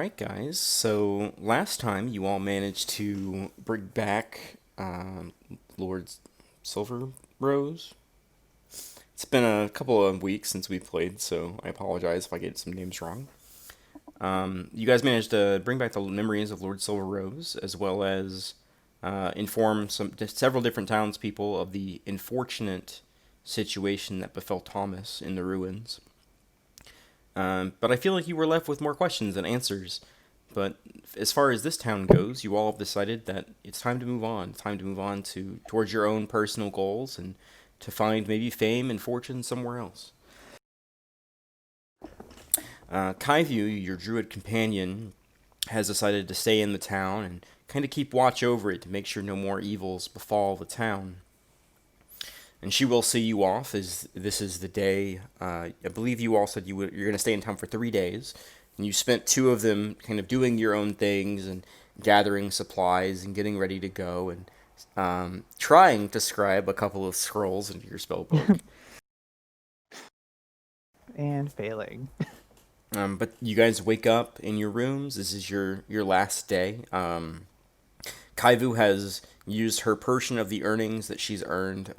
Alright, guys. So last time you all managed to bring back Lord Silver Rose. It's been a couple of weeks since we played, so I apologize if I get some names wrong. You guys managed to bring back the memories of Lord Silver Rose, as well as inform several different townspeople of the unfortunate situation that befell Thomas in the ruins. But I feel like you were left with more questions than answers. But as far as this town goes, you all have decided that it's time to move on. It's time to move on to towards your own personal goals and to find maybe fame and fortune somewhere else. Kaivu, your druid companion, has decided to stay in the town and kind of keep watch over it to make sure no more evils befall the town. And she will see you off as this is the day. I believe you all said you're going to stay in town for 3 days, and you spent two of them kind of doing your own things and gathering supplies and getting ready to go and trying to scribe a couple of scrolls into your spell book. And failing. But you guys wake up in your rooms. This is your last day. Kaivu has used her portion of the earnings that she's earned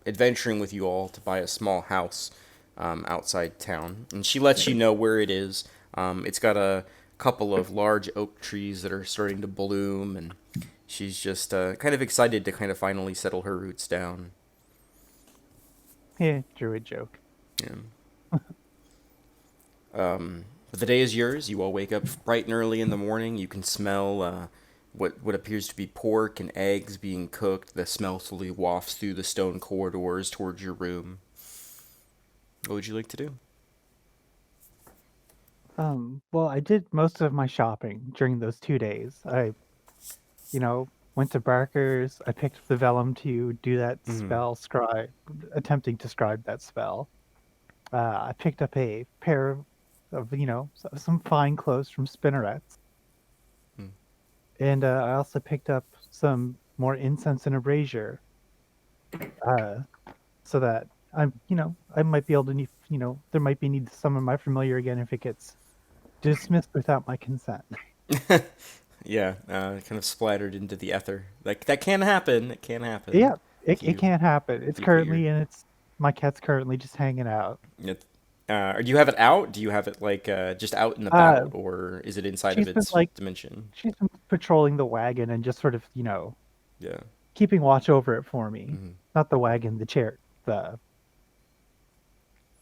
adventuring with you all to buy a small house outside town. And she lets you know where it is. It's got a couple of large oak trees that are starting to bloom, and she's just kind of excited to kind of finally settle her roots down. Yeah, druid joke. Yeah. But the day is yours. You all wake up bright and early in the morning. You can smell what appears to be pork and eggs being cooked. The smell slowly wafts through the stone corridors towards your room. What would you like to do? Well, I did most of my shopping during those 2 days. Went to Barker's. I picked up the vellum to do that Mm-hmm. spell, attempting to scribe that spell. I picked up a pair of, some fine clothes from Spinnerets. And I also picked up some more incense and a brazier, uh, so that I might be able to need, there might be need to summon my familiar again if it gets dismissed without my consent. Yeah, kind of splattered into the ether. Like that can happen. It can happen. Yeah, it can't happen. If It's you put your currently and it's my cat's currently just hanging out. it, do you have it out? Do you have it like just out and Uh, about, or is it inside of she's been its like dimension? she's been patrolling the wagon and just sort of Yeah. keeping watch over it for me. Mm-hmm. Not the wagon, the chair, the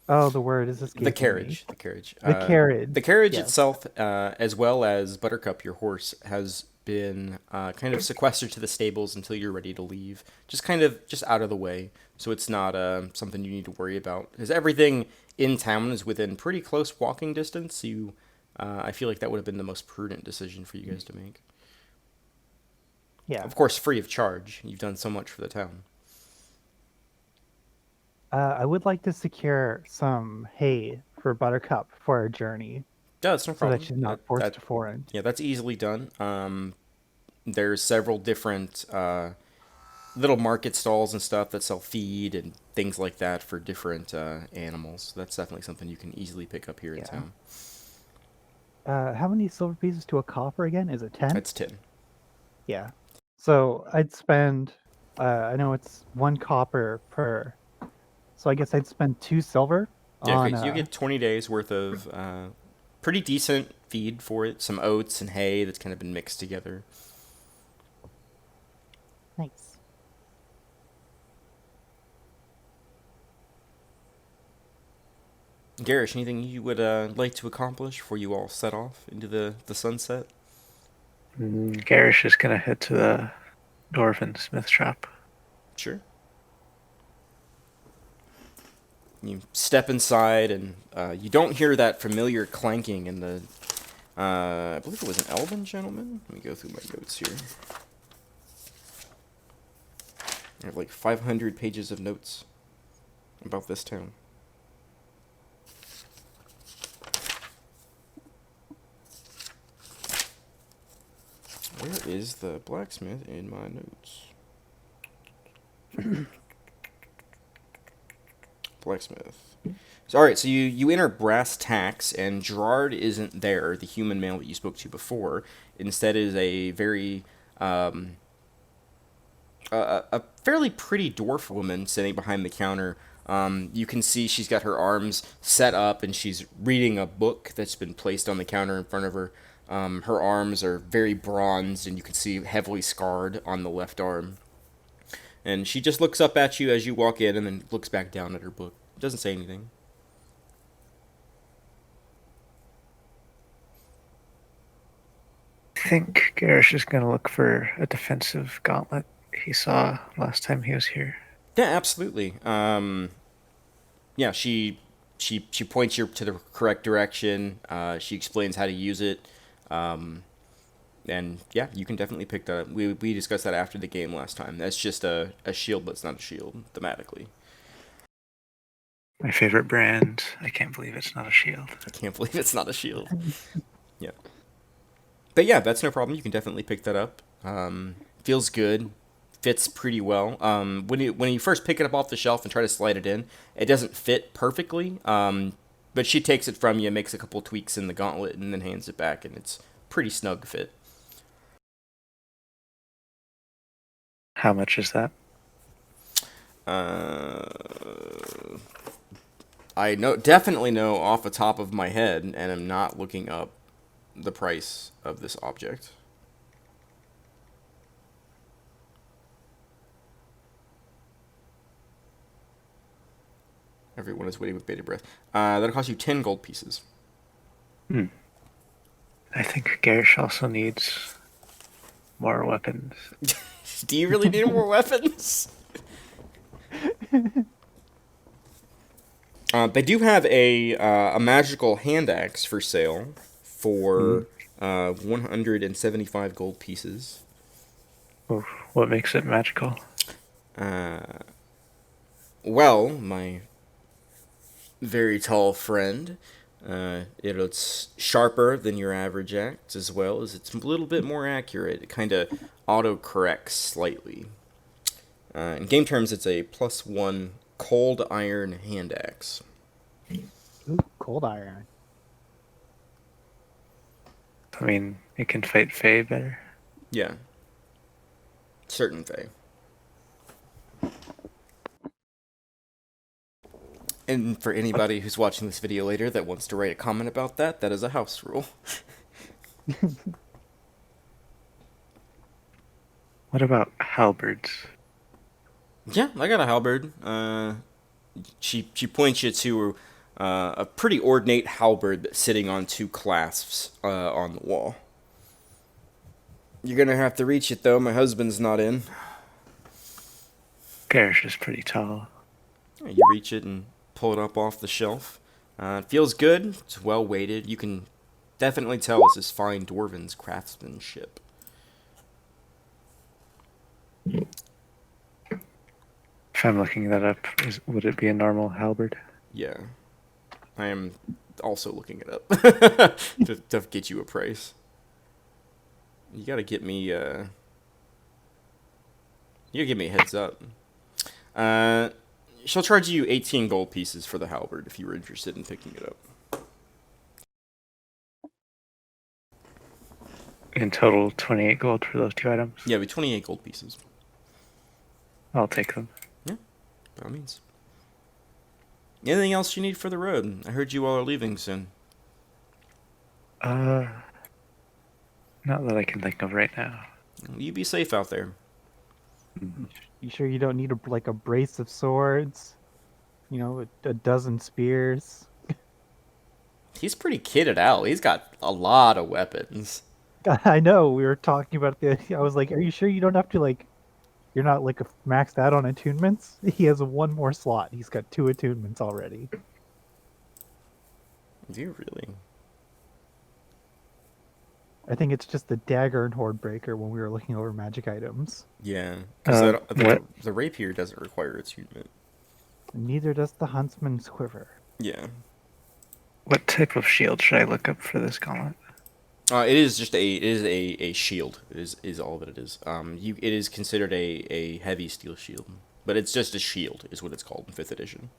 oh, the word is The escaping me. carriage, the carriage, The the carriage. carriage Yes. itself, as well as Buttercup, your horse, has been kind of sequestered to the stables until you're ready to leave. Just kind of just out of the way, so it's not something you need to worry about. Because everything in town is within pretty close walking distance. I feel like that would have been the most prudent decision for you guys to make. Yeah. Of course, free of charge. You've done so much for the town. I would like to secure some hay for Buttercup for our journey, Yeah, that's no so that problem. she's not forced to forage. Yeah, that's easily done. There's several different little market stalls and stuff that sell feed and things like that for different animals. That's definitely something you can easily pick up here in Yeah. town. How many silver pieces to a copper again? Is it 10? That's 10. Yeah. So I'd spend, I know it's 1 copper per, so I guess I'd spend 2 silver Yeah, okay, on, so you get 20 days worth of pretty decent feed for it. Some oats and hay that's kind of been mixed together. nice. Garish, anything you would like to accomplish before you all set off into the sunset? Garish is gonna head to the dwarven smith shop. Sure. You step inside, and you don't hear that familiar clanking in the. I believe it was an elven gentleman. Let me go through my notes here. I have like 500 pages of notes about this town. Where is the blacksmith in my notes? Blacksmith. So, all right, so you enter Brass Tacks, and Gerard isn't there, the human male that you spoke to before. Instead is a very a fairly pretty dwarf woman sitting behind the counter. You can see she's got her arms set up and she's reading a book that's been placed on the counter in front of her. Her arms are very bronzed and you can see heavily scarred on the left arm. And she just looks up at you as you walk in and then looks back down at her book. Doesn't say anything. I think Garish is going to look for a defensive gauntlet he saw last time he was here. Yeah, absolutely. Yeah, she points you to the correct direction. She explains how to use it. And yeah, you can definitely pick that up. We discussed that after the game last time. That's just a shield, but it's not a shield thematically. My favorite brand. I can't believe it's not a shield. I can't believe it's not a shield. Yeah. But yeah, that's no problem. You can definitely pick that up. Feels good. Fits pretty well. When you first pick it up off the shelf and try to slide it in, it doesn't fit perfectly. But she takes it from you, makes a couple tweaks in the gauntlet, and then hands it back, and it's pretty snug fit. How much is that? I definitely know off the top of my head, and I'm not looking up the price of this object. Everyone is waiting with bated breath. That'll cost you 10 gold pieces. I think Garish also needs more weapons. Do you really need more weapons? They do have a magical hand axe for sale for 175 gold pieces. Oh, what makes it magical? Well, my very tall friend, it's sharper than your average axe, as well as it's a little bit more accurate. It kind of auto-corrects slightly. In game terms, it's a +1 cold iron hand axe. Ooh, cold iron. I mean, it can fight Fae better. Yeah. Certain Fae. And for anybody who's watching this video later that wants to write a comment about that, that is a house rule. What about halberds? Yeah, I got a halberd. She points you to a pretty ornate halberd that's sitting on 2 clasps on the wall. You're gonna have to reach it though. My husband's not in. Garish is pretty tall. You reach it and pull it up off the shelf. It feels good. It's well weighted. You can definitely tell this is fine dwarven's craftsmanship. If I'm looking that up, would it be a normal halberd? Yeah. I am also looking it up to get you a price. You gotta get me, you gotta give me a heads up. She'll charge you 18 gold pieces for the halberd if you were interested in picking it up. In total, 28 gold for those 2 items? Yeah, it'd be 28 gold pieces. I'll take them. Yeah, by all means. Anything else you need for the road? I heard you all are leaving soon. Not that I can think of right now. You be safe out there. You sure you don't need a brace of swords? You know, a dozen spears? He's pretty kitted out. He's got a lot of weapons. I know, we were talking about I was like, are you sure you don't have to, you're not, maxed out on attunements? He has 1 more slot. He's got 2 attunements already. Do you really? I think it's just the dagger and horde breaker when we were looking over magic items. Yeah, because the rapier doesn't require attunement. Neither does the huntsman's quiver. Yeah. What type of shield should I look up for this gauntlet? It is just a shield. Is all that it is. It is considered a heavy steel shield, but it's just a shield, is what it's called in 5th edition.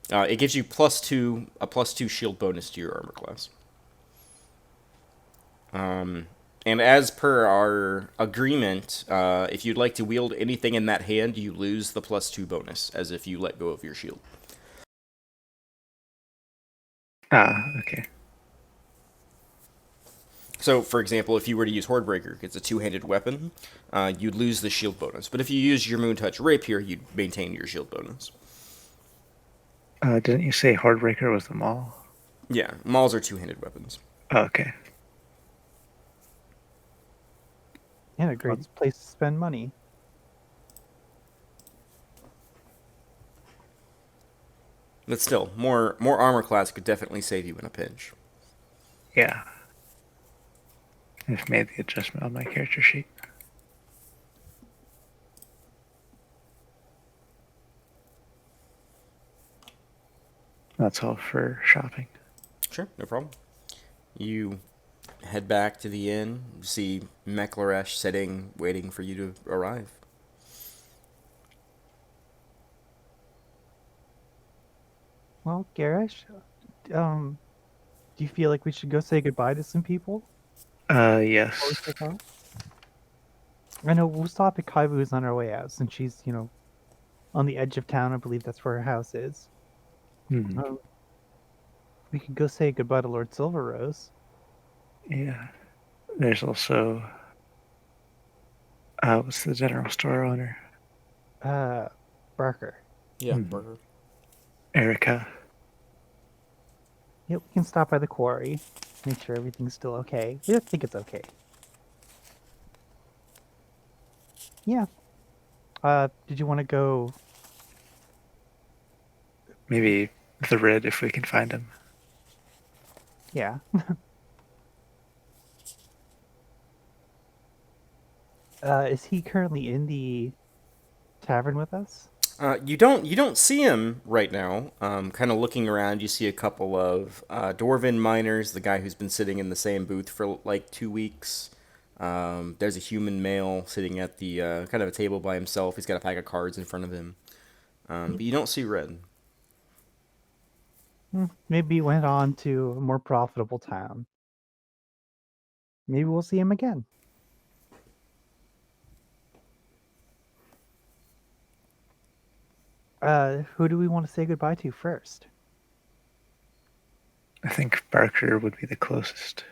It gives you +2 shield bonus to your armor class. And as per our agreement, if you'd like to wield anything in that hand, you lose the +2 bonus, as if you let go of your shield. Okay. So, for example, if you were to use Hordebreaker, it's a two-handed weapon, you'd lose the shield bonus. But if you use your Moontouch Rapier, you'd maintain your shield bonus. Didn't you say Hordebreaker was the maul? Yeah, mauls are two-handed weapons. Oh, okay. And a great place to spend money. But still, more armor class could definitely save you in a pinch. Yeah. I've made the adjustment on my character sheet. That's all for shopping. Sure, no problem. You head back to the inn, see Meklaresh sitting, waiting for you to arrive. Well, Garish, do you feel like we should go say goodbye to some people before we Yes. take off? I know we'll stop at Kaibu's on our way out, since she's, on the edge of town. I believe that's where her house is. Hmm. Um, we could go say goodbye to Lord Silverrose. Yeah. There's also what's the general store owner? Barker. Yeah, Burger. Erica. Yeah, we can stop by the quarry, make sure everything's still okay. I think it's okay. Yeah. Did you want to go? Maybe the Red if we can find him. Yeah. Is he currently in the tavern with us? You don't see him right now. Kind of looking around, you see a couple of Dwarven miners. The guy who's been sitting in the same booth for like 2 weeks. There's a human male sitting at the kind of a table by himself. He's got a pack of cards in front of him. But you don't see Red. Maybe he went on to a more profitable town. Maybe we'll see him again. Who do we want to say goodbye to first? I think Barker would be the closest.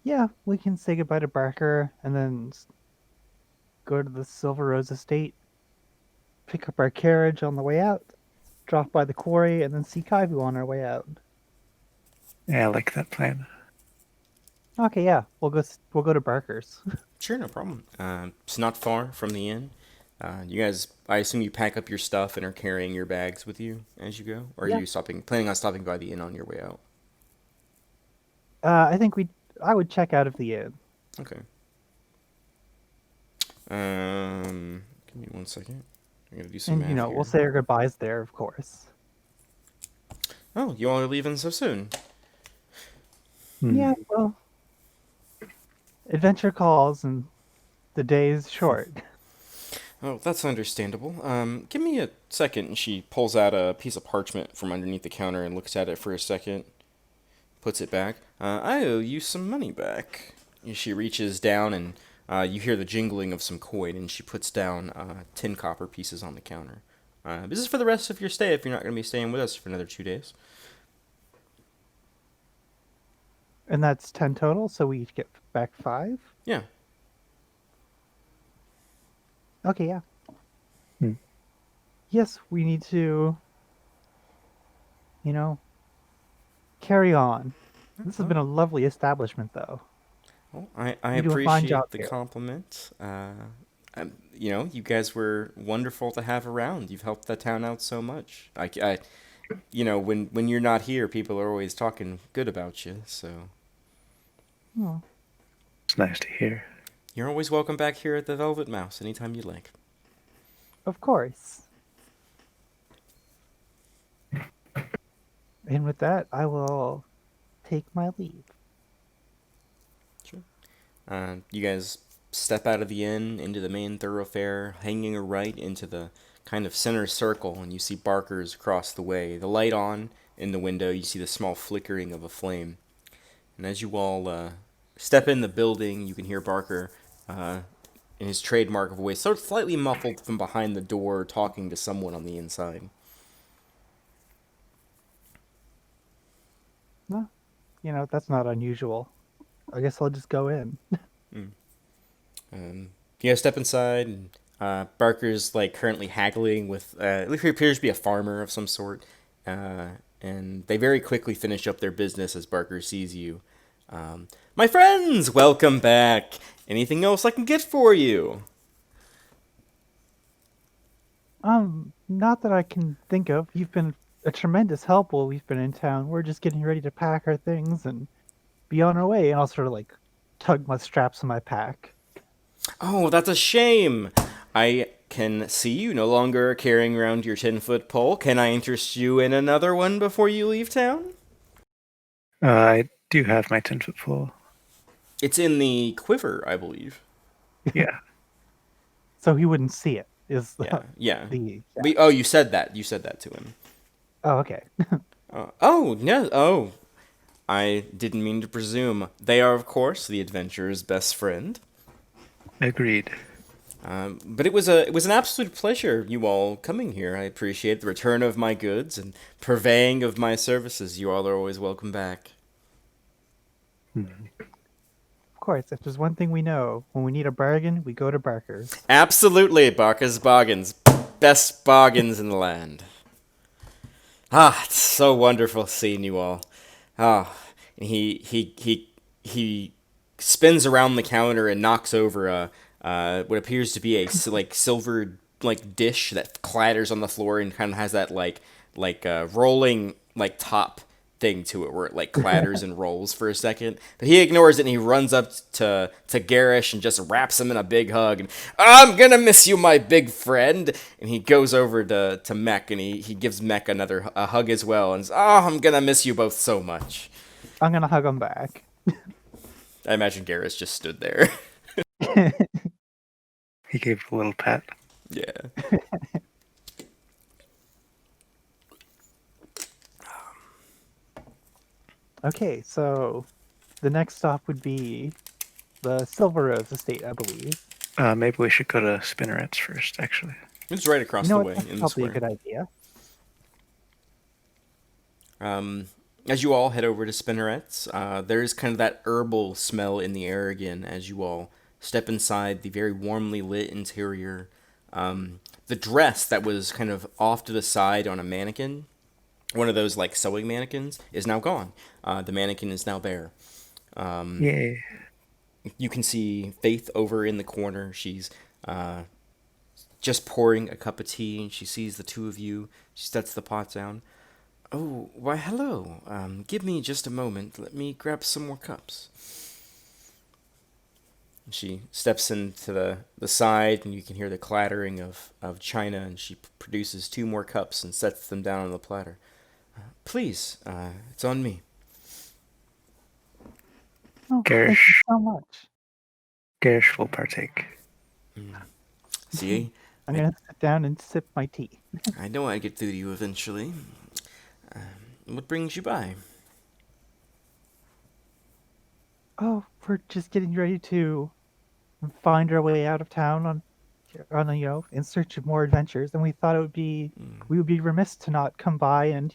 Yeah, we can say goodbye to Barker and then go to the Silver Rose estate, pick up our carriage on the way out, drop by the quarry, and then see Kaibu on our way out. Yeah, I like that plan. Okay, yeah, we'll go to Barker's. Sure, no problem. It's not far from the inn. You guys, I assume you pack up your stuff and are carrying your bags with you as you go, or are Yeah. you planning on stopping by the inn on your way out? I think I would check out of the inn. Okay. Give me 1 second. I'm gonna do some And math we'll here. say our goodbyes there, of course. Oh, you all are leaving so soon. Yeah, well, adventure calls and the day is short. Oh, that's understandable. Give me a second. And she pulls out a piece of parchment from underneath the counter and looks at it for a second, puts it back. I owe you some money back. And she reaches down and you hear the jingling of some coin, and she puts down 10 copper pieces on the counter. This is for the rest of your stay if you're not going to be staying with us for another 2 days. And that's 10 total, so we each get back 5? Yeah. Okay, yeah. Hmm. Yes, we need to, carry on. This has been a lovely establishment, though. Well, I You do a fine job appreciate the here. compliment. You guys were wonderful to have around. You've helped the town out so much. When you're not here, people are always talking good about you. So Oh, It's nice to hear. you're always welcome back here at the Velvet Mouse anytime you like. of course. And with that, I will take my leave. Sure. You guys step out of the inn into the main thoroughfare, hanging a right into the kind of center circle, and you see Barker's across the way. The light on in the window, you see the small flickering of a flame. And as you all step in the building, you can hear Barker in his trademark voice, sort of slightly muffled from behind the door, talking to someone on the inside. No, that's not unusual. I guess I'll just go in. You guys step inside, and Barker's like currently haggling with. At least he appears to be a farmer of some sort, and they very quickly finish up their business as Barker sees you. My friends, welcome back. Anything else I can get for you? Not that I can think of. You've been a tremendous help while we've been in town. We're just getting ready to pack our things and be on our way. And I'll sort of like tug my straps of my pack. Oh, that's a shame. I can see you no longer carrying around your 10-foot pole. Can I interest you in another one before you leave town? I do have my 10-foot pole. It's in the quiver, I believe. Yeah. So he wouldn't see it. Is Yeah, yeah. the Oh, you said that. You said that to him. Oh, okay. Oh, no. Oh, I didn't mean to presume. They are, of course, the adventurer's best friend. Agreed. But it was an absolute pleasure, you all coming here. I appreciate the return of my goods and purveying of my services. You all are always welcome back. Of course, if there's one thing we know, when we need a bargain, we go to Barker's. Absolutely, Barker's Bargains. Best bargains in the land. Ah, it's so wonderful seeing you all. Ah, and he spins around the counter and knocks over a what appears to be a like silver like dish that clatters on the floor and kind of has that like rolling like top thing to it where it like clatters and rolls for a second. But he ignores it and he runs up to Garish and just wraps him in a big hug and I'm gonna miss you, my big friend. And he goes over to Mech and he gives Mech a hug as well and says, oh, I'm gonna miss you both so much. I'm gonna hug him back. I imagine Garish just stood there. He gave a little pat. Yeah. Okay, so the next stop would be the Silver Rose Estate, I believe. Maybe we should go to Spinnerets first, actually. It's right across You know the what? way That's in the probably a square. good idea. As you all head over to Spinnerets, there's kind of that herbal smell in the air again as you all step inside the very warmly lit interior. The dress that was kind of off to the side on a mannequin, one of those like sewing mannequins, is now gone. The mannequin is now bare. Yay. You can see Faith over in the corner. She's just pouring a cup of tea, and she sees the two of you. She sets the pot down. Oh, why, hello. Give me just a moment. Let me grab some more cups. She steps into the side, and you can hear the clattering of china, and she produces two more cups and sets them down on the platter. Please, it's on me. Oh, thank you Garish. so much. Garish will partake. See, I'm gonna sit down and sip my tea. I know I'd get through to you eventually. What brings you by? Oh, we're just getting ready to find our way out of town in search of more adventures, and we thought we would be remiss to not come by and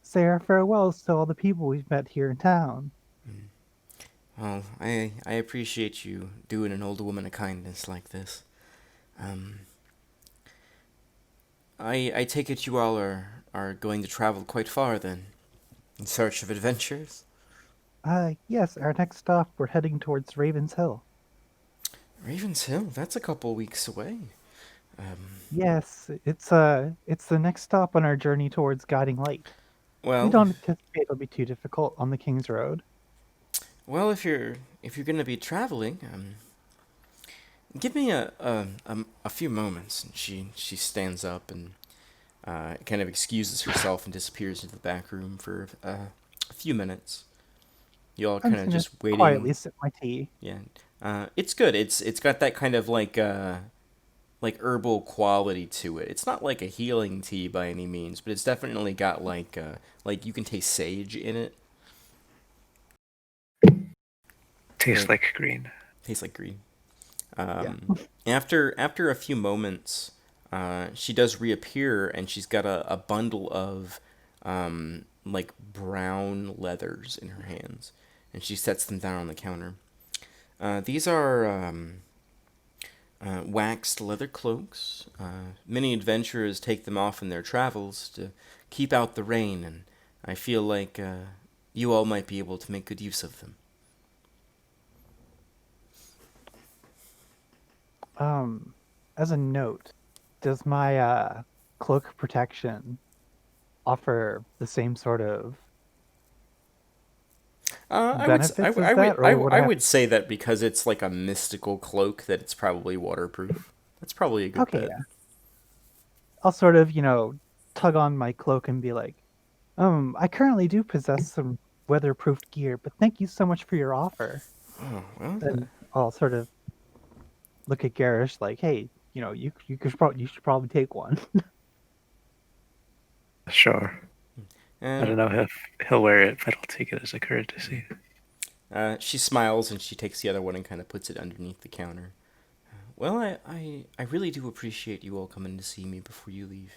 say our farewells to all the people we've met here in town. Well, I appreciate you doing an old woman a kindness like this. I take it you all are going to travel quite far then, in search of adventures? Yes, our next stop, we're heading towards Raven's Hill. Raven's Hill, that's a couple weeks away. Yes, it's the next stop on our journey towards Guiding Light. We Well, don't anticipate it'll be too difficult on the King's Road. well, if you're gonna be traveling, give me a few moments. And she stands up and kind of excuses herself and disappears into the back room for a few minutes. You all I'm kind of just just gonna waiting. quietly sip my tea. Yeah, it's good. It's got that kind of like like herbal quality to it. It's not like a healing tea by any means, but it's definitely got like you can taste sage in it. Tastes It like green. tastes like green. Yeah. After a few moments, she does reappear, and she's got a bundle of like brown leathers in her hands, and she sets them down on the counter. These are waxed leather cloaks. Many adventurers take them off in their travels to keep out the rain, and I feel like you all might be able to make good use of them. Um, as a note, does my cloak protection offer the same sort of benefits as that, or would I I have? would say that because it's like a mystical cloak that it's probably waterproof. That's probably a good Okay, bet. yeah. I'll sort of, tug on my cloak and be like, I currently do possess some weatherproof gear, but thank you so much for your offer. Oh well, And I'll sort of look at Garish like, hey, you should probably take one. Sure. I uh, don't know if he'll wear it, but I'll take it as a courtesy. she smiles and she takes the other one and kind of puts it underneath the counter. Well, I really do appreciate you all coming to see me before you leave.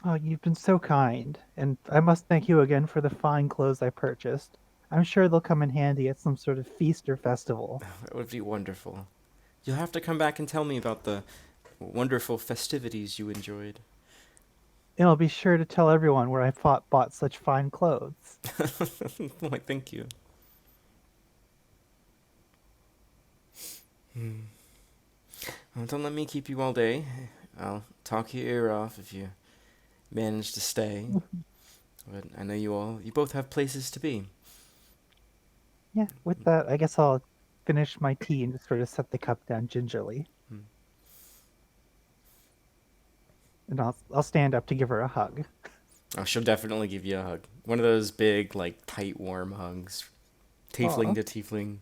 Oh, you've been so kind, and I must thank you again for the fine clothes I purchased. I'm sure they'll come in handy at some sort of feast or festival. That would be wonderful. You'll have to come back and tell me about the wonderful festivities you enjoyed. And I'll be sure to tell everyone where I bought such fine clothes. Why, thank you. Well, don't let me keep you all day. I'll talk your ear off if you manage to stay. But I know you both have places to be. Yeah, with that, I guess I'll finish my tea and just sort of set the cup down gingerly. And I'll stand up to give her a hug. Oh, she'll definitely give you a hug. One of those big, like, tight, warm hugs. Tiefling Aw. to tiefling.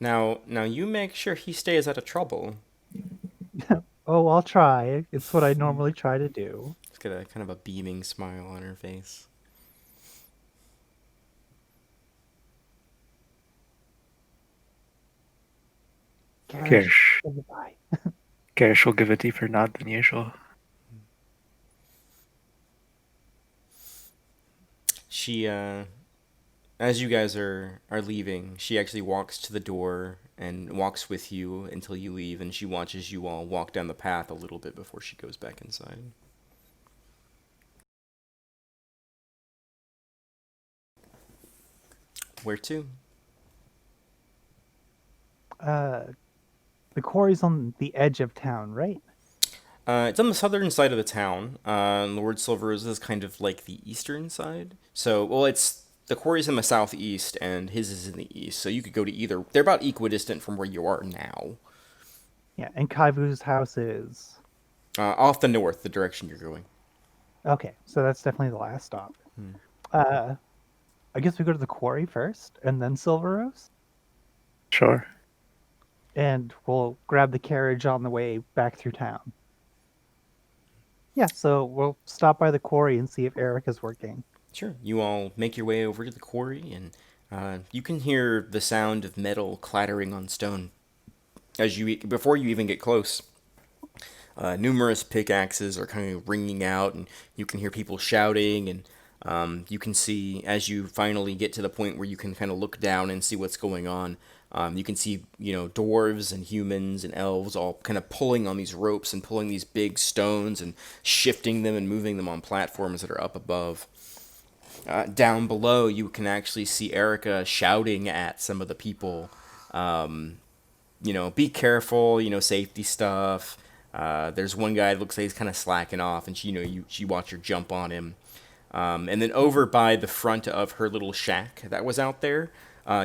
Now you make sure he stays out of trouble. Oh, I'll try. It's what I normally try to do. She's got a kind of a beaming smile on her face. Garish, Garish. goodbye. Garish will give a deeper nod than usual. She, as you guys are leaving, she actually walks to the door and walks with you until you leave, and she watches you all walk down the path a little bit before she goes back inside. Where to? Uh, the quarry's on the edge of town, right? It's on the southern side of the town. Lord Silver's is kind of like the eastern side. So, well, it's the quarry's in the southeast, and his is in the east. So you could go to either. They're about equidistant from where you are now. Yeah, and Kaivu's house is. Off the north, the direction you're going. Okay, so that's definitely the last stop. Uh, I guess we go to the quarry first, and then Silver Rose, Sure. and we'll grab the carriage on the way back through town. Yeah, so we'll stop by the quarry and see if Eric is working. Sure. You all make your way over to the quarry, and you can hear the sound of metal clattering on stone as you before you even get close. Numerous pickaxes are kind of ringing out, and you can hear people shouting, and you can see as you finally get to the point where you can kind of look down and see what's going on. You can see, dwarves and humans and elves all kind of pulling on these ropes and pulling these big stones and shifting them and moving them on platforms that are up above. Down below, you can actually see Erica shouting at some of the people, be careful, safety stuff. There's one guy that looks like he's kind of slacking off, and she watch her jump on him. And then over by the front of her little shack that was out there,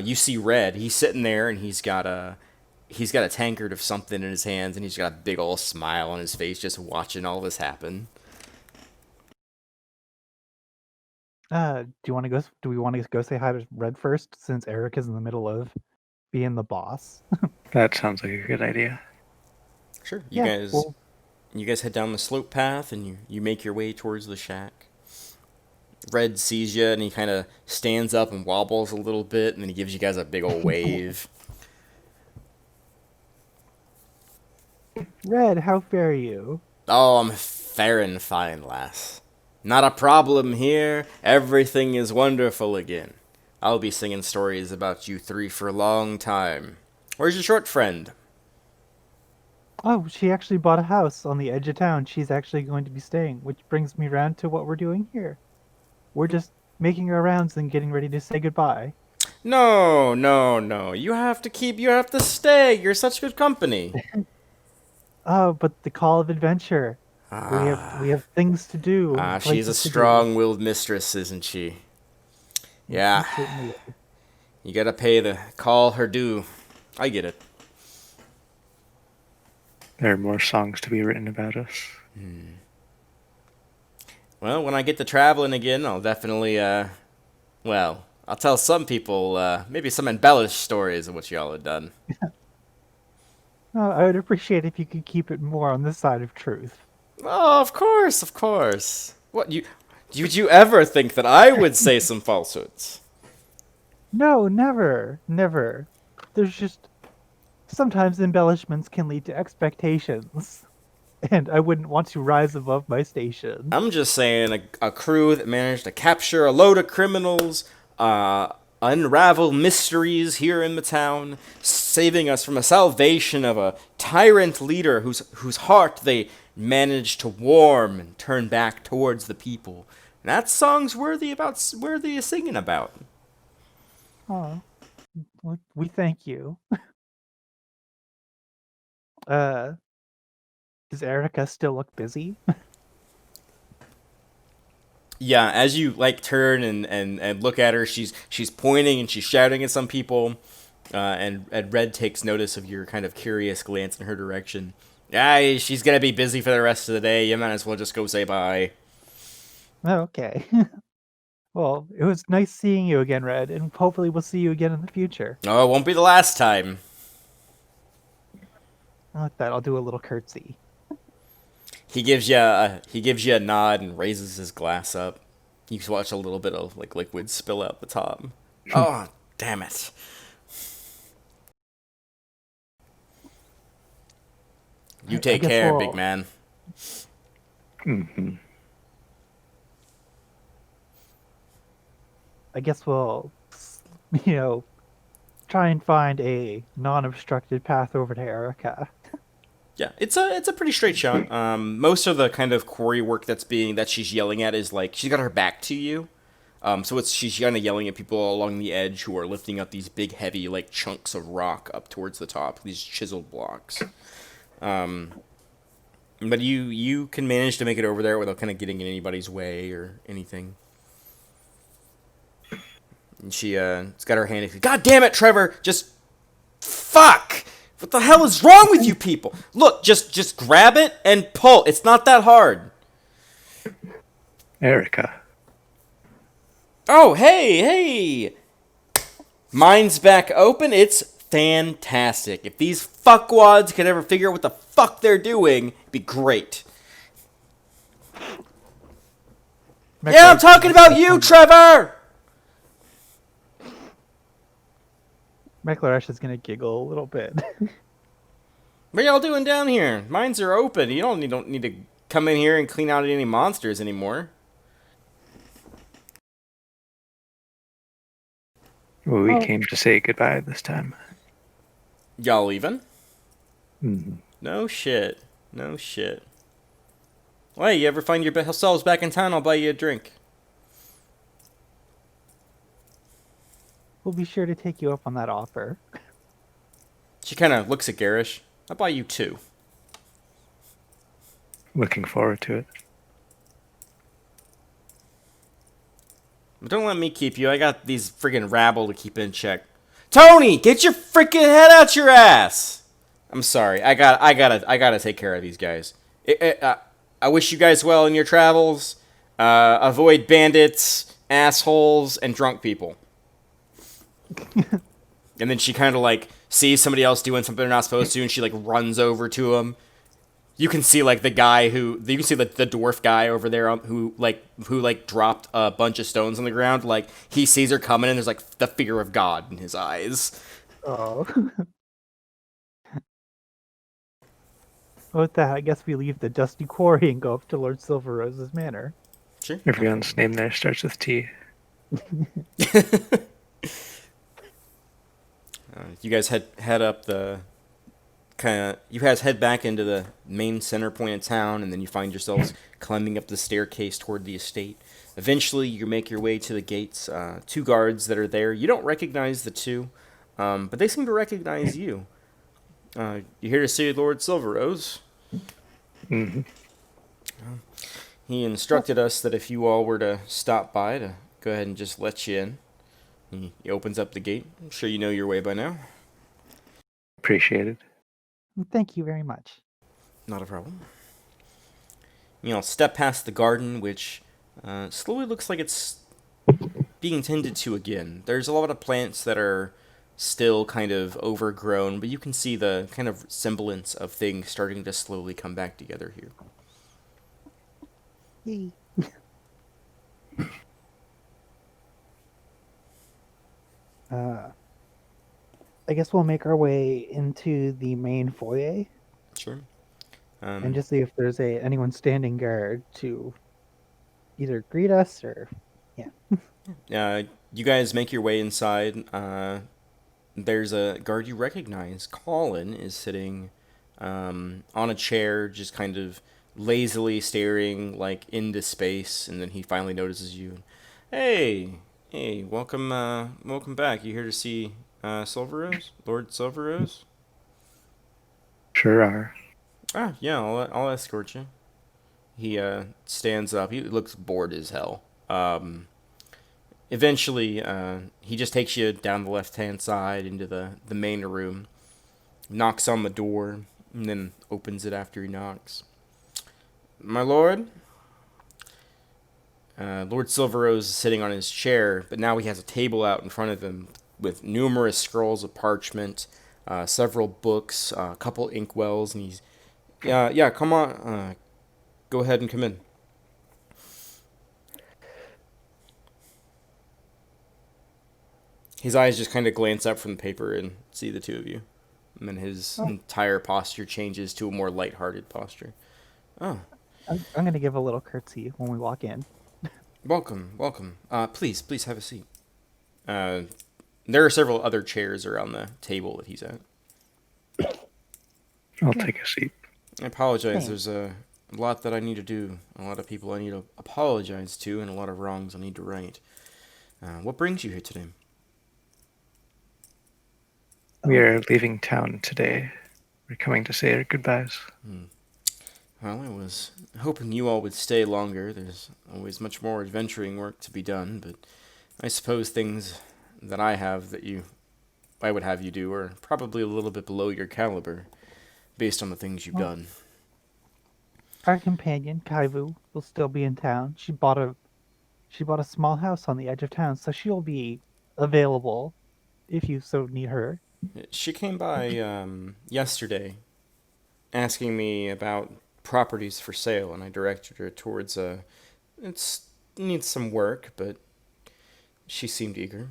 you see Red. He's sitting there, and he's got a tankard of something in his hands, and he's got a big old smile on his face, just watching all this happen. Do you want to go? Do we want to go say hi to Red first, since Eric is in the middle of being the boss? That sounds like a good idea. Sure. Yeah. Well, You guys head down the slope path and you make your way towards the shack. Red sees you and he kind of stands up and wobbles a little bit and then he gives you guys a big old wave. Red, how fare you? Oh, I'm fair and fine, lass. Not a problem here. Everything is wonderful again. I'll be singing stories about you three for a long time. Where's your short friend? Oh, she actually bought a house on the edge of town. She's actually going to be staying, which brings me round to what we're doing here. We're just making our rounds and getting ready to say goodbye. No, no, no. You have to stay. You're such good company. Oh, but the call of adventure. We have things to do and She's a places to be. strong-willed mistress, isn't she? She Yeah, certainly is. you gotta pay the call her due. I get it. There are more songs to be written about us. Well, when I get to traveling again, I'll definitely, well, I'll tell some people, maybe some embellished stories of what y'all have done. Oh, I would appreciate if you could keep it more on this side of truth. Oh, of course, of course. Would you ever think that I would say some falsehoods? No, never, never. There's just sometimes embellishments can lead to expectations, and I wouldn't want to rise above my station. I'm just saying a crew that managed to capture a load of criminals, unravel mysteries here in the town, saving us from a salvation of a tyrant leader whose heart they managed to warm and turn back towards the people. That song's worthy of singing about. Oh, we thank you. Uh, does Erica still look busy? Yeah, as you like turn and look at her, she's pointing and she's shouting at some people, and Red takes notice of your kind of curious glance in her direction. Ah, she's gonna be busy for the rest of the day. You might as well just go say bye. Oh, okay. Well, it was nice seeing you again, Red, and hopefully we'll see you again in the future. Oh, it won't be the last time. Like that, I'll do a little curtsy. He gives you a nod and raises his glass up. You just watch a little bit of like liquid spill out the top. Oh, damn it. You I take guess care, we'll. big man. Hmm. I guess we'll, you know, try and find a non-obstructed path over to Erica. Yeah, it's a pretty straight shot. Most of the kind of quarry work that she's yelling at is like she's got her back to you. So she's kind of yelling at people along the edge who are lifting up these big, heavy like chunks of rock up towards the top, these chiseled blocks. But you can manage to make it over there without kind of getting in anybody's way or anything. And she's got her hand. God damn it, Trevor! Just fuck! What the hell is wrong with you people? Look, just grab it and pull. It's not that hard. Erica. Oh, hey! Mine's back open. It's fantastic. If these fuckwads could ever figure out what the fuck they're doing, it'd be great. Yeah, I'm talking about you, Trevor! Meckler is gonna giggle a little bit. What y'all doing down here? Mines are open. You don't need to come in here and clean out any monsters anymore. Well, we Oh. came to say goodbye this time. Y'all leaving? Hmm. No shit. No shit. Well, hey, you ever find yourselves back in town, I'll buy you a drink. We'll be sure to take you up on that offer. She kind of looks at Garish. I'll buy you two. Looking forward to it. But don't let me keep you. I got these friggin' rabble to keep in check. Tony, get your freaking head out your ass! I'm sorry. I gotta take care of these guys. I wish you guys well in your travels. Avoid bandits. assholes, and drunk people. And then she kind of like sees somebody else doing something they're not supposed to, and she like runs over to him. You can see like the guy who you can see the dwarf guy over there who dropped a bunch of stones on the ground. Like he sees her coming, and there's like the fear of God in his eyes. Oh. With that, I guess we leave the dusty quarry and go up to Lord Silverrose's manor. Sure. Everyone's name there starts with T. You guys head up the you guys head back into the main center point of town, and then you find yourselves climbing up the staircase toward the estate. Eventually, you make your way to the gates. Two guards that are there. You don't recognize the two, but they seem to recognize you. You're here to see Lord Silverrose. Mm-hmm. He instructed us that if you all were to stop by, to go ahead and just let you in. He opens up the gate. I'm sure you know your way by now. Appreciated. Thank you very much. Not a problem. Step past the garden, which slowly looks like it's being tended to again. There's a lot of plants that are still kind of overgrown, but you can see the kind of semblance of things starting to slowly come back together here. Yay. I guess we'll make our way into the main foyer Sure. and just see if there's anyone standing guard to either greet us or You guys make your way inside. There's a guard you recognize. Colin is sitting on a chair, just kind of lazily staring like into space, and then he finally notices you. Hey, welcome back. You here to see Silverrose, Lord Silverrose? Sure are. Ah, yeah, I'll escort you. He stands up. He looks bored as hell. Eventually, he just takes you down the left-hand side into the main room, knocks on the door, and then opens it after he knocks. My lord? Lord Silverrose is sitting on his chair, but now he has a table out in front of him with numerous scrolls of parchment, several books, a couple inkwells, and he's... Yeah, come on. Go ahead and come in. His eyes just kind of glance up from the paper and see the two of you. And then his entire posture changes to a more lighthearted posture. Oh, I'm going to give a little curtsy when we walk in. welcome. Please have a seat. There are several other chairs around the table that he's at. I'll take a seat. I apologize. Thanks. There's a lot that I need to do. A lot of people I need to apologize to, and a lot of wrongs I need to right. What brings you here today? We are leaving town today. We're coming to say our goodbyes. Well, I was hoping you all would stay longer. There's always much more adventuring work to be done, but I suppose things that I would have you do are probably a little bit below your caliber, based on the things you've done. Our companion, Kaivu, will still be in town. She bought a small house on the edge of town, so she'll be available if you so need her. She came by yesterday, asking me about properties for sale, and I directed her towards it needs some work, but she seemed eager.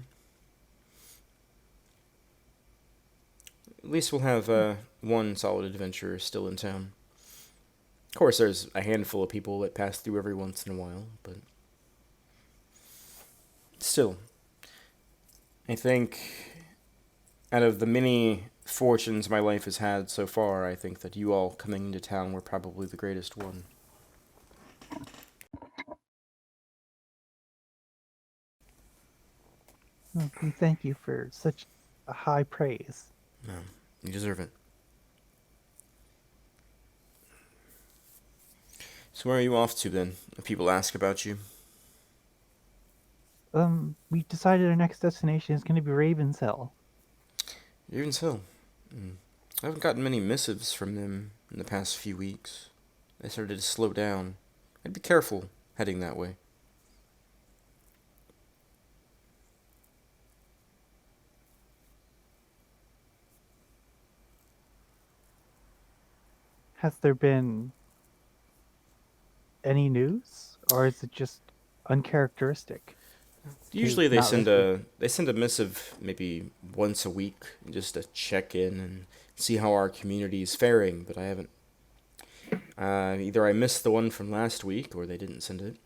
At least we'll have one solid adventurer still in town. Of course, there's a handful of people that pass through every once in a while, but still, I think out of the many fortunes my life has had so far, I think that you all coming into town were probably the greatest one. We thank you for such a high praise. No, you deserve it. So where are you off to then, if people ask about you? We decided our next destination is going to be Raven's Hill. Even so, I haven't gotten many missives from them in the past few weeks. They started to slow down. I'd be careful heading that way. Has there been any news, or is it just uncharacteristic to Usually not receive? they send a missive maybe once a week just to check in and see how our community is faring. But I haven't. Either I missed the one from last week or they didn't send it.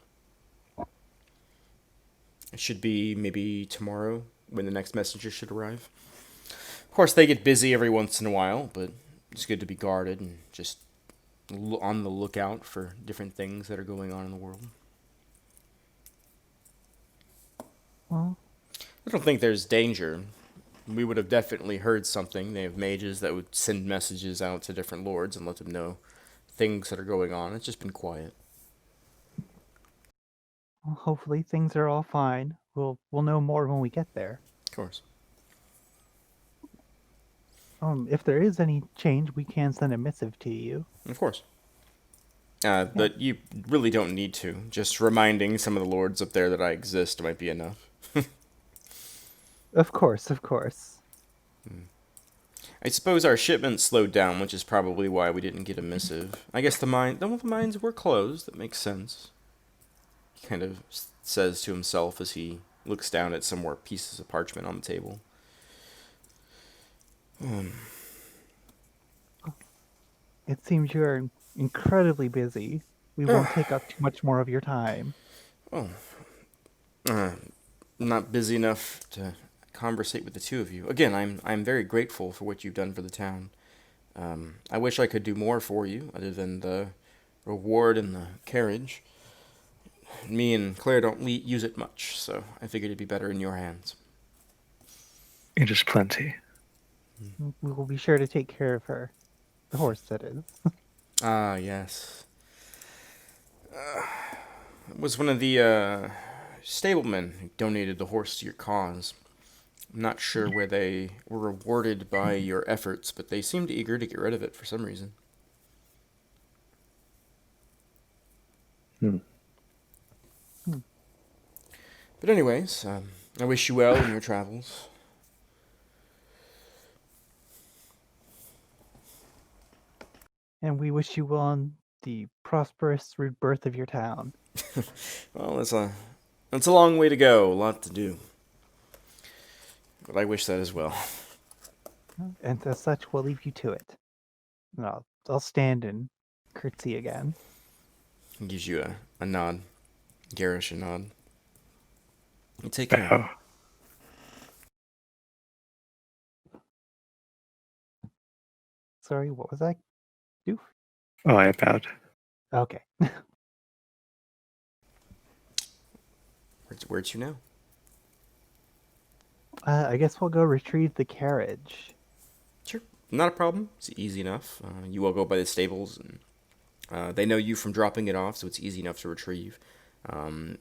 It should be maybe tomorrow when the next messenger should arrive. Of course, they get busy every once in a while, but it's good to be guarded and just on the lookout for different things that are going on in the world. Well, I don't think there's danger. We would have definitely heard something. They have mages that would send messages out to different lords and let them know things that are going on. It's just been quiet. hopefully things are all fine. We'll know more when we get there. Of course. If there is any change, we can send a missive to you. Of course. Yeah, But you really don't need to. Just reminding some of the lords up there that I exist might be enough. of course, of course. I suppose our shipment slowed down, which is probably why we didn't get a missive. I guess the mines were closed. That makes sense. He kind of says to himself as he looks down at some more pieces of parchment on the table. It seems you are incredibly busy. We won't take up too much more of your time. Oh, uh, not busy enough to conversate with the two of you. Again, I'm very grateful for what you've done for the town. I wish I could do more for you, other than the reward and the carriage. Me and Claire don't use it much, so I figured it'd be better in your hands. It is plenty. We will be sure to take care of her. The horse, that is. Ah, yes. It was one of the stablemen who donated the horse to your cause. I'm not sure where they were rewarded by your efforts, but they seemed eager to get rid of it for some reason. Hmm. But anyways, I wish you well in your travels. And we wish you well on the prosperous rebirth of your town. Well, it's a long way to go, a lot to do. But I wish that as well. And as such, we'll leave you to it. And I'll stand and curtsy again. He gives you a nod. Garish a nod. You take care. Bow. Sorry, what was that? Doof? Oh, I bowed. Okay. Where to now? I guess we'll go retrieve the carriage. Sure. Not a problem. It's easy enough. You all go by the stables, and they know you from dropping it off, so it's easy enough to retrieve.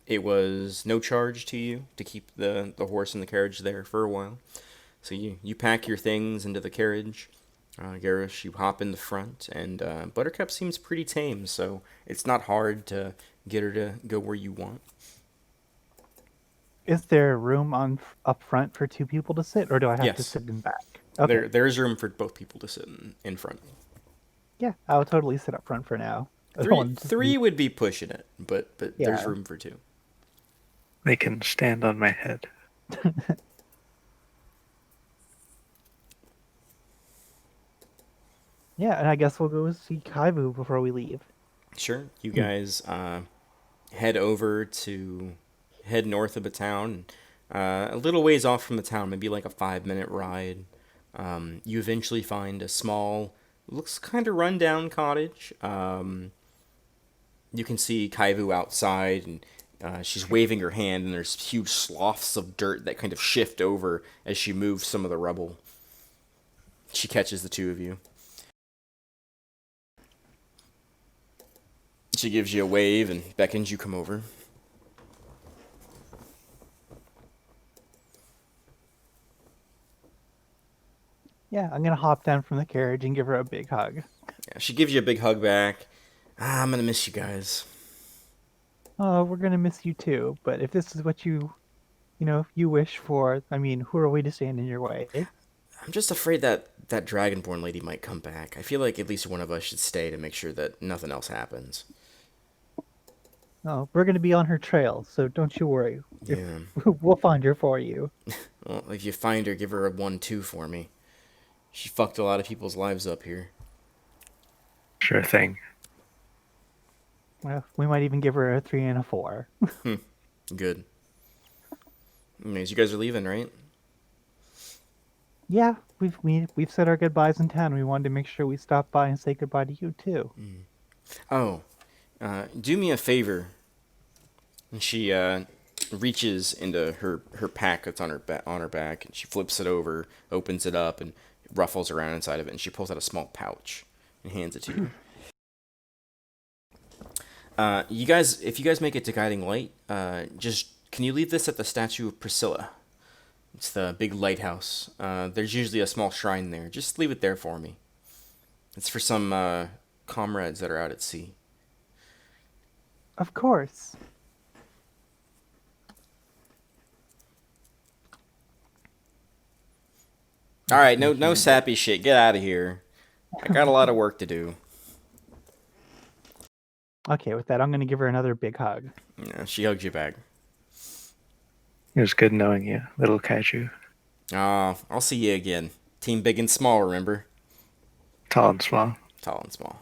It was no charge to you to keep the horse and the carriage there for a while. So you pack your things into the carriage. Garish, you hop in the front, and Buttercup seems pretty tame, so it's not hard to get her to go where you want. Is there room up front for two people to sit, or do I have to Yes. sit in back? Okay. There is room for both people to sit in front. Yeah, I'll totally sit up front for now. I don't Three want to just three be- would be pushing it, but there's Yeah. room for two. They can stand on my head. Yeah, and I guess we'll go see Kaivu before we leave. Sure. You guys head over to head north of the town, a little ways off from the town, maybe like a 5 minute ride. You eventually find a small, looks kind of rundown cottage. You can see Kaivu outside, and she's waving her hand, and there's huge sloughs of dirt that kind of shift over as she moves some of the rubble. She catches the two of you. She gives you a wave and beckons you come over. Yeah, I'm gonna hop down from the carriage and give her a big hug. Yeah, she gives you a big hug back. I'm gonna miss you guys. Oh, we're gonna miss you too. But if this is what you wish for, I mean, who are we to stand in your way? I'm just afraid that that Dragonborn lady might come back. I feel like at least one of us should stay to make sure that nothing else happens. Oh, we're gonna be on her trail, so don't you worry. If Yeah. we'll find her for you. Well, if you find her, give her a 1-2 for me. She fucked a lot of people's lives up here. Sure thing. Well, we might even give her a 3 and a 4. Good. Anyways, you guys are leaving, right? Yeah, we've said our goodbyes in town. We wanted to make sure we stopped by and say goodbye to you too. Oh, do me a favor. And she reaches into her pack that's on her back, and she flips it over, opens it up, and ruffles around inside of it, and she pulls out a small pouch and hands it to you. You guys, if you guys make it to Guiding Light, just can you leave this at the statue of Priscilla? It's the big lighthouse. There's usually a small shrine there. Just leave it there for me. It's for some comrades that are out at sea. Of course. All right, no sappy shit. Get out of here. I got a lot of work to do. Okay, with that, I'm gonna give her another big hug. Yeah, she hugs you back. It was good knowing you, little kaiju. I'll see you again. Team big and small, remember? Tall and small. Tall and small.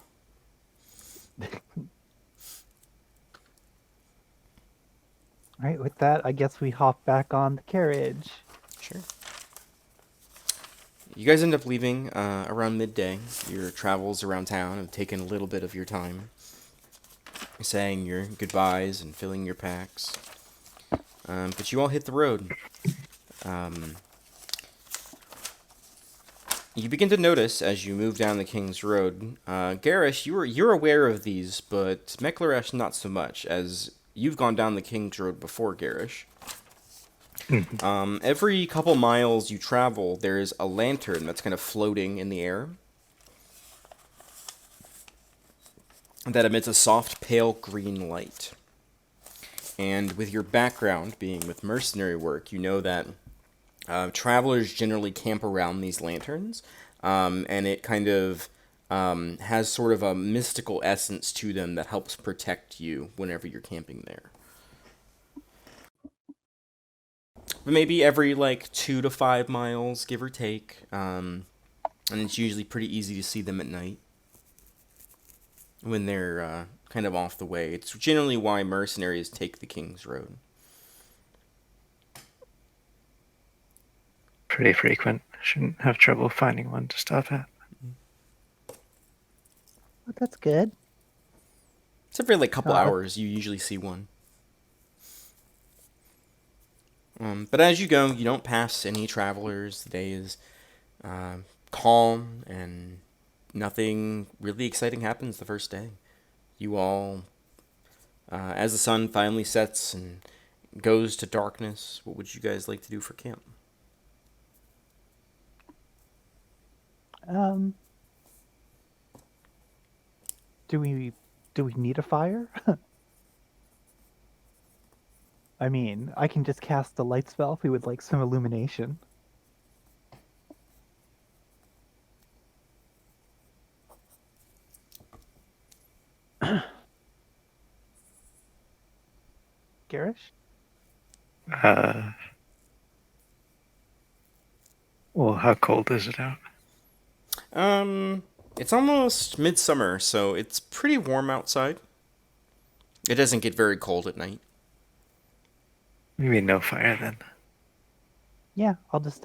All right, with that, I guess we hop back on the carriage. Sure. You guys end up leaving around midday. Your travels around town have taken a little bit of your time. Saying your goodbyes and filling your packs. But you all hit the road. You begin to notice as you move down the King's Road. Garish, you're aware of these, but Meklaresh not so much, as you've gone down the King's Road before, Garish. Every couple miles you travel, there's a lantern that's kind of floating in the air that emits a soft, pale green light. And with your background being with mercenary work, you know that travelers generally camp around these lanterns, and it kind of has sort of a mystical essence to them that helps protect you whenever you're camping there. But maybe every like 2 to 5 miles, give or take, and it's usually pretty easy to see them at night when they're kind of off the way. It's generally why mercenaries take the King's Road. Pretty frequent. Shouldn't have trouble finding one to stop at. But that's good. It's every like couple Uh, hours you usually see one. But as you go, you don't pass any travelers. The day is calm, and nothing really exciting happens the first day. You all, as the sun finally sets and goes to darkness, what would you guys like to do for camp? Um, do we need a fire? I mean, I can just cast the light spell if we would like some illumination. Garish? Uh, well, how cold is it out? It's almost midsummer, so it's pretty warm outside. It doesn't get very cold at night. Maybe no fire then. Yeah, I'll just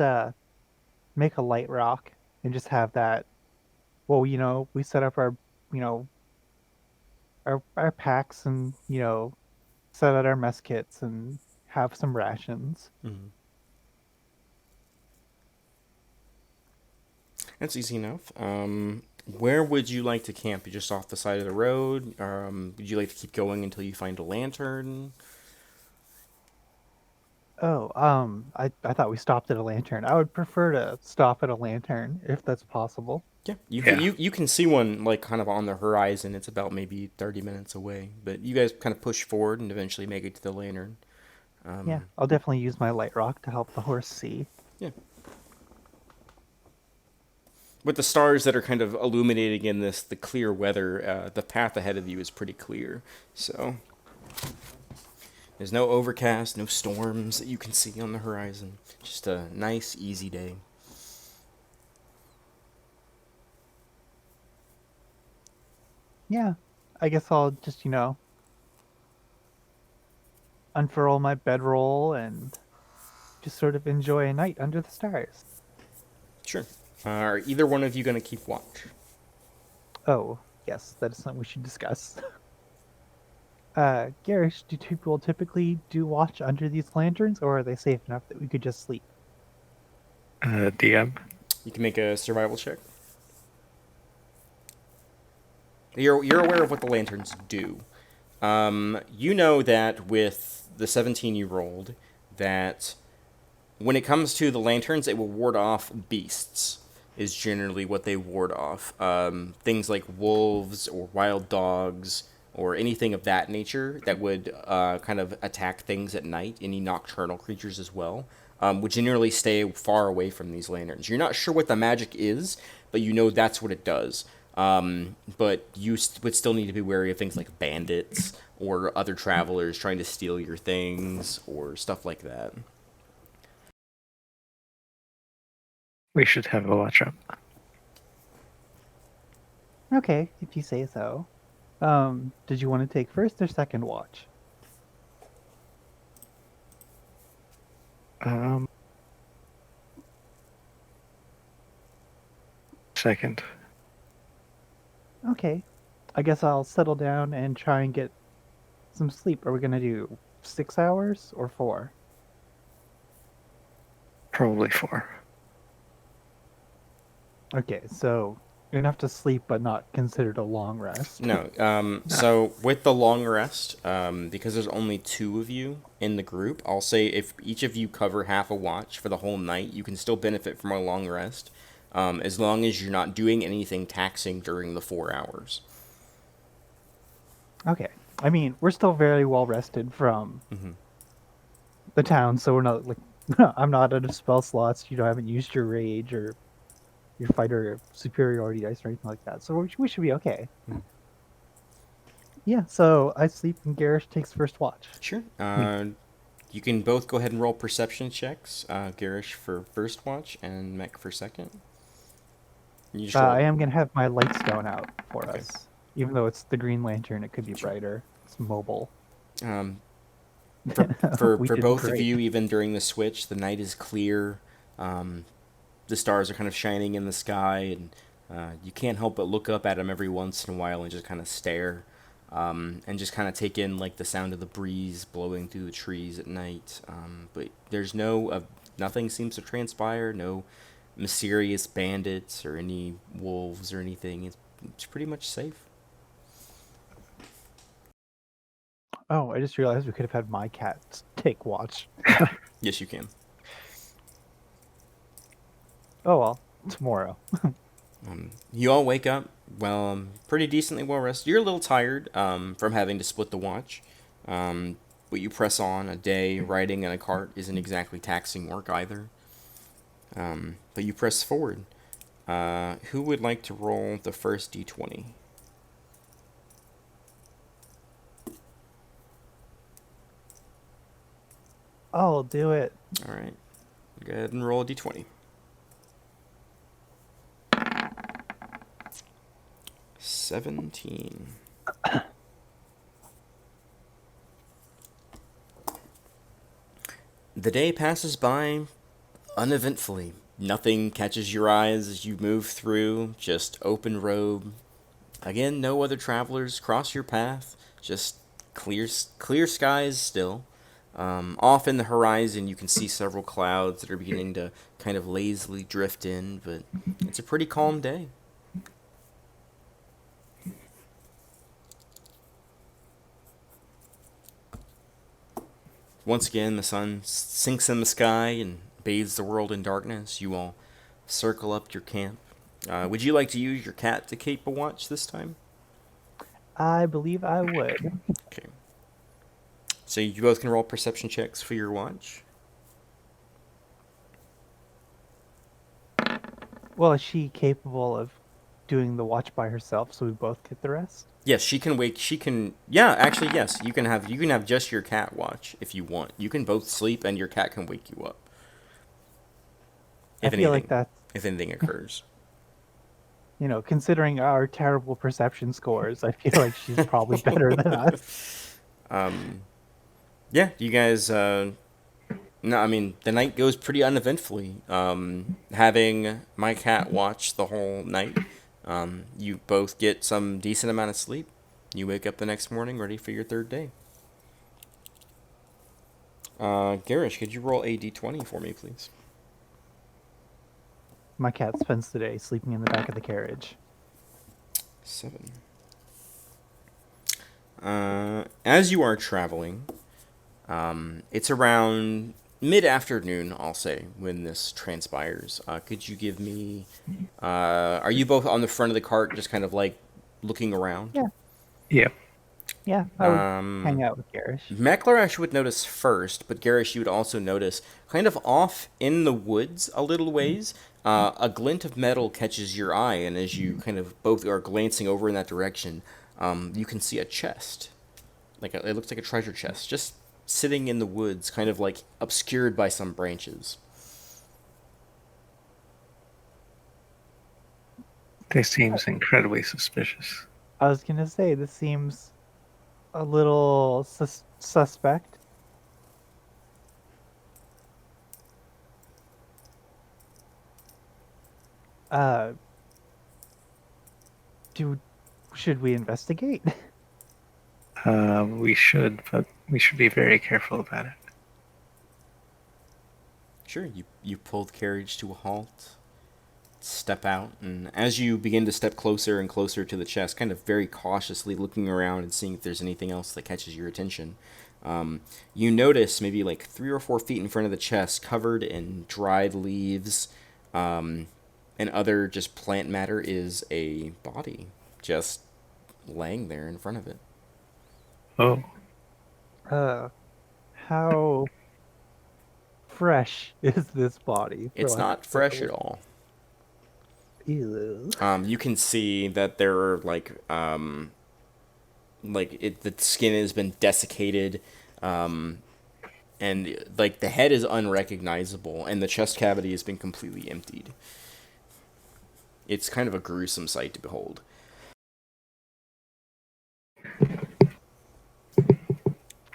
make a light rock and just have that. Well, we set up our, you know, our packs and set out our mess kits and have some rations. Mm-hmm. That's easy enough. Where would you like to camp? You just off the side of the road? Would you like to keep going until you find a lantern? Oh, I thought we stopped at a lantern. I would prefer to stop at a lantern if that's possible. Yeah, Yeah. you can see one like kind of on the horizon. It's about maybe 30 minutes away, but you guys kind of push forward and eventually make it to the lantern. Yeah, I'll definitely use my light rock to help the horse see. Yeah. with the stars that are kind of illuminating in the clear weather, the path ahead of you is pretty clear. So there's no overcast, no storms that you can see on the horizon. Just a nice, easy day. Yeah, I guess I'll just, unfurl my bedroll and just sort of enjoy a night under the stars. Sure. Are either one of you going to keep watch? Oh, yes, that is something we should discuss. Garish, do people typically do watch under these lanterns, or are they safe enough that we could just sleep? DM. You can make a survival check. You're aware of what the lanterns do. You know that with the 17 you rolled, that when it comes to the lanterns, it will ward off beasts, is generally what they ward off. Things like wolves or wild dogs or anything of that nature that would kind of attack things at night, any nocturnal creatures as well, would generally stay far away from these lanterns. You're not sure what the magic is, but you know that's what it does. But you would still need to be wary of things like bandits or other travelers trying to steal your things or stuff like that. We should have a watch up. Okay, if you say so. Did you want to take first or second watch? Um, Second. Okay, I guess I'll settle down and try and get some sleep. Are we gonna do 6 hours or 4? Probably 4. Okay, so enough to sleep, but not considered a long rest. No. So with the long rest, because there's only 2 of you in the group, I'll say if each of you cover half a watch for the whole night, you can still benefit from a long rest, as long as you're not doing anything taxing during the 4 hours. Okay, I mean we're still very well rested from the town, so we're not like I'm not out of spell slots. You haven't used your rage or your fighter superiority dice or anything like that. So we should be okay. Yeah, so I sleep and Garish takes first watch. Sure. You can both go ahead and roll perception checks. Garish for first watch and Mech for second. You just roll. I am gonna have my light stone out for Okay. us, even though it's the Green Lantern. It could be Sure. brighter. It's mobile. Um, for We for did both of great. you, even during the switch, the night is clear. The stars are kind of shining in the sky, and you can't help but look up at them every once in a while and just kind of stare, and just kind of take in like the sound of the breeze blowing through the trees at night. But there's nothing seems to transpire. No mysterious bandits or any wolves or anything. It's pretty much safe. Oh, I just realized we could have had my cat take watch. Yes, you can. Oh well, tomorrow. You all wake up, well, pretty decently well rested. You're a little tired from having to split the watch, but you press on. A day riding in a cart isn't exactly taxing work either. But you press forward. Who would like to roll the first d20? I'll do it. All right. Go ahead and roll a d20. 17. The day passes by uneventfully. Nothing catches your eyes as you move through, just open road. Again, no other travelers cross your path, just clear skies still. Off in the horizon, you can see several clouds that are beginning to kind of lazily drift in, but it's a pretty calm day. Once again, the sun sinks in the sky and bathes the world in darkness. You all circle up your camp. Would you like to use your cat to keep a watch this time? I believe I would. Okay. So you both can roll perception checks for your watch. Well, is she capable of doing the watch by herself so we both get the rest? Yes, she can wake. She can. Yeah, actually, yes. You can have just your cat watch if you want. You can both sleep, and your cat can wake you up I if feel like anything that's, if anything occurs. considering our terrible perception scores, I feel like she's probably better than us. Yeah, you guys. No, I mean the night goes pretty uneventfully. Having my cat watch the whole night, you both get some decent amount of sleep. You wake up the next morning ready for your third day. Garish, could you roll a d20 for me, please? My cat spends the day sleeping in the back of the carriage. 7. As you are traveling, it's around mid afternoon, I'll say, when this transpires. Could you give me. Are you both on the front of the cart, just kind of like looking around? Yeah, Yep. yeah, I would hang out with Garish. Meklarash would notice first, but Garish, you would also notice, kind of off in the woods a little ways, a glint of metal catches your eye, and as you kind of both are glancing over in that direction, you can see a chest. It looks like a treasure chest, just sitting in the woods, kind of like obscured by some branches. This seems incredibly suspicious. I was gonna say this seems a little suspect. Uh, do should we investigate? We should, but we should be very careful about it. Sure, you pull the carriage to a halt, step out, and as you begin to step closer and closer to the chest, kind of very cautiously looking around and seeing if there's anything else that catches your attention, you notice maybe like 3 or 4 feet in front of the chest, covered in dried leaves and other just plant matter, is a body just laying there in front of it. Oh, Uh, how fresh is this body, for It's lack not of a fresh better at all. word? Ew. You can see that there are the skin has been desiccated, and like the head is unrecognizable, and the chest cavity has been completely emptied. It's kind of a gruesome sight to behold.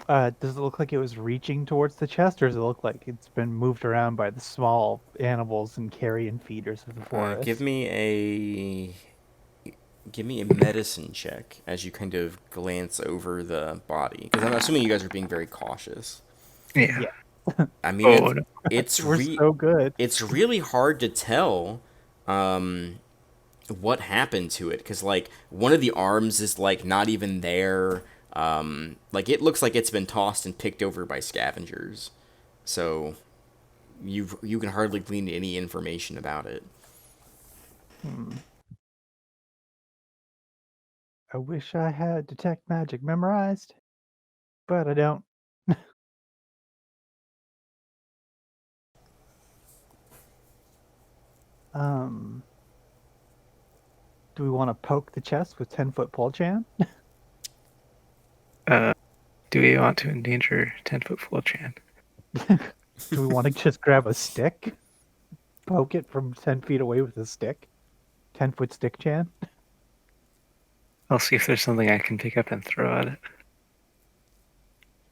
Does it look like it was reaching towards the chest, or does it look like it's been moved around by the small animals and carrion feeders of the Uh, give forest? me a give me a medicine check as you kind of glance over the body, because I'm assuming you guys are being very cautious. yeah. Yeah, I mean, Oh, no. we're so good. it's really hard to tell what happened to it, because like one of the arms is like not even there. Like it looks like it's been tossed and picked over by scavengers, so you can hardly glean any information about it. Hmm. I wish I had detect magic memorized, but I don't. Um, do we want to poke the chest with 10-foot pole chan? Uh, do we want to endanger 10-foot full Chan? Do we want to just grab a stick, poke it from 10 feet away with a stick? 10-foot stick chan? I'll see if there's something I can pick up and throw at it.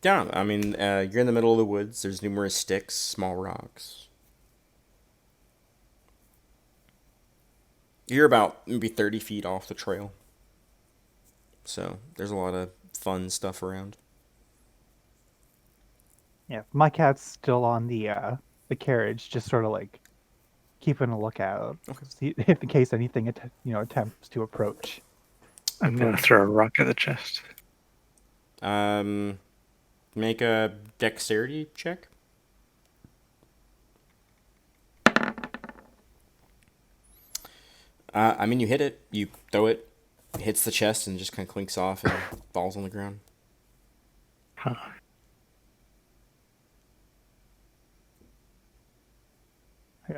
Yeah, I mean, you're in the middle of the woods. There's numerous sticks, small rocks. You're about maybe 30 feet off the trail, so there's a lot of fun stuff around. Yeah, my cat's still on the carriage, just sort of like keeping a lookout, Okay. see if in case anything attempts to approach. I'm gonna throw a rock at the chest. Um, make a dexterity check. I mean, you hit it, you throw it, hits the chest, and just kind of clinks off and falls on the ground. Huh.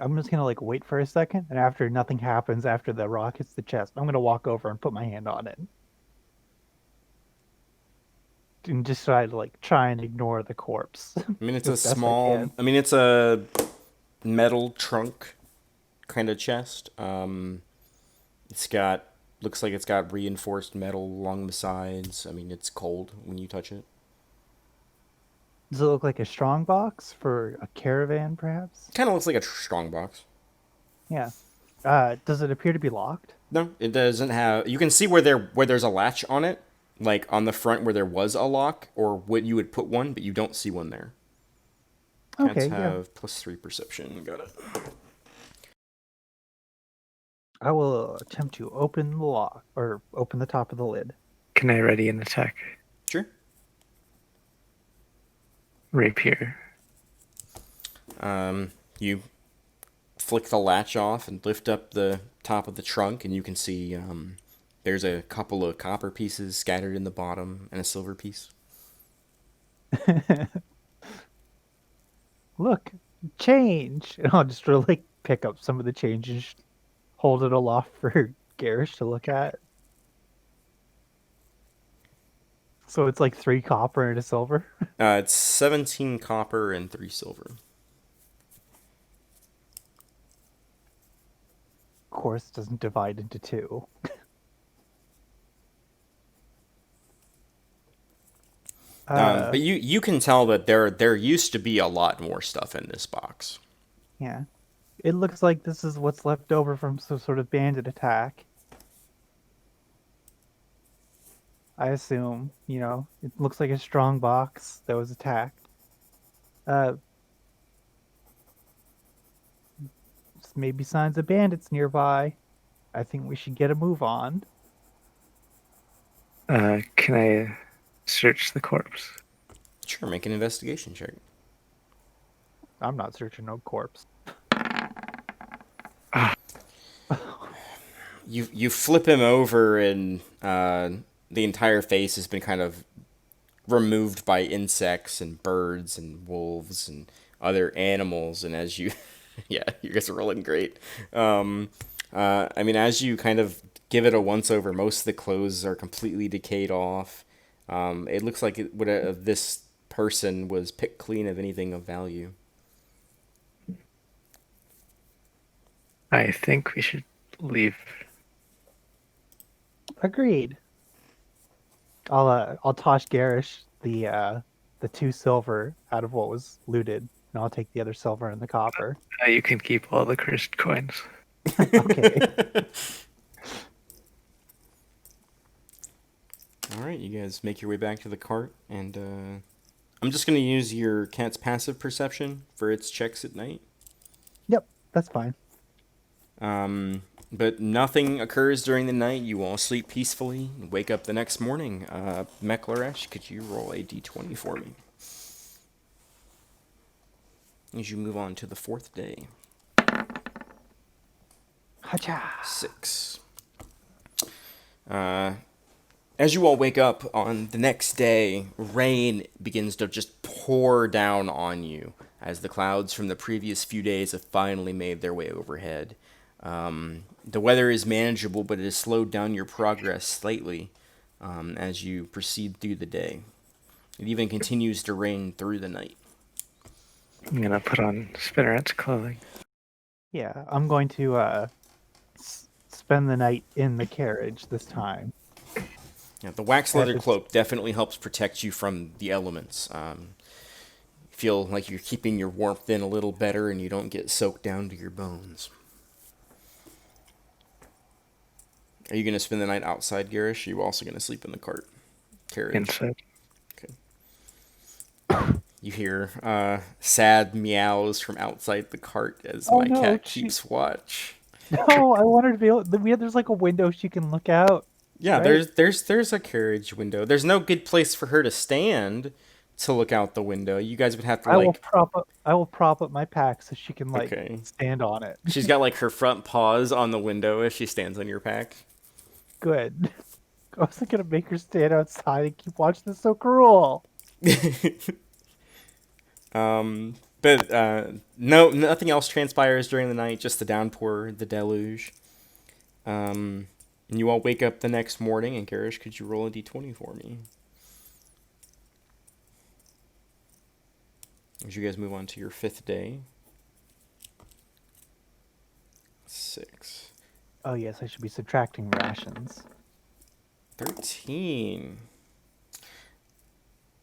I'm just gonna like wait for a second, and after nothing happens after the rock hits the chest, I'm gonna walk over and put my hand on it and just try and ignore the corpse I mean, it's a as best I small. can. I mean, it's a metal trunk kind of chest. It's got looks like it's got reinforced metal along the sides. I mean, it's cold when you touch it. Does it look like a strong box for a caravan, perhaps? Kind of looks like a strong box. Yeah. Does it appear to be locked? No, it doesn't have. You can see where there's a latch on it, like on the front where there was a lock, or what you would put one, but you don't see one there. Cats Okay, yeah. have +3 perception. Got it. I will attempt to open the lock or open the top of the lid. Can I ready an attack? Sure. Rapier. You flick the latch off and lift up the top of the trunk, and you can see there's a couple of copper pieces scattered in the bottom and a silver piece. Look, change. And I'll just sort of like pick up some of the change and hold it aloft for Garish to look at. So it's like 3 copper and a silver. It's 17 copper and 3 silver. Of course, it doesn't divide into two. But you can tell that there used to be a lot more stuff in this box. Yeah. It looks like this is what's left over from some sort of bandit attack. I assume, it looks like a strong box that was attacked. Uh, maybe signs of bandits nearby. I think we should get a move on. Can I search the corpse? Sure, make an investigation check. I'm not searching no corpse. Ah, You flip him over, and the entire face has been kind of removed by insects and birds and wolves and other animals. And as you, yeah, you guys are rolling great. I mean, as you kind of give it a once over, most of the clothes are completely decayed off. It looks like this person was picked clean of anything of value. I think we should leave. Agreed. I'll toss Garish the 2 silver out of what was looted, and I'll take the other silver and the copper. You can keep all the cursed coins. Okay. All right, you guys make your way back to the cart, and I'm just gonna use your cat's passive perception for its checks at night. Yep, that's fine. But nothing occurs during the night. You all sleep peacefully and wake up the next morning. Meklaresh, could you roll a d20 for me? As you move on to the 4th day. Hacha. 6. As you all wake up on the next day, rain begins to just pour down on you as the clouds from the previous few days have finally made their way overhead. The weather is manageable, but it has slowed down your progress slightly as you proceed through the day. It even continues to rain through the night. I'm gonna put on Spinneret's clothing. Yeah, I'm going to spend the night in the carriage this time. Yeah, the wax leather It's- cloak definitely helps protect you from the elements. Feel like you're keeping your warmth in a little better and you don't get soaked down to your bones. Are you going to spend the night outside, Garish? Or are you also going to sleep in the cart carriage? Inside. Okay. You hear sad meows from outside the cart as Oh, my no, cat keeps watch. No, I wanted to be able. There's like a window she can look out. Yeah, Right. there's a carriage window. There's no good place for her to stand to look out the window. You guys would have to I will prop up my pack so she can Okay. stand on it. She's got like her front paws on the window as she stands on your pack. Good. I wasn't gonna make her stand outside and keep watching this so cruel. But no, nothing else transpires during the night. Just the downpour, the deluge. And you all wake up the next morning. And Garish, could you roll a d20 for me? As you guys move on to your fifth day. 6. Oh yes, I should be subtracting rations. 13.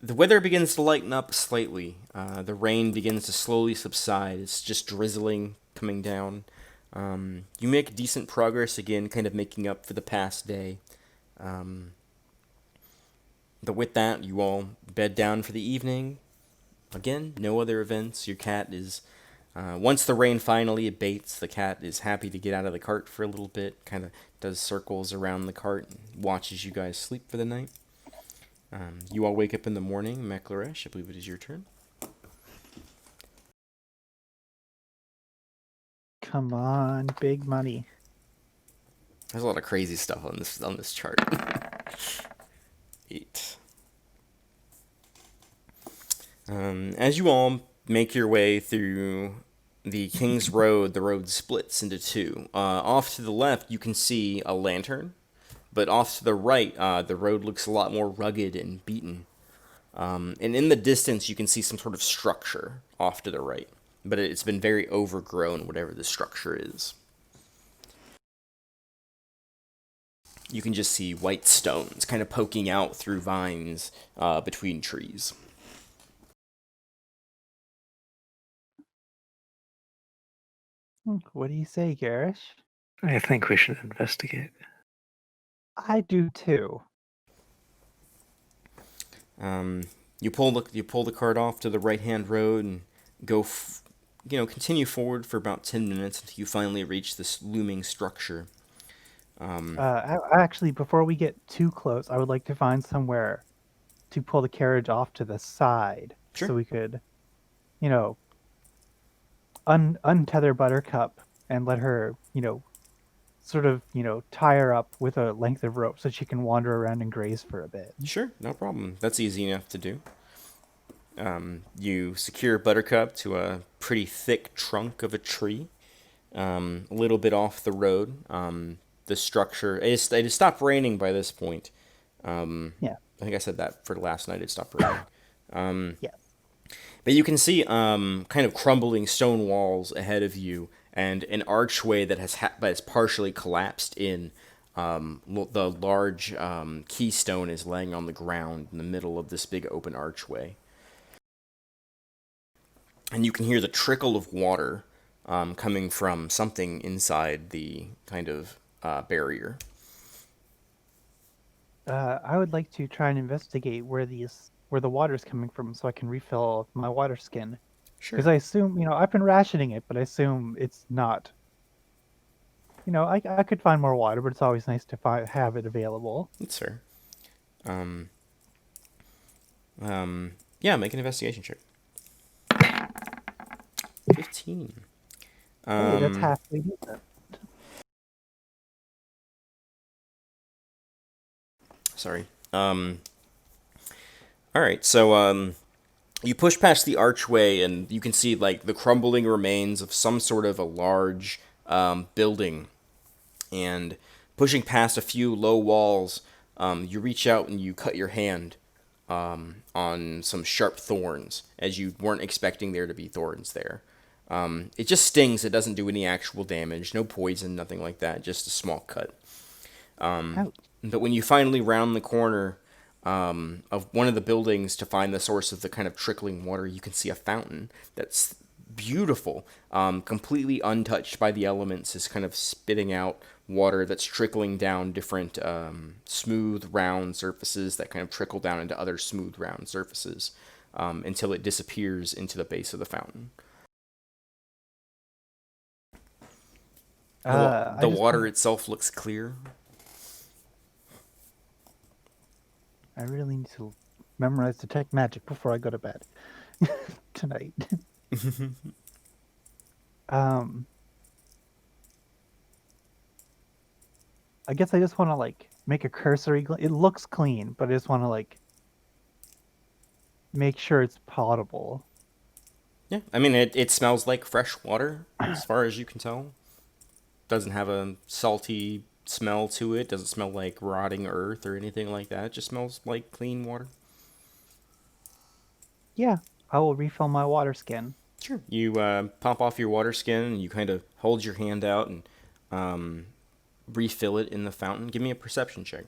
The weather begins to lighten up slightly. The rain begins to slowly subside. It's just drizzling, coming down. You make decent progress again, kind of making up for the past day. But with that, you all bed down for the evening. Again, no other events. Your cat is. Once the rain finally abates, the cat is happy to get out of the cart for a little bit, kind of does circles around the cart, and watches you guys sleep for the night. You all wake up in the morning. Mekleresh, I believe it is your turn. Come on, big money. There's a lot of crazy stuff on this chart. 8. As you all make your way through the King's Road, the road splits into two. Off to the left, you can see a lantern, but off to the right, the road looks a lot more rugged and beaten. And in the distance, you can see some sort of structure off to the right, but it's been very overgrown, whatever the structure is. You can just see white stones kind of poking out through vines between trees. What do you say, Garish? I think we should investigate. I do too. You pull the cart off to the right hand road and go, continue forward for about 10 minutes until you finally reach this looming structure. Actually, before we get too close, I would like to find somewhere to pull the carriage off to the side Sure. so we could, you know, untether Buttercup and let her, sort of, tie her up with a length of rope so she can wander around and graze for a bit. Sure, no problem. That's easy enough to do. You secure Buttercup to a pretty thick trunk of a tree, a little bit off the road. The structure it had stopped raining by this point. Yeah. I think I said that for last night. It stopped raining. Yes. But you can see kind of crumbling stone walls ahead of you, and an archway that has partially collapsed in. The large keystone is laying on the ground in the middle of this big open archway. And you can hear the trickle of water coming from something inside the kind of barrier. I would like to try and investigate where the water's coming from so I can refill my water skin. Sure. Because I assume, I've been rationing it, but I assume it's not. I could find more water, but it's always nice to have it available. That's fair. Yeah, make an investigation check. 15. Hey, that's halfway decent. Sorry. All right, so you push past the archway, and you can see like the crumbling remains of some sort of a large building. And pushing past a few low walls, you reach out and you cut your hand on some sharp thorns, as you weren't expecting there to be thorns there. It just stings. It doesn't do any actual damage. No poison, nothing like that. Just a small cut. Ouch. But when you finally round the corner of one of the buildings to find the source of the kind of trickling water, you can see a fountain that's beautiful, completely untouched by the elements, is kind of spitting out water that's trickling down different smooth, round surfaces that kind of trickle down into other smooth, round surfaces until it disappears into the base of the fountain. The water itself looks clear. I really need to memorize detect magic before I go to bed tonight. I guess I just want to make a cursory. It looks clean, but I just want to make sure it's potable. Yeah, I mean it smells like fresh water as far as you can tell. Doesn't have a salty smell to it. Doesn't smell like rotting earth or anything like that. It just smells like clean water. Yeah, I will refill my water skin. Sure. You pop off your water skin and you kind of hold your hand out and um, refill it in the fountain. Give me a perception check.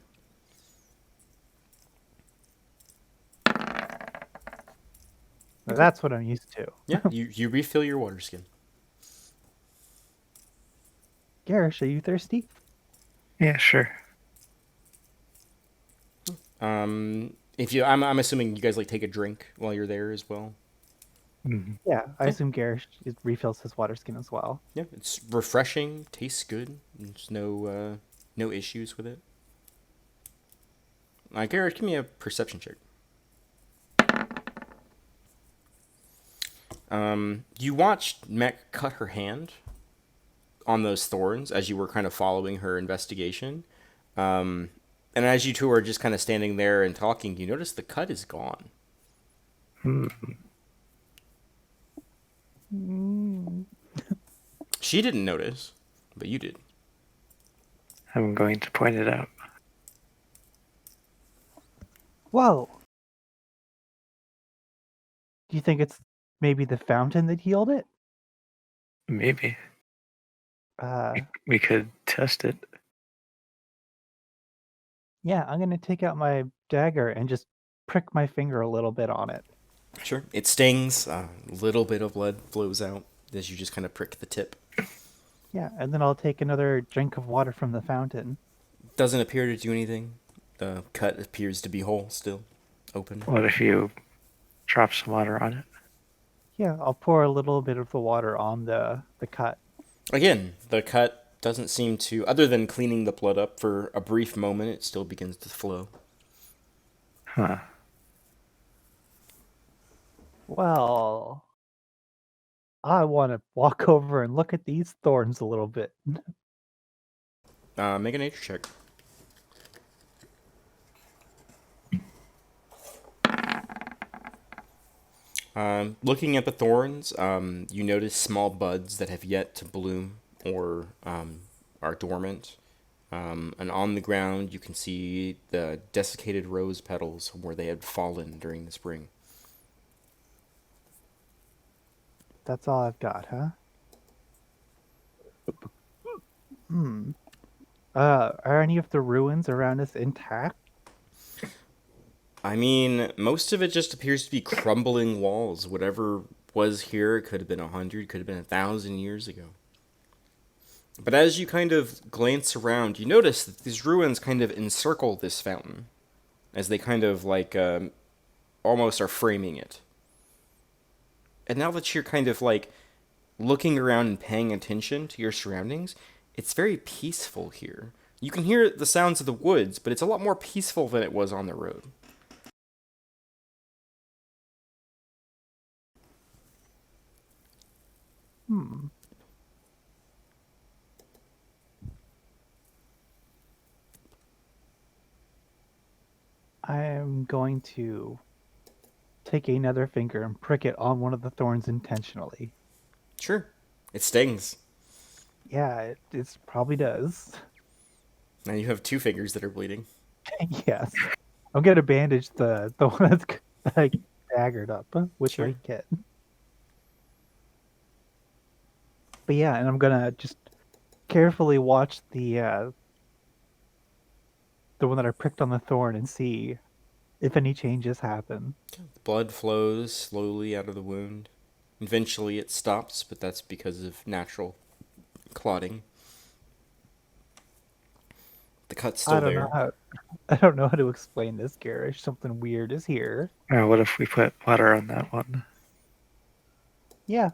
Okay. That's what I'm used to. Yeah, you refill your water skin. Garish, are you thirsty? Yeah, sure. If you, I'm assuming you guys like take a drink while you're there as well. Mhm. Yeah, I Yeah. assume Garish refills his water skin as well. Yeah, it's refreshing, tastes good. There's no issues with it. Garrett, give me a perception check. You watched Mech cut her hand on those thorns as you were kind of following her investigation. Um, and as you two are just kind of standing there and talking, you notice the cut is gone. Hmm. Mm. She didn't notice, but you did. I'm going to point it out. Whoa! Do you think it's maybe the fountain that healed it? Maybe Uh, we could test it. yeah, I'm gonna take out my dagger and just prick my finger a little bit on it. Sure. It stings. A little bit of blood flows out as you just kind of prick the tip. Yeah, and then I'll take another drink of water from the fountain. Doesn't appear to do anything. The cut appears to be whole still, open. What if you drop some water on it? Yeah, I'll pour a little bit of the water on the cut. Again, the cut doesn't seem to, other than cleaning the blood up for a brief moment, it still begins to flow. Huh. Well, I want to walk over and look at these thorns a little bit. Make a nature check. Looking at the thorns, you notice small buds that have yet to bloom or are dormant. And on the ground, you can see the desiccated rose petals from where they had fallen during the spring. That's all I've got, huh? Hmm. Are any of the ruins around us intact? I mean, most of it just appears to be crumbling walls. Whatever was here could have been 100, could have been 1,000 years ago. But as you kind of glance around, you notice that these ruins kind of encircle this fountain, as they kind of like almost are framing it. And now that you're kind of like looking around and paying attention to your surroundings, it's very peaceful here. You can hear the sounds of the woods, but it's a lot more peaceful than it was on the road. Hmm. I am going to take another finger and prick it on one of the thorns intentionally. Sure, it stings. Yeah, it probably does. Now you have two fingers that are bleeding. Yes. I'm gonna bandage the one that's like daggered up with Sure. my kit. But yeah, and I'm gonna just carefully watch the one that I pricked on the thorn and see if any changes happen. The blood flows slowly out of the wound. Eventually it stops, but that's because of natural clotting. The cut's I still don't know there. how I don't know how to explain this, Garish. Something weird is here. What if we put water on that one? Yeah.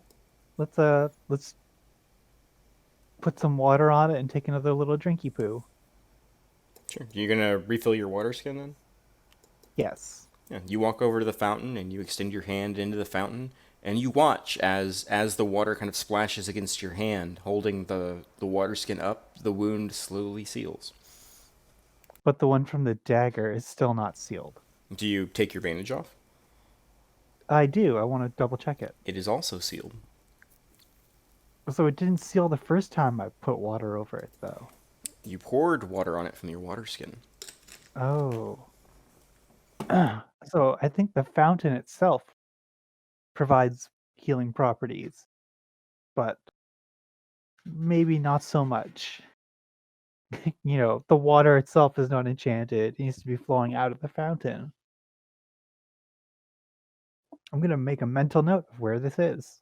Let's put some water on it and take another little drinky poo. Sure. You're gonna refill your water skin then? Yes. Yeah. You walk over to the fountain and you extend your hand into the fountain and you watch as the water kind of splashes against your hand, holding the water skin up, the wound slowly seals. But the one from the dagger is still not sealed. Do you take your bandage off? I do. I want to double check it. It is also sealed. So it didn't seal the first time I put water over it, though. You poured water on it from your water skin. Oh. So I think the fountain itself provides healing properties, but maybe not so much. The water itself is not enchanted. It needs to be flowing out of the fountain. I'm going to make a mental note of where this is.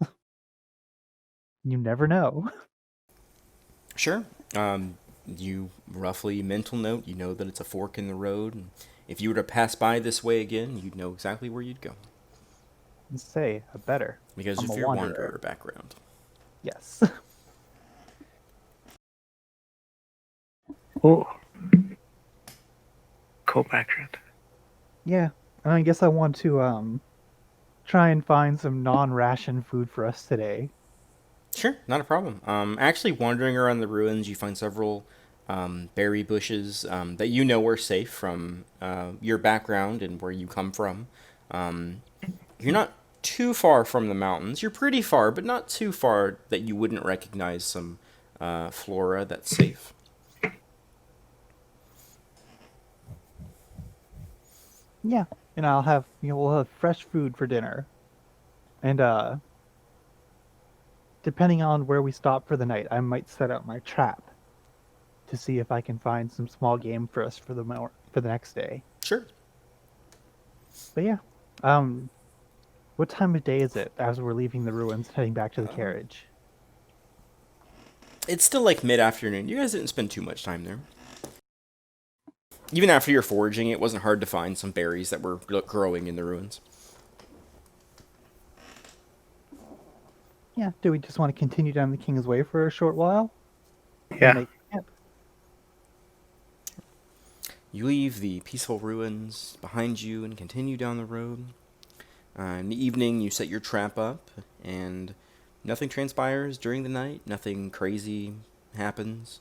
You never know. Sure. You roughly mental note. You know that it's a fork in the road. And if you were to pass by this way again, you'd know exactly where you'd go Say a better. because I'm a of your wanderer. wanderer background. Yes. Oh, cool background. Yeah. And I guess I want to try and find some non-ration food for us today. Sure, not a problem. Actually, wandering around the ruins, you find several berry bushes that you know are safe from your background and where you come from. Um, you're not too far from the mountains. You're pretty far, but not too far that you wouldn't recognize some flora that's safe. Yeah. And we'll have fresh food for dinner. And depending on where we stop for the night, I might set up my trap to see if I can find some small game for us for the next day. Sure. But yeah, um, what time of day is it as we're leaving the ruins, heading back to the Um, carriage? it's still like mid afternoon. You guys didn't spend too much time there. Even after your foraging, it wasn't hard to find some berries that were growing in the ruins. Yeah. Do we just want to continue down the King's Way for a short while and Yeah. make camp? You leave the peaceful ruins behind you and continue down the road. In the evening, you set your trap up, and nothing transpires during the night. Nothing crazy happens.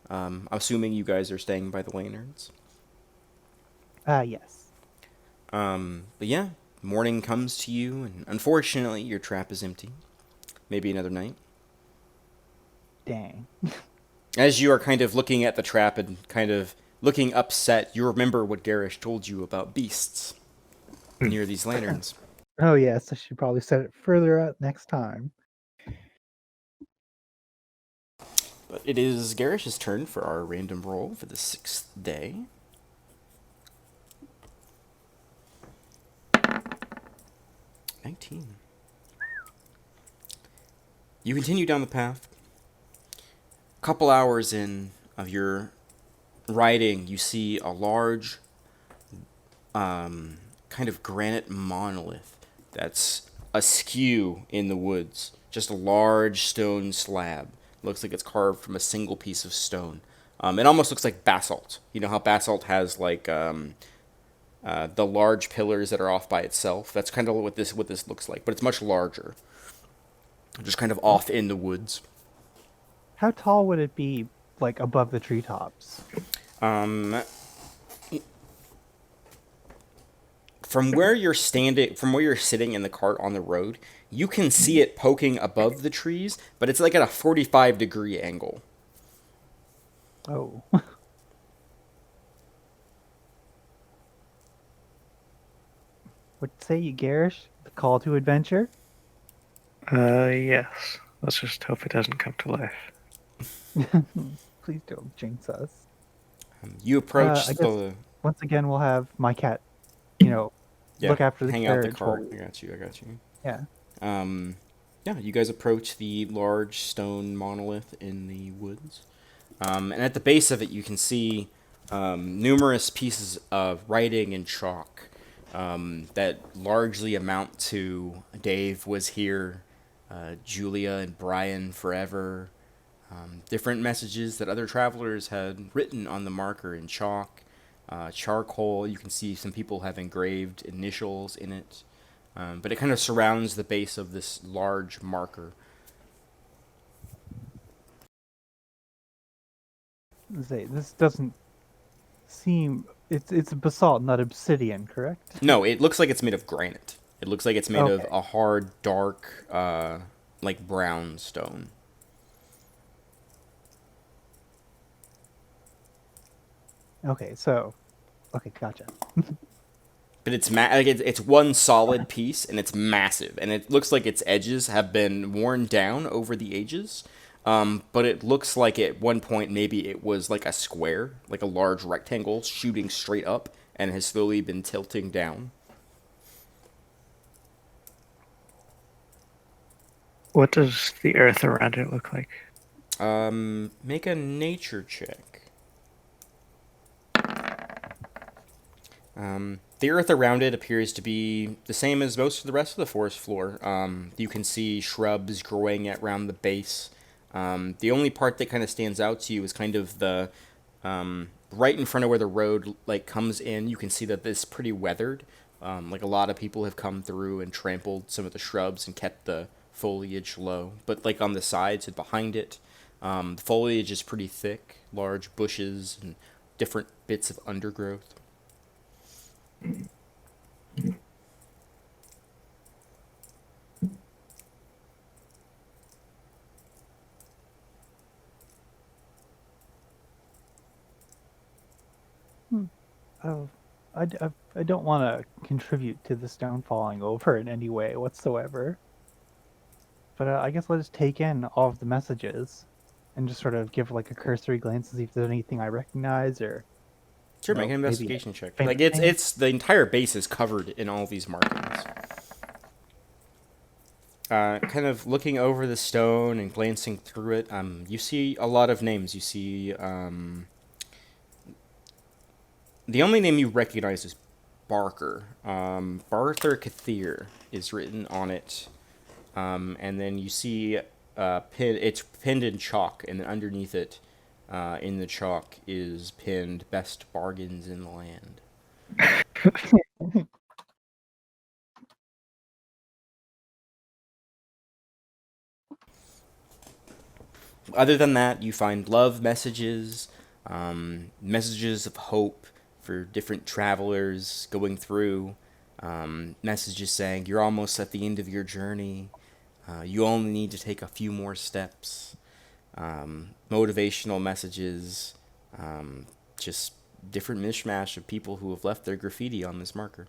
Assuming you guys are staying by the lanterns. Yes. But yeah, morning comes to you, and unfortunately, your trap is empty. Maybe another night. Dang. As you are kind of looking at the trap and kind of looking upset, you remember what Garish told you about beasts near these lanterns. Oh yes, I should probably set it further out next time. But it is Garish's turn for our random roll for the 6th day. 19. You continue down the path. A couple hours in of your riding, you see a large kind of granite monolith that's askew in the woods. Just a large stone slab. Looks like it's carved from a single piece of stone. It almost looks like basalt. You know how basalt has like the large pillars that are off by itself. That's kind of what this looks like, but it's much larger. Just kind of off in the woods. How tall would it be, like above the treetops? Um, from where you're sitting in the cart on the road, you can see it poking above the trees, but it's like at a 45-degree angle. Oh. What say you, Garish? The call to adventure? Yes. Let's just hope it doesn't come to life. Please don't jinx us. You approach I guess the once again we'll have my cat, you know, yeah, look after the hang out the carriage while cart. we, I got you. I got you. yeah. Yeah, you guys approach the large stone monolith in the woods. And at the base of it, you can see numerous pieces of writing in chalk that largely amount to Dave was here, Julia and Brian forever. Different messages that other travelers had written on the marker in chalk, charcoal. You can see some people have engraved initials in it. But it kind of surrounds the base of this large marker. Say this doesn't seem it's basalt, not obsidian, correct? No, it looks like it's made of granite. It looks like it's made of Okay. a hard, dark, like brown stone. Okay. So, okay, gotcha. But like it's one solid piece and it's massive and it looks like its edges have been worn down over the ages. But it looks like at one point maybe it was like a square, like a large rectangle shooting straight up and has slowly been tilting down. What does the earth around it look like? Make a nature check. The earth around it appears to be the same as most of the rest of the forest floor. You can see shrubs growing at around the base. The only part that kind of stands out to you is kind of the right in front of where the road like comes in. You can see that it's pretty weathered. Like a lot of people have come through and trampled some of the shrubs and kept the foliage low. But like on the sides and behind it, the foliage is pretty thick, large bushes and different bits of undergrowth. Hmm. Oh, I don't want to contribute to the stone falling over in any way whatsoever. But I guess I'll just take in all of the messages and just sort of give like a cursory glance to see if there's anything I recognize or, Sure, make an maybe a investigation check. Like famous name. it's the entire base is covered in all these markings. Kind of looking over the stone and glancing through it, you see a lot of names. You see the only name you recognize is Barker. Barther Kathir is written on it, and then you see it's pinned in chalk, and then underneath it, in the chalk, is pinned "Best bargains in the land." Other than that, you find love messages, messages of hope for different travelers going through, messages saying you're almost at the end of your journey, you only need to take a few more steps, motivational messages, just different mishmash of people who have left their graffiti on this marker.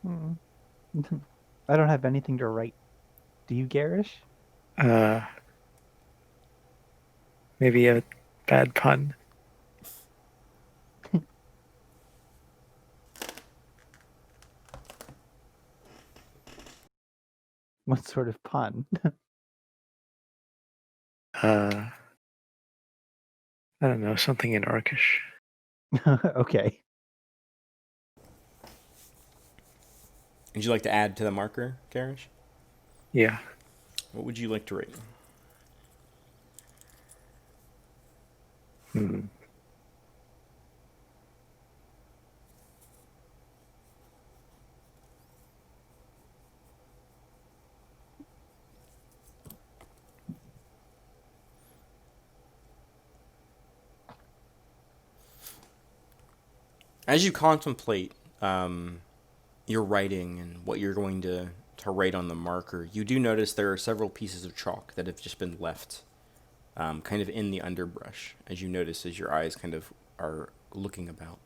Hmm. I don't have anything to write. Do you, Garish? Uh, maybe a bad pun. What sort of pun? Uh, I don't know, something in Orcish. Okay. Would you like to add to the marker, Garish? Yeah. What would you like to write? Hmm. As you contemplate your writing and what you're going to write on the marker, you do notice there are several pieces of chalk that have just been left kind of in the underbrush, as you notice as your eyes kind of are looking about.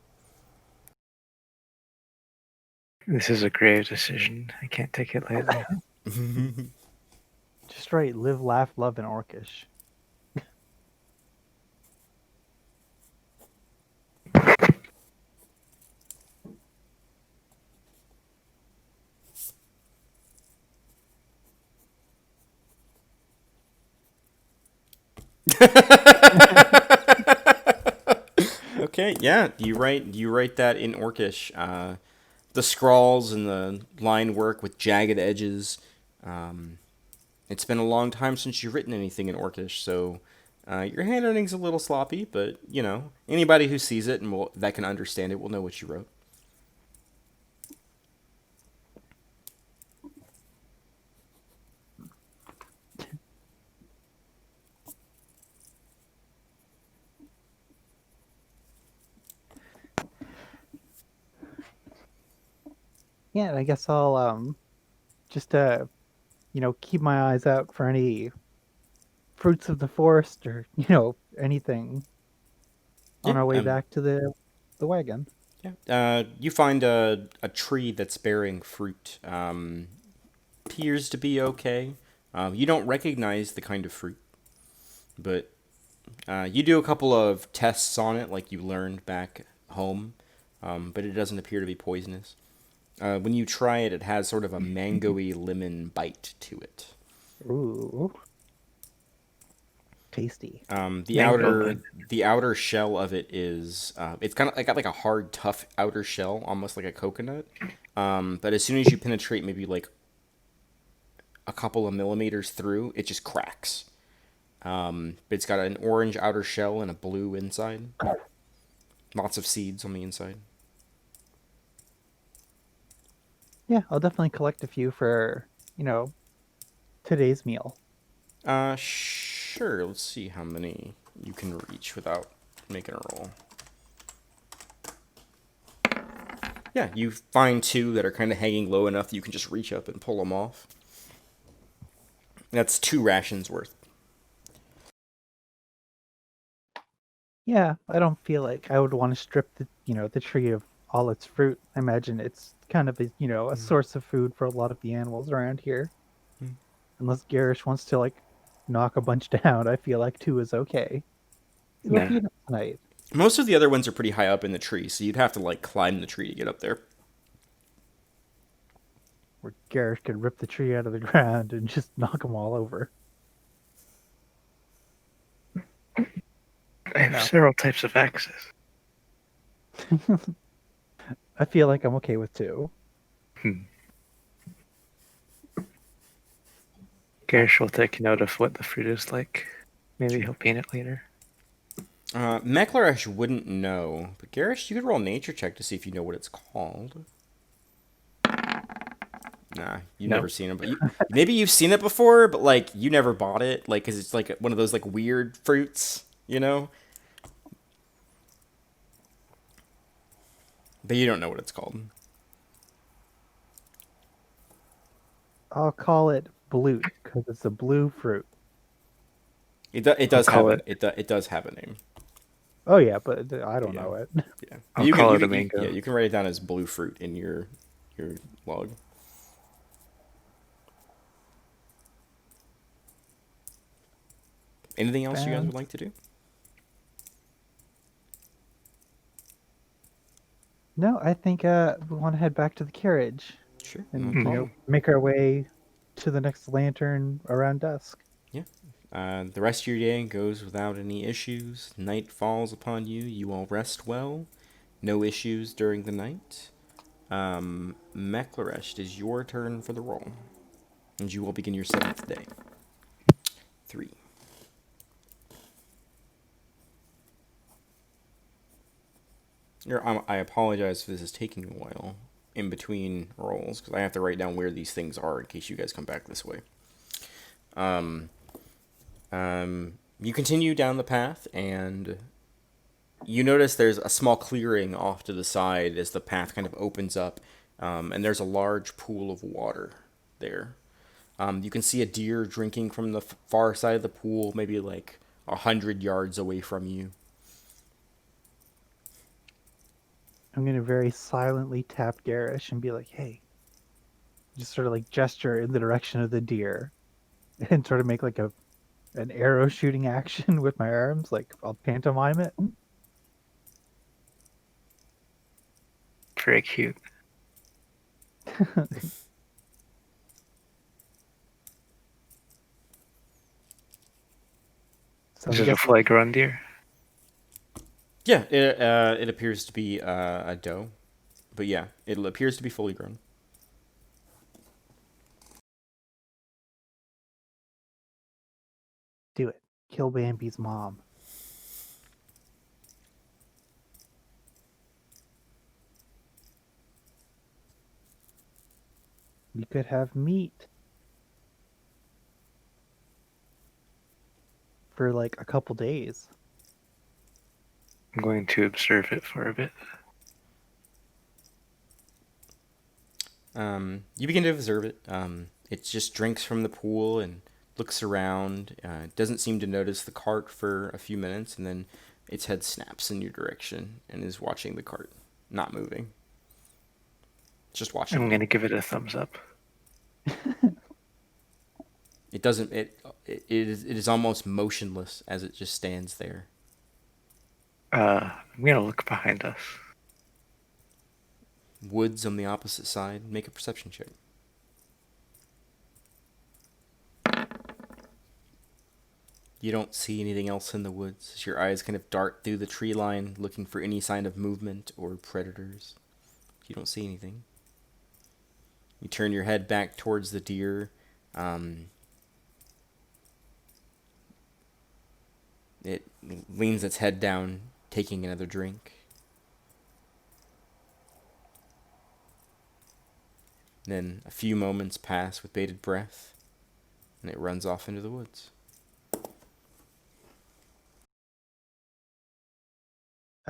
This is a grave decision. I can't take it lightly. Just write live, laugh, love in Orcish. Okay, yeah, you write that in Orcish. The scrawls and the line work with jagged edges. Um, it's been a long time since you've written anything in Orcish, so your handwriting's a little sloppy, but anybody who sees it and that can understand it will know what you wrote. Yeah, and I guess I'll just keep my eyes out for any fruits of the forest or anything on Yeah. our way back to the wagon. Yeah. You find a tree that's bearing fruit. Appears to be okay. You don't recognize the kind of fruit, but you do a couple of tests on it, like you learned back home, but it doesn't appear to be poisonous. When you try it, it has sort of a mangoey lemon bite to it. Ooh, tasty. The Mango outer lemon. the outer shell of it is it's kind of like got like a hard, tough outer shell, almost like a coconut. But as soon as you penetrate, maybe like a couple of millimeters through, it just cracks. But it's got an orange outer shell and a blue inside. Lots of seeds on the inside. Yeah, I'll definitely collect a few for today's meal. Sure. Let's see how many you can reach without making a roll. Yeah, you find two that are kind of hanging low enough that you can just reach up and pull them off. That's 2 rations worth. Yeah, I don't feel like I would want to strip the tree of all its fruit. I imagine it's kind of a source of food for a lot of the animals around here. Unless Garish wants to like knock a bunch down, I feel like two is okay. It'll Nah. feed us tonight. Most of the other ones are pretty high up in the tree, so you'd have to like climb the tree to get up there. Where Garish could rip the tree out of the ground and just knock them all over. I have No. several types of axes. I feel like I'm okay with two. Hmm. Garish will take note of what the fruit is like. Maybe he'll paint it later. Meklarash wouldn't know, but Garish, you could roll a nature check to see if you know what it's called. Nah, you've No. never seen it, but maybe you've seen it before, but like you never bought it, like because it's like one of those like weird fruits, you know. But you don't know what it's called. I'll call it blute because it's a blue fruit. It I'll does have call an it. it does have a name. Oh yeah, but I But don't yeah, know it. yeah. I'll call it a Yeah, mango. you can write it down as blue fruit in your log. Anything else you guys would And like to do? no, I think we want to head back to the carriage Sure, no and problem. make our way to the next lantern around dusk. Yeah. The rest of your day goes without any issues. Night falls upon you. You all rest well. No issues during the night. Meklaresh, it is your turn for the roll. And you will begin your 7th day. 3. I apologize if this is taking a while in between rolls, because I have to write down where these things are in case you guys come back this way. You continue down the path, and you notice there's a small clearing off to the side as the path kind of opens up, and there's a large pool of water there. You can see a deer drinking from the far side of the pool, maybe like 100 yards away from you. I'm gonna very silently tap Garish and be like, "Hey," just sort of like gesture in the direction of the deer, and sort of make like an arrow shooting action with my arms. Like I'll pantomime it. Very cute. So Is I'm it a guessing, flag run deer? Yeah, it appears to be a doe, but yeah, it appears to be fully grown. do it. Kill Bambi's mom. We could have meat for like a couple days. I'm going to observe it for a bit. You begin to observe it. It just drinks from the pool and looks around. Doesn't seem to notice the cart for a few minutes, and then its head snaps in your direction and is watching the cart, not moving. Just watching I'm you. going to give it a thumbs up. It doesn't. It is almost motionless as it just stands there. I'm going to look behind us. Woods on the opposite side. Make a perception check. You don't see anything else in the woods as your eyes kind of dart through the tree line looking for any sign of movement or predators. You don't see anything. You turn your head back towards the deer. It leans its head down, taking another drink. Then a few moments pass with bated breath, and it runs off into the woods.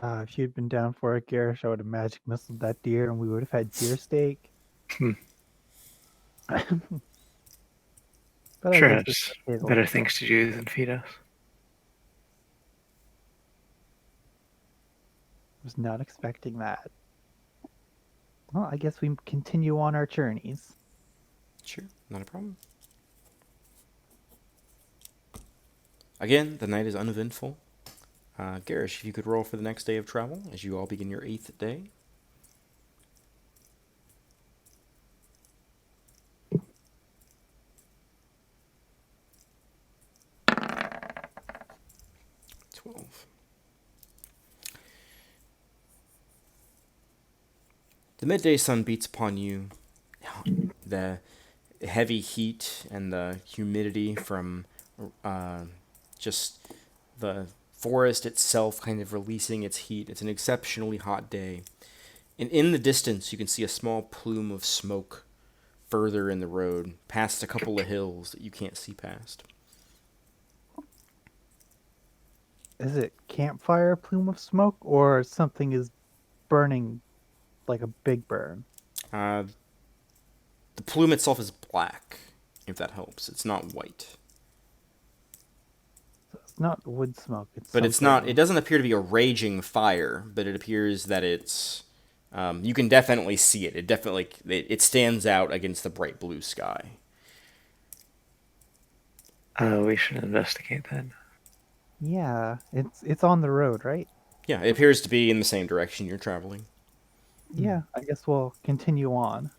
If you'd been down for it, Garish, I would have magic missiled that deer and we would have had deer steak. Hmm. But I Sure guess we has can handle better it. things to do than feed us. Was not expecting that. Well, I guess we continue on our journeys. Sure, not a problem. Again, the night is uneventful. Garish, if you could roll for the next day of travel as you all begin your 8th day. $12. The midday sun beats upon you. The heavy heat and the humidity from just the forest itself kind of releasing its heat. It's an exceptionally hot day. And in the distance, you can see a small plume of smoke further in the road, past a couple of hills that you can't see past. Is it campfire plume of smoke or something is burning like a big burn? Uh, the plume itself is black, if that helps. It's not white. So it's not wood smoke. It's But it's not. It something. doesn't appear to be a raging fire, but it appears that it's. You can definitely see it. It stands out against the bright blue sky. We should investigate then. Yeah, it's on the road, right? Yeah, it appears to be in the same direction you're traveling. Yeah, I guess we'll continue on.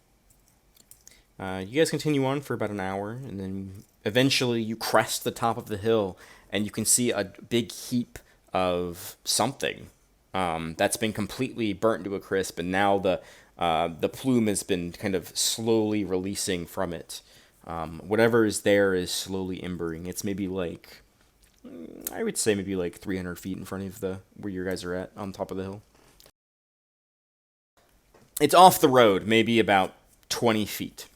You guys continue on for about an hour, and then eventually you crest the top of the hill, and you can see a big heap of something that's been completely burnt to a crisp, and now the plume has been kind of slowly releasing from it. Whatever is there is slowly embering. It's maybe like I would say maybe like 300 feet in front of the where you guys are at on top of the hill. It's off the road, maybe about 20 feet.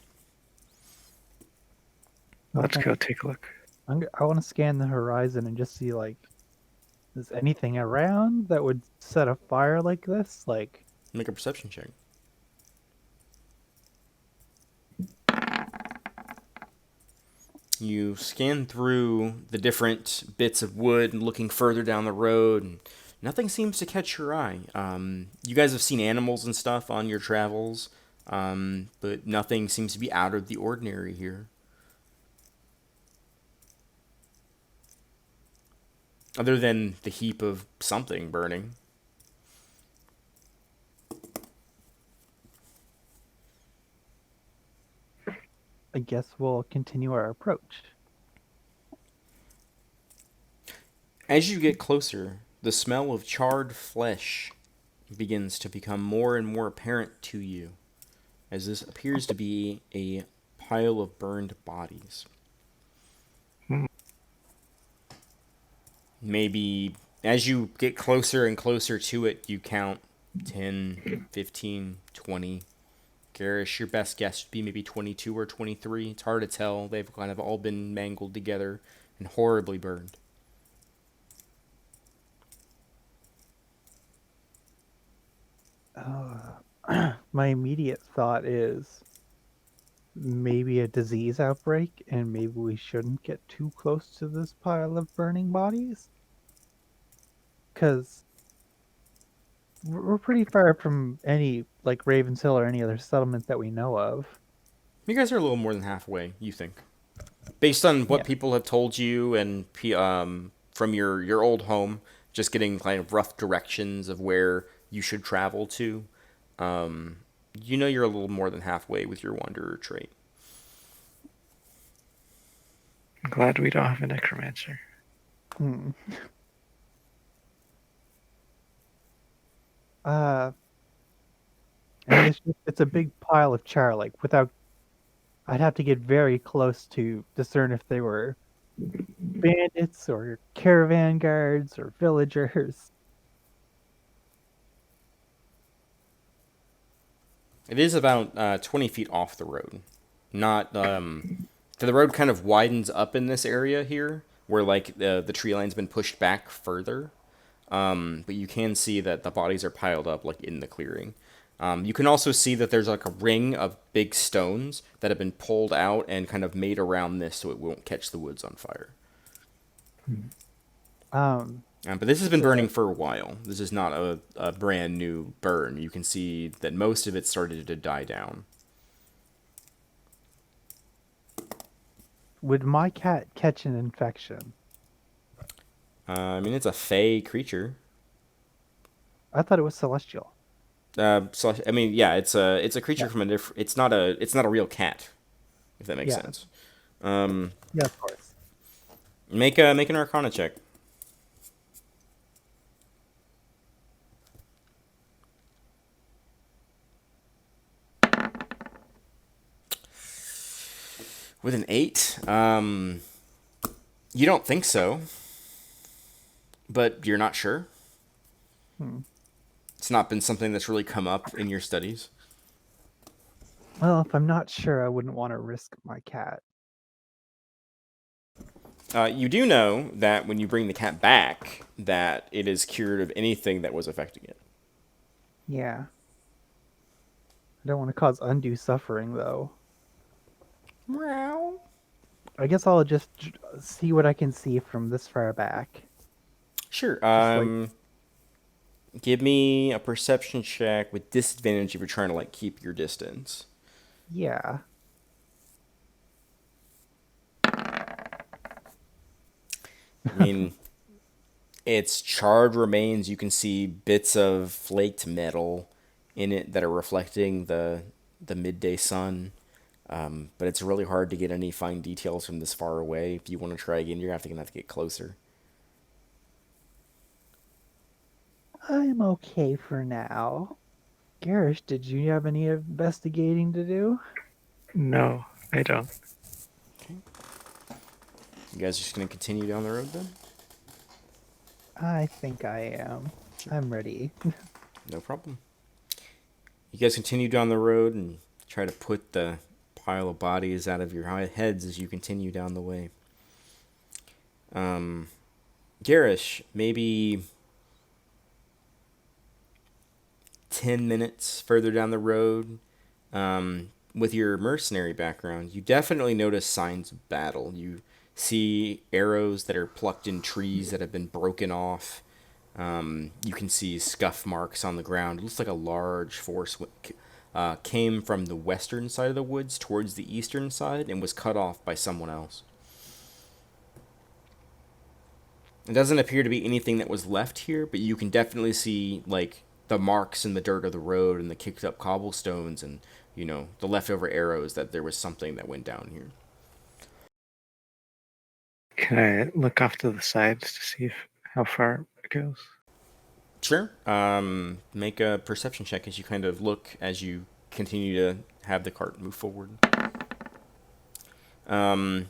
Let's Okay. go take a look. I want to scan the horizon and just see like, is anything around that would set a fire like this? Like, Make a perception check. You scan through the different bits of wood and looking further down the road, and nothing seems to catch your eye. You guys have seen animals and stuff on your travels, but nothing seems to be out of the ordinary here. Other than the heap of something burning. I guess we'll continue our approach. As you get closer, the smell of charred flesh begins to become more and more apparent to you, as this appears to be a pile of burned bodies. Hmm. Maybe as you get closer and closer to it, you count 10, 15, 20. Garish, your best guess would be maybe 22 or 23. It's hard to tell. They've kind of all been mangled together and horribly burned. My immediate thought is maybe a disease outbreak, and maybe we shouldn't get too close to this pile of burning bodies? Because we're pretty far from any, like, Ravens Hill or any other settlement that we know of. You guys are a little more than halfway, you think, based on what Yeah. people have told you and from your old home, just getting kind of rough directions of where you should travel to. Um, you know you're a little more than halfway with your wanderer trait. I'm glad we don't have a necromancer. Hmm. Uh, I mean, it's a big pile of char. Like, without, I'd have to get very close to discern if they were bandits or caravan guards or villagers. It is about 20 feet off the road. Not so the road kind of widens up in this area here, where like the tree line's been pushed back further. But you can see that the bodies are piled up like in the clearing. You can also see that there's like a ring of big stones that have been pulled out and kind of made around this so it won't catch the woods on fire. Um, But this has been the burning for a while. This is not a brand new burn. You can see that most of it started to die down. Would my cat catch an infection? I mean, it's a fey creature. I thought it was celestial. So I mean, yeah, it's a creature Yeah, from a different. It's not a real cat, if that makes yeah, sense. Um, yeah, of course. make an Arcana check. With an 8, you don't think so, but you're not sure. Hmm. It's not been something that's really come up in your studies. Well, if I'm not sure, I wouldn't want to risk my cat. You do know that when you bring the cat back, that it is cured of anything that was affecting it. Yeah, I don't want to cause undue suffering, though. Meow. I guess I'll just see what I can see from this far back. Sure. Just like, Give me a perception check with disadvantage if you're trying to like keep your distance. yeah. I mean, it's charred remains. You can see bits of flaked metal in it that are reflecting the midday sun. But it's really hard to get any fine details from this far away. If you want to try again, you're gonna have to get closer. I'm okay for now. Garish, did you have any investigating to do? No, I don't. You guys are just gonna continue down the road then? I think I am. I'm ready. No problem. You guys continue down the road and try to put the pile of bodies out of your heads as you continue down the way. Um, Garish, maybe 10 minutes further down the road, with your mercenary background, you definitely notice signs of battle. You see arrows that are plucked in trees that have been broken off. You can see scuff marks on the ground. It looks like a large force came from the western side of the woods towards the eastern side and was cut off by someone else. It doesn't appear to be anything that was left here, but you can definitely see like the marks in the dirt of the road and the kicked up cobblestones and the leftover arrows that there was something that went down here. Can I look off to the sides to see how far it goes? Sure. Make a perception check as you kind of look as you continue to have the cart move forward. Um,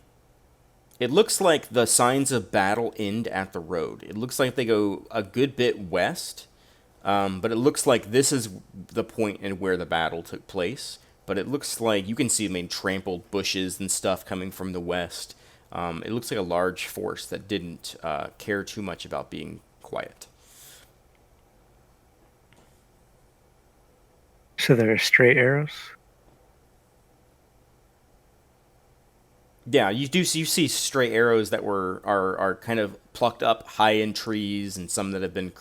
it looks like the signs of battle end at the road. It looks like they go a good bit west, but it looks like this is the point in where the battle took place. But it looks like you can see, I mean, trampled bushes and stuff coming from the west. It looks like a large force that didn't care too much about being quiet. So there are straight arrows? Yeah, you see stray arrows that are kind of plucked up high in trees, and some that have been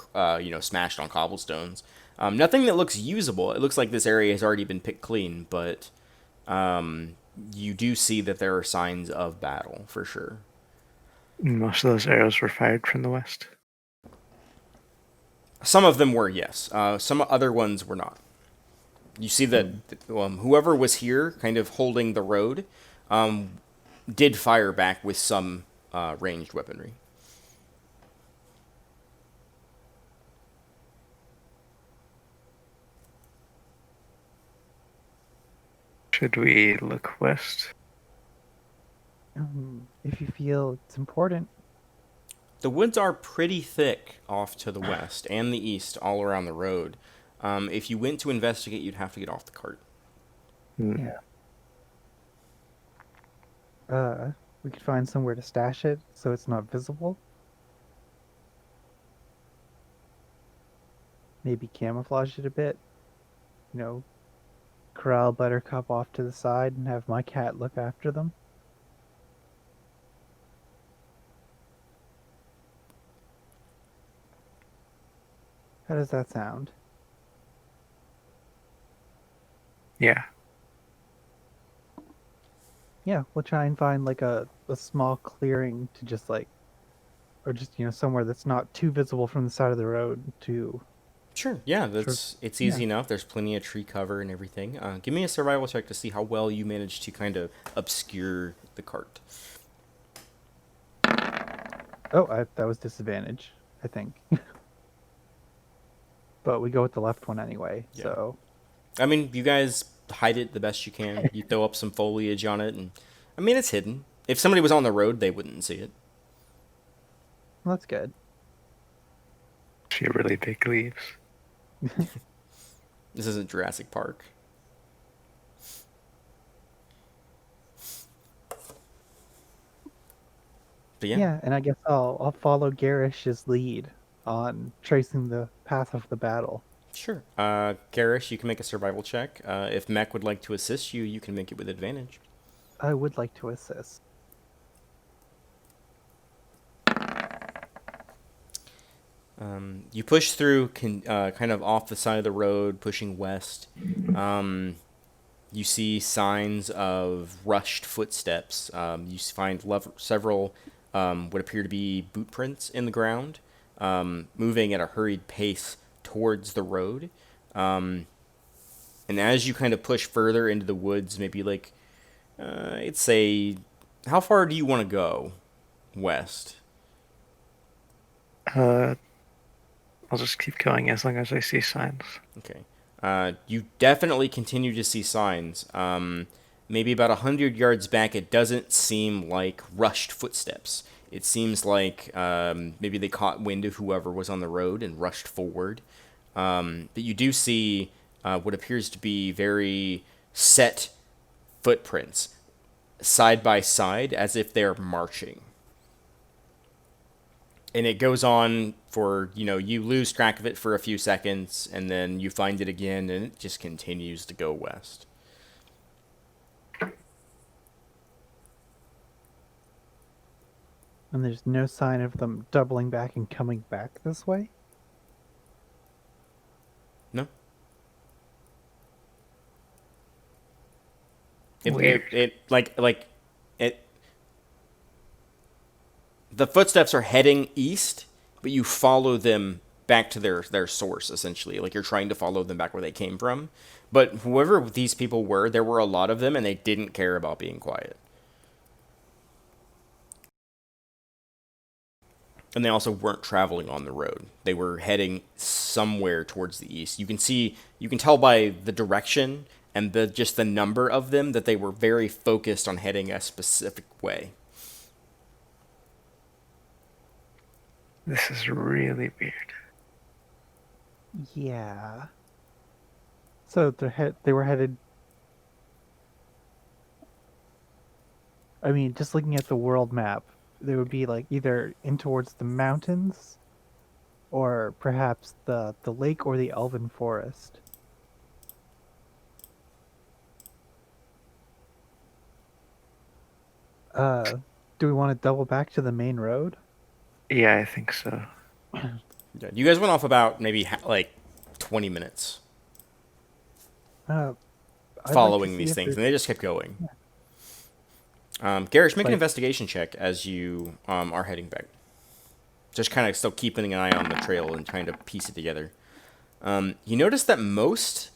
smashed on cobblestones. Nothing that looks usable. It looks like this area has already been picked clean, but um, you do see that there are signs of battle for sure. Most of those arrows were fired from the west. Some of them were, yes. Some other ones were not. You see that whoever was here, kind of holding the road, um, did fire back with some ranged weaponry. Should we look west? If you feel it's important. The woods are pretty thick off to the west and the east, all around the road. If you went to investigate, you'd have to get off the cart. Hmm. We could find somewhere to stash it so it's not visible. Maybe camouflage it a bit. You know, corral Buttercup off to the side and have my cat look after them. How does that sound? Yeah. Yeah, we'll try and find like a small clearing to just or just, somewhere that's not too visible from the side of the road to Sure. Yeah, sort of, it's yeah. easy enough. There's plenty of tree cover and everything. Give me a survival check to see how well you manage to kind of obscure the cart. Oh, that was disadvantage, I think. But we go with the left one anyway, Yeah. so. I mean, you guys hide it the best you can. You throw up some foliage on it, and I mean, it's hidden. If somebody was on the road, they wouldn't see it. Well, that's good. Few really big leaves. This isn't Jurassic Park. But yeah, Yeah, and I guess I'll follow Garish's lead on tracing the path of the battle. sure. Garish, you can make a survival check. If Mech would like to assist you, you can make it with advantage. I would like to assist. You push through, kind of off the side of the road, pushing west. You see signs of rushed footsteps. You find several what appear to be boot prints in the ground, moving at a hurried pace towards the road. And as you kind of push further into the woods, maybe like, I'd say, how far do you want to go west? Uh, I'll just keep going as long as I see signs. Okay. You definitely continue to see signs. Maybe about 100 yards back, it doesn't seem like rushed footsteps. It seems like maybe they caught wind of whoever was on the road and rushed forward. But you do see what appears to be very set footprints side by side as if they're marching. And it goes on for, you lose track of it for a few seconds, and then you find it again, and it just continues to go west. And there's no sign of them doubling back and coming back this way? No? It, Weird. it, it like, it, the footsteps are heading east, but you follow them back to their source, essentially. Like, you're trying to follow them back where they came from. But whoever these people were, there were a lot of them, and they didn't care about being quiet. And they also weren't traveling on the road. They were heading somewhere towards the east. You can tell by the direction and just the number of them that they were very focused on heading a specific way. This is really weird. Yeah. So they were headed. I mean, just looking at the world map, they would be like either in towards the mountains or perhaps the lake or the elven forest. Do we want to double back to the main road? Yeah, I think so. Yeah, you guys went off about maybe like 20 minutes Uh, I'd like to following see these if things, there's and they just kept going. Garish, make an like investigation check as you are heading back. Just kind of still keeping an eye on the trail and trying to piece it together. You notice that most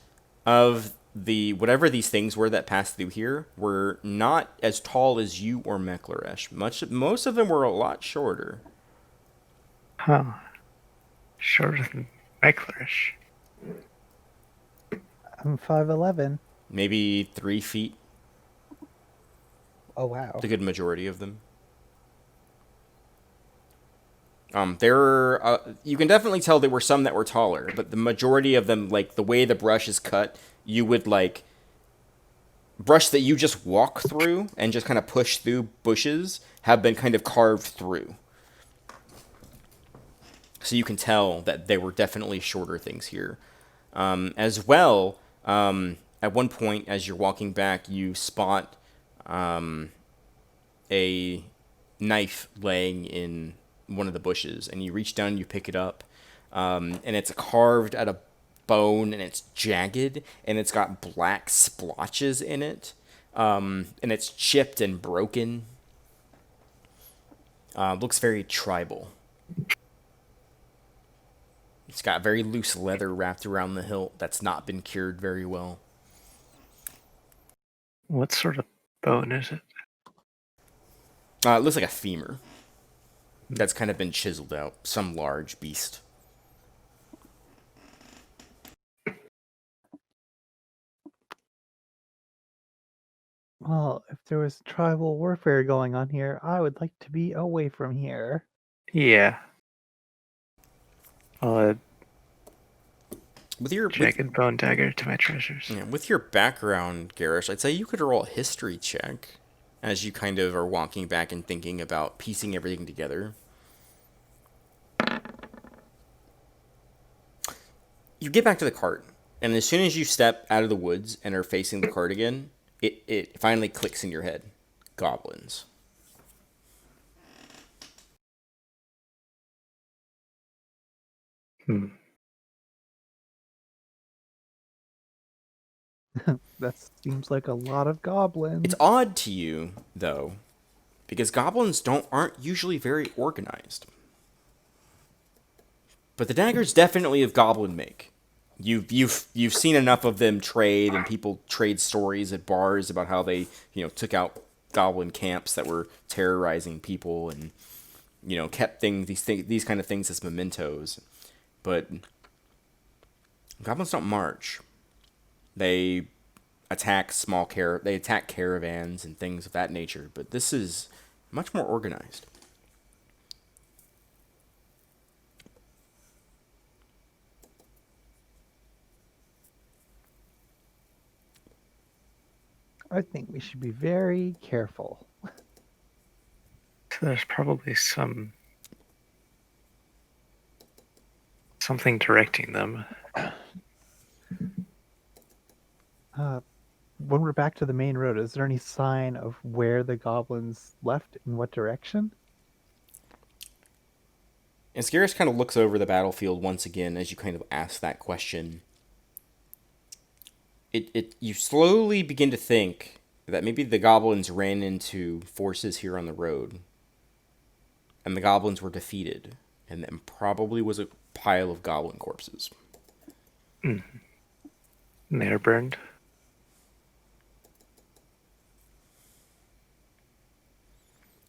of the whatever these things were that passed through here were not as tall as you or Meklaresh. Most of them were a lot shorter. Huh. Shorter than Reiklerish. I'm 5'11". Maybe 3 feet. Oh wow. The good majority of them. There were, you can definitely tell there were some that were taller, but the majority of them, like the way the brush is cut, you would like brush that you just walk through and just kind of push through bushes have been kind of carved through. So you can tell that they were definitely shorter things here. As well, at one point as you're walking back, you spot a knife laying in one of the bushes, and you reach down, you pick it up, and it's carved out of bone, and it's jagged, and it's got black splotches in it, and it's chipped and broken. Looks very tribal. It's got very loose leather wrapped around the hilt that's not been cured very well. What sort of bone is it? It looks like a femur that's kind of been chiseled out. Some large beast. Well, if there was tribal warfare going on here, I would like to be away from here. Yeah. I'll add With your jagged bone dagger to my treasures. yeah, with your background, Garish, I'd say you could roll a history check as you kind of are walking back and thinking about piecing everything together. You get back to the cart, and as soon as you step out of the woods and are facing the cart again, it finally clicks in your head. Goblins. Hmm. That seems like a lot of It's goblins. odd to you, though, because goblins aren't usually very organized. But the daggers definitely of goblin make. You've seen enough of them trade, and people trade stories at bars about how they took out goblin camps that were terrorizing people, and kept these kind of things as mementos. But goblins don't march. They they attack caravans and things of that nature. But this is much more organized. I think we should be very careful. So there's probably something directing them. When we're back to the main road, is there any sign of where the goblins left, in what direction? And Scaris kind of looks over the battlefield once again as you kind of ask that question. You slowly begin to think that maybe the goblins ran into forces here on the road, and the goblins were defeated, and then probably was a pile of goblin corpses. And they are burned.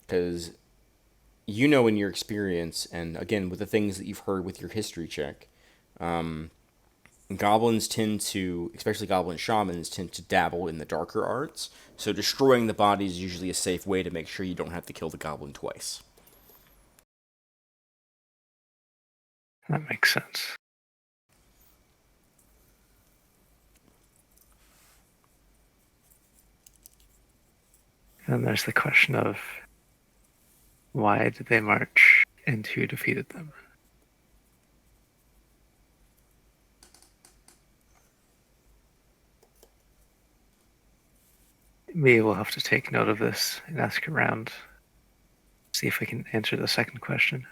Because you know in your experience, and again with the things that you've heard with your history check, goblins tend to, especially goblin shamans, tend to dabble in the darker arts. So destroying the body is usually a safe way to make sure you don't have to kill the goblin twice. That makes sense. And there's the question of why did they march and who defeated them? maybe we'll have to take note of this and ask around, see if we can answer the second question.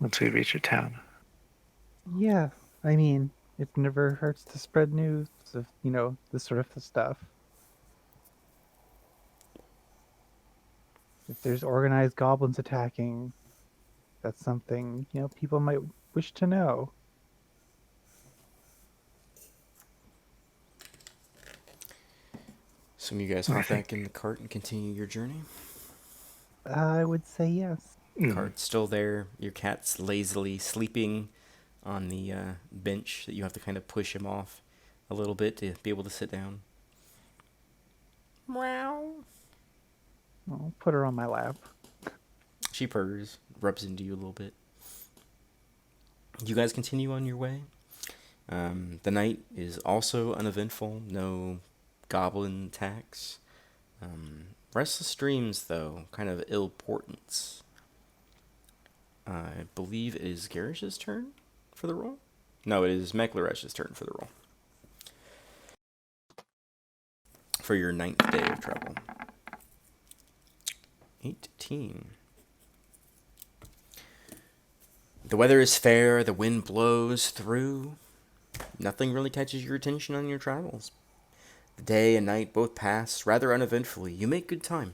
Once we reach a town. Yeah, I mean, it never hurts to spread news of, this sort of stuff. If there's organized goblins attacking, that's something, people might wish to know. Some of you guys I hop think. back in the cart and continue your journey. I would say yes. Cart's still there. Your cat's lazily sleeping on the bench that you have to kind of push him off a little bit to be able to sit down. Meow. I'll put her on my lap. She purrs, rubs into you a little bit. You guys continue on your way. The night is also uneventful. No goblin attacks. Restless dreams, though, kind of ill portents. I believe it is Garish's turn for the roll. No, it is Meklaresh's turn for the roll. For your 9th day of travel. 18. The weather is fair, the wind blows through. Nothing really catches your attention on your travels. The day and night both pass rather uneventfully. You make good time.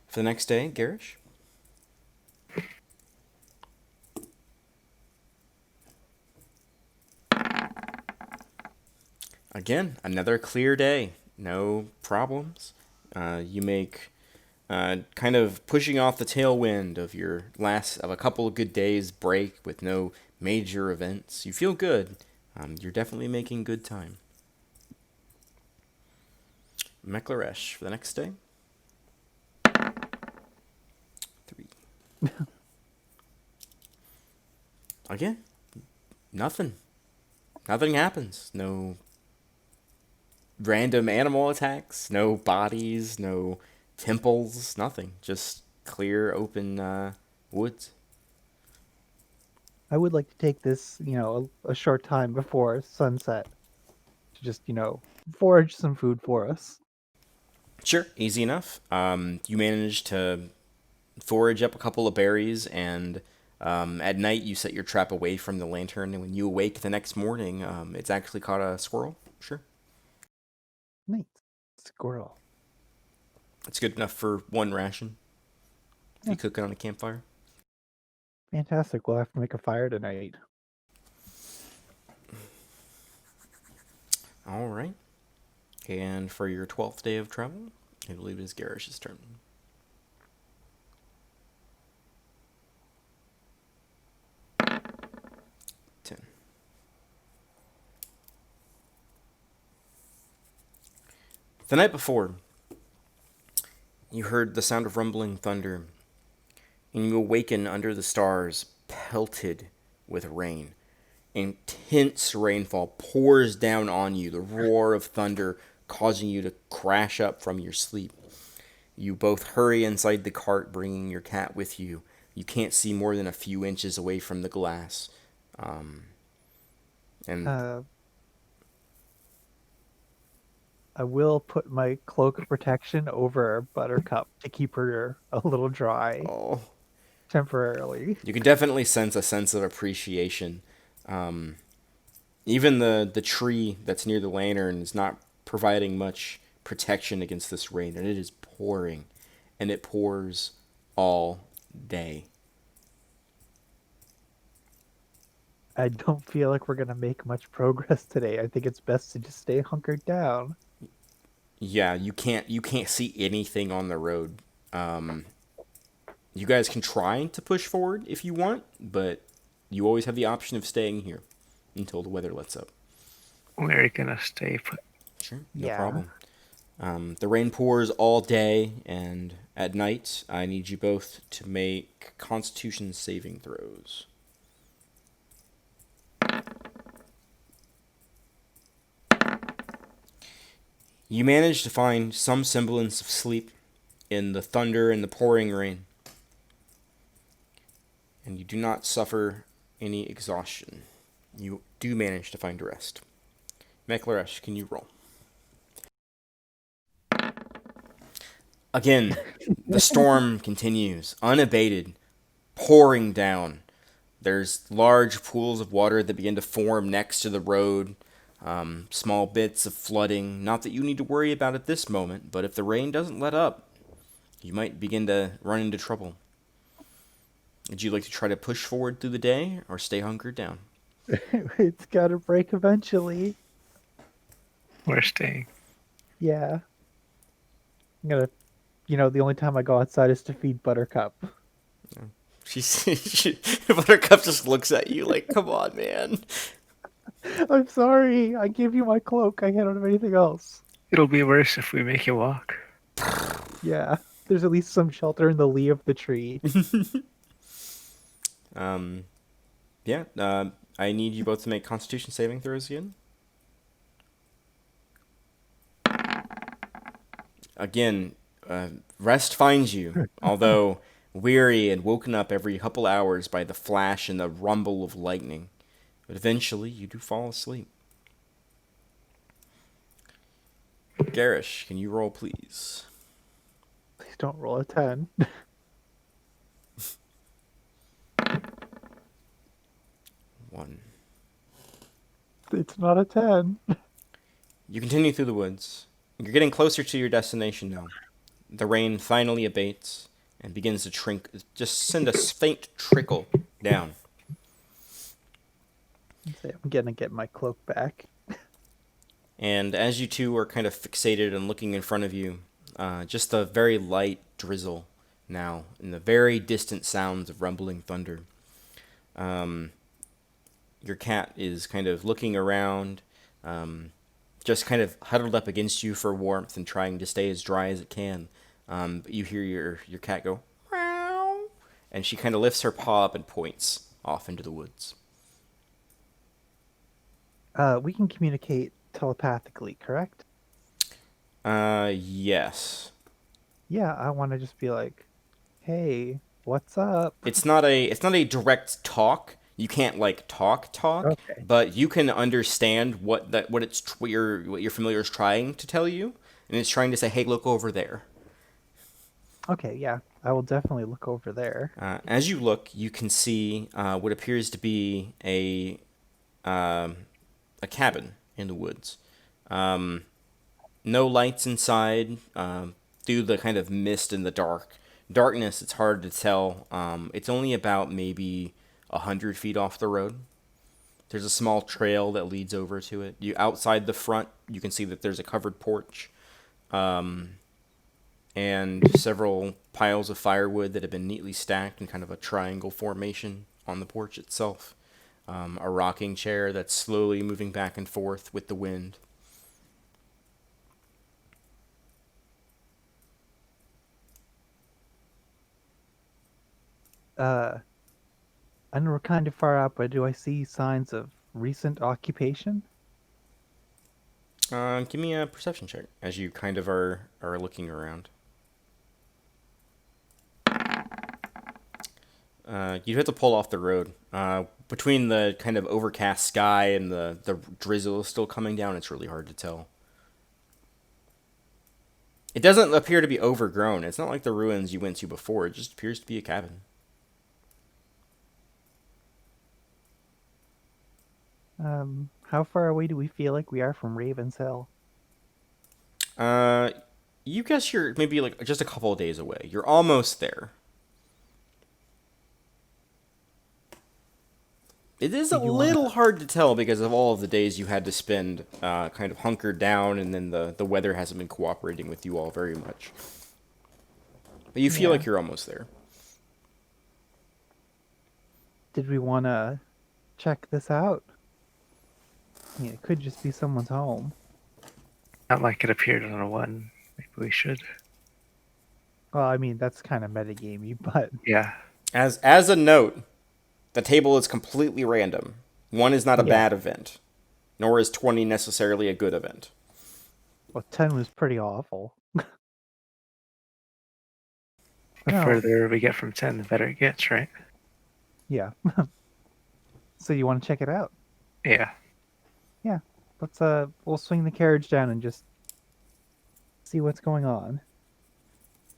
For the next day, Garish? Again, another clear day. No problems. You make kind of pushing off the tailwind of your last of a couple of good days break with no major events. You feel good. You're definitely making good time. Meklaresh for the next day. 3. Again, nothing. Nothing happens. No random animal attacks. No bodies. No temples. Nothing. Just clear, open woods. I would like to take this, a short time before sunset to just, forage some food for us. Sure, easy enough. You manage to forage up a couple of berries, and at night you set your trap away from the lantern, and when you awake the next morning, it's actually caught a squirrel. Sure. Nice. Squirrel. It's good enough for one ration. If Yeah. you cook it on a campfire. Fantastic. We'll have to make a fire tonight. All right. And for your 12th day of travel, I believe it is Garish's turn. The night before, you heard the sound of rumbling thunder, and you awaken under the stars, pelted with rain. Intense rainfall pours down on you, the roar of thunder causing you to crash up from your sleep. You both hurry inside the cart, bringing your cat with you. You can't see more than a few inches away from the glass. And I will put my cloak of protection over Buttercup to keep her a little dry temporarily. You can definitely sense a sense of appreciation. Even the tree that's near the lantern is not providing much protection against this rain, and it is pouring, and it pours all day. I don't feel like we're gonna make much progress today. I think it's best to just stay hunkered down. Yeah, you can't see anything on the road. You guys can try to push forward if you want, but you always have the option of staying here until the weather lets up. We're gonna stay put. Sure, no problem. The rain pours all day, and at night, I need you both to make Constitution saving throws. You manage to find some semblance of sleep in the thunder and the pouring rain, and you do not suffer any exhaustion. You do manage to find a rest. Meklaresh, can you roll? Again, the storm continues, unabated, pouring down. There's large pools of water that begin to form next to the road. Small bits of flooding. Not that you need to worry about at this moment, but if the rain doesn't let up, you might begin to run into trouble. Would you like to try to push forward through the day or stay hunkered down? It's gotta break eventually. We're staying. Yeah. I'm gonna, the only time I go outside is to feed Buttercup. Buttercup just looks at you like, come on, man. I'm sorry. I gave you my cloak. I can't have anything else. It'll be worse if we make you walk. Yeah. There's at least some shelter in the lee of the tree. Um, yeah, I need you both to make Constitution saving throws again. Again, rest finds you, although weary and woken up every couple hours by the flash and the rumble of lightning. But eventually, you do fall asleep. Garish, can you roll, please? Please don't roll a 10. One. It's not a 10. You continue through the woods. You're getting closer to your destination now. The rain finally abates and begins to just send a faint trickle down. I'm gonna get my cloak back. And as you two are kind of fixated and looking in front of you, just a very light drizzle now, and the very distant sounds of rumbling thunder. Your cat is kind of looking around, just kind of huddled up against you for warmth and trying to stay as dry as it can. But you hear your cat go, meow, and she kind of lifts her paw up and points off into the woods. We can communicate telepathically, correct? Yes. Yeah, I want to just be like, "Hey, what's up?" It's not a direct talk. You can't like talk, Okay. but you can understand what your familiar is trying to tell you, and it's trying to say, "Hey, look over there." Okay, yeah. I will definitely look over there. As you look, you can see what appears to be um, a cabin in the woods. Um, no lights inside. Through the kind of mist in the darkness, it's hard to tell. It's only about maybe 100 feet off the road. There's a small trail that leads over to it. You outside the front, you can see that there's a covered porch, and several piles of firewood that have been neatly stacked in kind of a triangle formation on the porch itself. A rocking chair that's slowly moving back and forth with the wind. Uh, I know we're kind of far out, but do I see signs of recent occupation? Give me a perception check as you kind of are looking around. You'd have to pull off the road. Between the kind of overcast sky and the drizzle still coming down, it's really hard to tell. It doesn't appear to be overgrown. It's not like the ruins you went to before. It just appears to be a cabin. How far away do we feel like we are from Ravens Hill? Uh, you guess you're maybe like just a couple of days away. You're almost there. It is a Do you want little to? hard to tell because of all of the days you had to spend kind of hunkered down, and then the weather hasn't been cooperating with you all very much. But you feel Yeah. like you're almost there. Did we want to check this out? I mean, it could just be someone's home. Not like it appeared on a one. Maybe we should. Well, I mean, that's kind of metagamey, but Yeah. As a note, the table is completely random. One is not a yeah. bad event, nor is 20 necessarily a good event. Well, 10 was pretty awful. The No. further we get from 10, the better it gets, right? Yeah. So you want to check it out? Yeah. Yeah, we'll swing the carriage down and just see what's going on.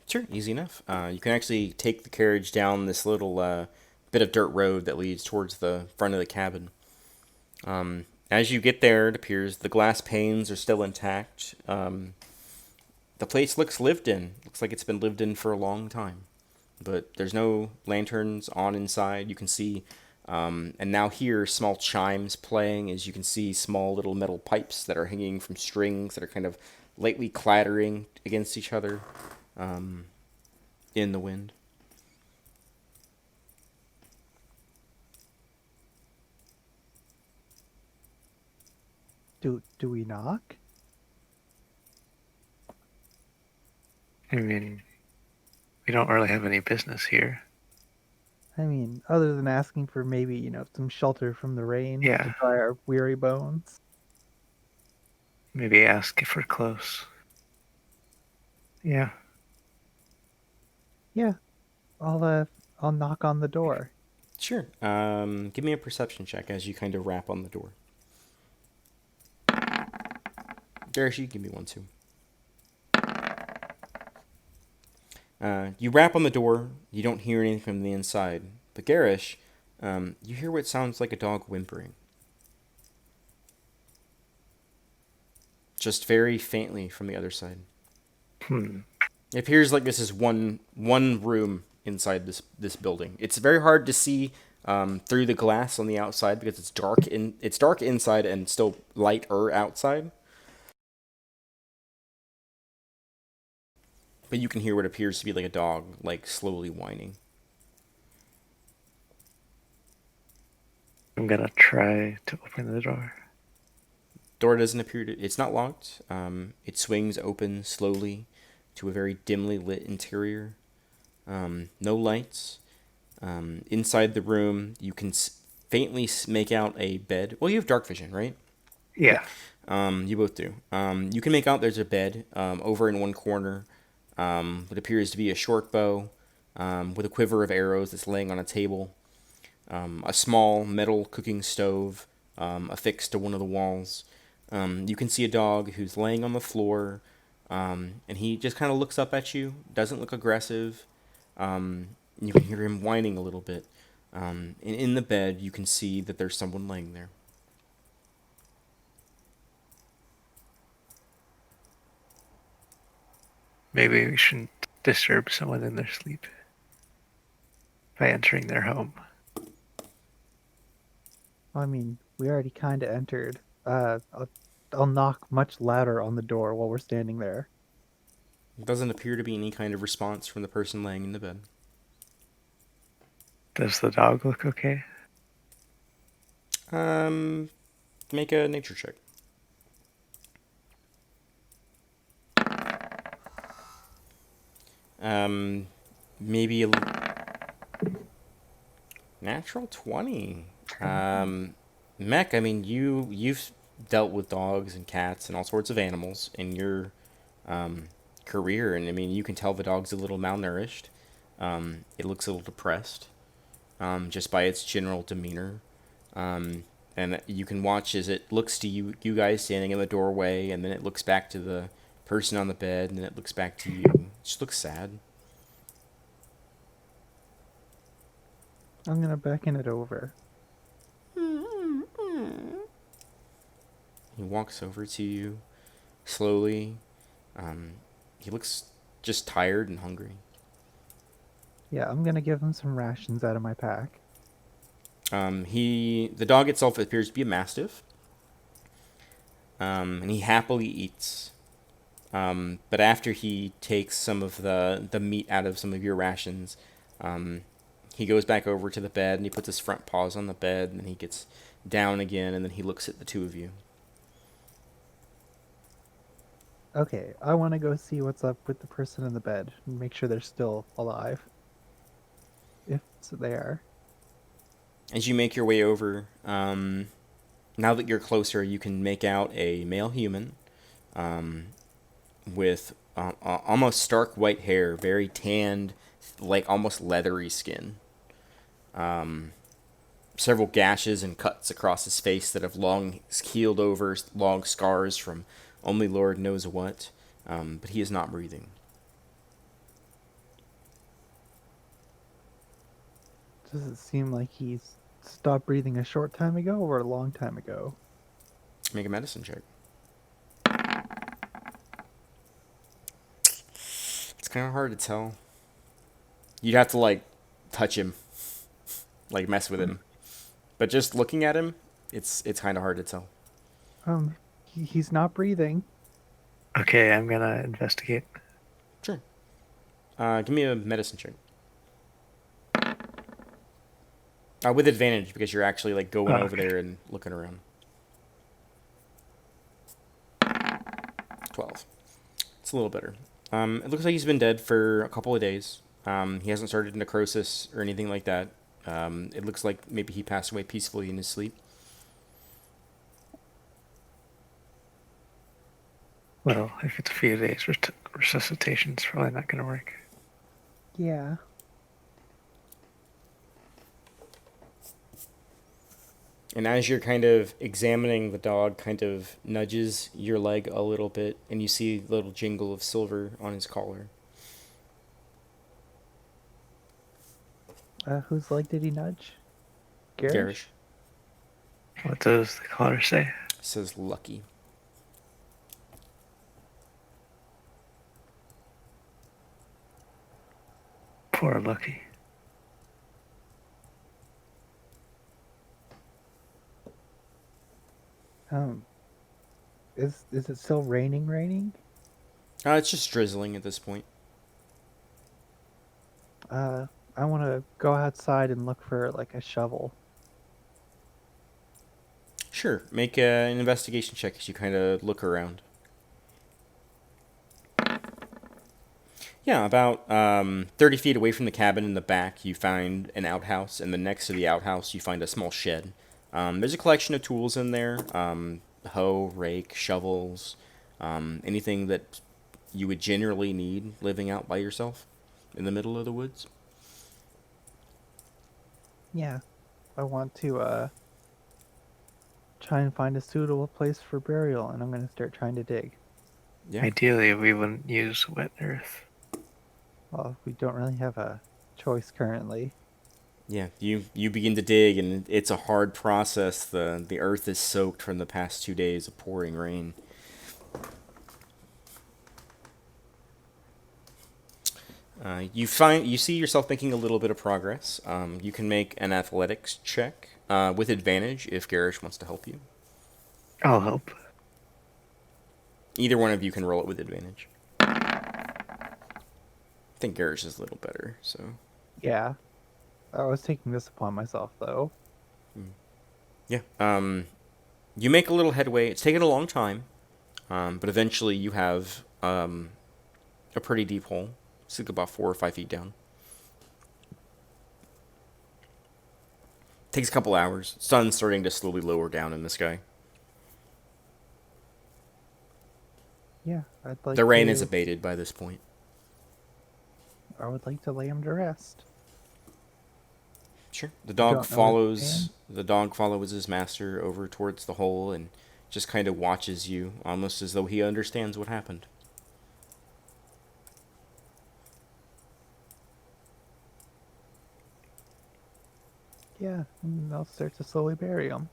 Sure, easy enough. You can actually take the carriage down this little bit of dirt road that leads towards the front of the cabin. As you get there, it appears the glass panes are still intact. The place looks lived in. Looks like it's been lived in for a long time. But there's no lanterns on inside. You can see, and now hear small chimes playing as you can see small little metal pipes that are hanging from strings that are kind of lightly clattering against each other in the wind. Do we knock? I mean, we don't really have any business here. I mean, other than asking for maybe, some shelter from the rain to Yeah. dry our weary bones. Maybe ask if we're close. Yeah. Yeah, I'll knock on the door. Sure. Give me a perception check as you kind of rap on the door. Darish, you give me one too. You rap on the door. You don't hear anything from the inside. But Garish, you hear what sounds like a dog whimpering. Just very faintly from the other side. Hmm. It appears like this is one room inside this building. It's very hard to see through the glass on the outside because it's dark inside and still lighter outside. But you can hear what appears to be like a dog, like slowly whining. I'm gonna try to open the door. Door doesn't appear to. It's not locked. It swings open slowly to a very dimly lit interior. No lights. Inside the room, you can faintly make out a bed. Well, you have dark vision, right? Yeah. You both do. You can make out there's a bed over in one corner. What appears to be a short bow with a quiver of arrows that's laying on a table. A small metal cooking stove affixed to one of the walls. You can see a dog who's laying on the floor, and he just kind of looks up at you. Doesn't look aggressive. You can hear him whining a little bit. And in the bed, you can see that there's someone laying there. Maybe we shouldn't disturb someone in their sleep by entering their home. I mean, we already kind of entered. I'll knock much louder on the door while we're standing there. Doesn't appear to be any kind of response from the person laying in the bed. Does the dog look okay? Um, Make a nature check. Um, Maybe a natural 20. Mech, I mean, you've dealt with dogs and cats and all sorts of animals in your career, and I mean, you can tell the dog's a little malnourished. It looks a little depressed, just by its general demeanor. And you can watch as it looks to you guys standing in the doorway, and then it looks back to the person on the bed, and then it looks back to you. It just looks sad. I'm gonna beckon it over. He walks over to you slowly. He looks just tired and hungry. Yeah, I'm gonna give him some rations out of my pack. The dog itself appears to be a mastiff, and he happily eats. But after he takes some of the meat out of some of your rations, he goes back over to the bed and he puts his front paws on the bed and then he gets down again and then he looks at the two of you. Okay, I want to go see what's up with the person in the bed and make sure they're still alive. If so they are. As you make your way over, now that you're closer, you can make out a male human with almost stark white hair, very tanned, like almost leathery skin. several gashes and cuts across his face that have long healed over, long scars from only Lord knows what. But he is not breathing. Does it seem like he's stopped breathing a short time ago or a long time ago? Make a medicine check. It's kind of hard to tell. You'd have to like touch him, like mess with him. But just looking at him, it's kind of hard to tell. He's not breathing. Okay, I'm gonna investigate. Sure. Give me a medicine check. With advantage because you're actually like Oh, going over okay. there and looking around. 12. It's a little better. It looks like he's been dead for a couple of days. He hasn't started necrosis or anything like that. It looks like maybe he passed away peacefully in his sleep. Well, if it's a few days, resuscitation's probably not gonna work. Yeah. And as you're kind of examining, the dog kind of nudges your leg a little bit, and you see a little jingle of silver on his collar. Whose leg did he nudge? Garish? Garish What does the collar say? says lucky. Poor Lucky. Um, is it still raining? It's just drizzling at this point. I want to go outside and look for like a shovel. Sure, make an investigation check as you kind of look around. Yeah, about 30 feet away from the cabin in the back, you find an outhouse, and then next to the outhouse, you find a small shed. There's a collection of tools in there, hoe, rake, shovels, anything that you would generally need living out by yourself in the middle of the woods. Yeah, I want to try and find a suitable place for burial, and I'm gonna start trying to dig. Yeah. Ideally, we wouldn't use wet earth. Well, we don't really have a choice currently. Yeah, you begin to dig, and it's a hard process. The earth is soaked from the past 2 days of pouring rain. You see yourself making a little bit of progress. You can make an athletics check with advantage if Garish wants to help you. I'll help. Either one of you can roll it with advantage. I think Garish is a little better, so Yeah, I was taking this upon myself though. yeah. You make a little headway. It's taken a long time, but eventually you have a pretty deep hole. It's like about 4 or 5 feet down. Takes a couple hours. Sun's starting to slowly lower down in the sky. Yeah, I'd like The rain to. is abated by this point. I would like to lay him to rest. Sure. The I dog don't know his follows. plan. The dog follows his master over towards the hole and just kind of watches you, almost as though he understands what happened. Yeah, and I'll start to slowly bury him.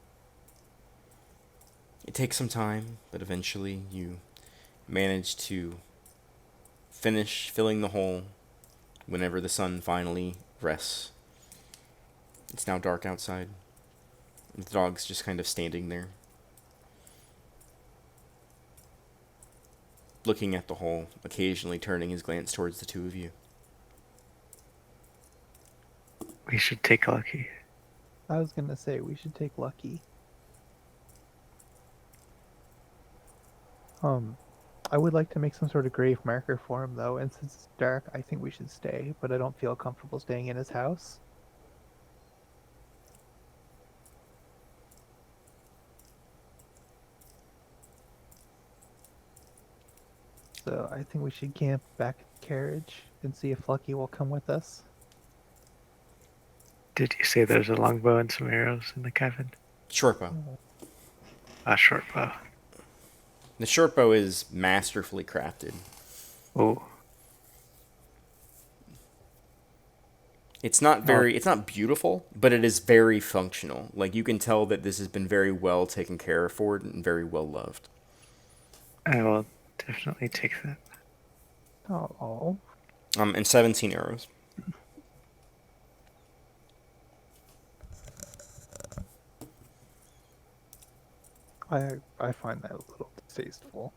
It takes some time, but eventually you manage to finish filling the hole whenever the sun finally rests. It's now dark outside. The dog's just kind of standing there, looking at the hole, occasionally turning his glance towards the two of you. We should take Lucky. I was gonna say we should take Lucky. I would like to make some sort of grave marker for him though, and since it's dark, I think we should stay, but I don't feel comfortable staying in his house. So I think we should camp back at the carriage and see if Lucky will come with us. Did you say there's a longbow and some arrows in the cabin? Short bow. A short bow. The short bow is masterfully crafted. Oh, It's not beautiful, but it is very functional. Like, you can tell that this has been very well taken care of for it and very well loved. I will definitely take that. Oh, And 17 arrows. I find that a little distasteful.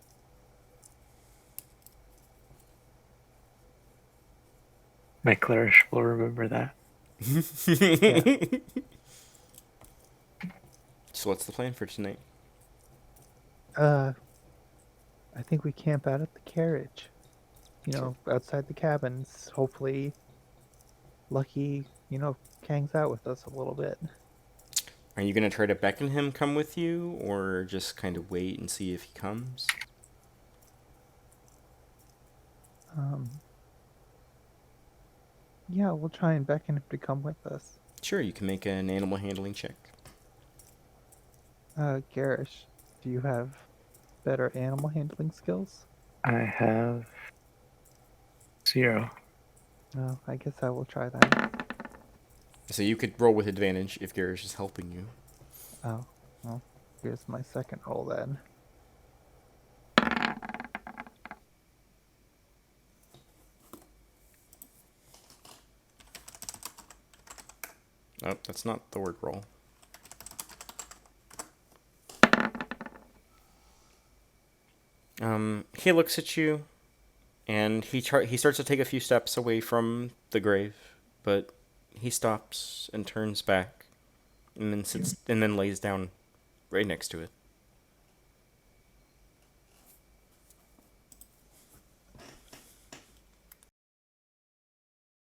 My Clarish will remember that. Yeah. So what's the plan for tonight? I think we camp out at the carriage. Outside the cabins. Hopefully, Lucky, hangs out with us a little bit. Are you going to try to beckon him come with you, or just kind of wait and see if he comes? Yeah, we'll try and beckon him to come with us. Sure, you can make an animal handling check. Garish, do you have better animal handling skills? I have 0. No, I guess I will try that. So you could roll with advantage if Garish is helping you. Oh, well, here's my second roll then. Oh, that's not the word roll. He looks at you, and he starts to take a few steps away from the grave, but he stops and turns back, and then sits and then lays down right next to it.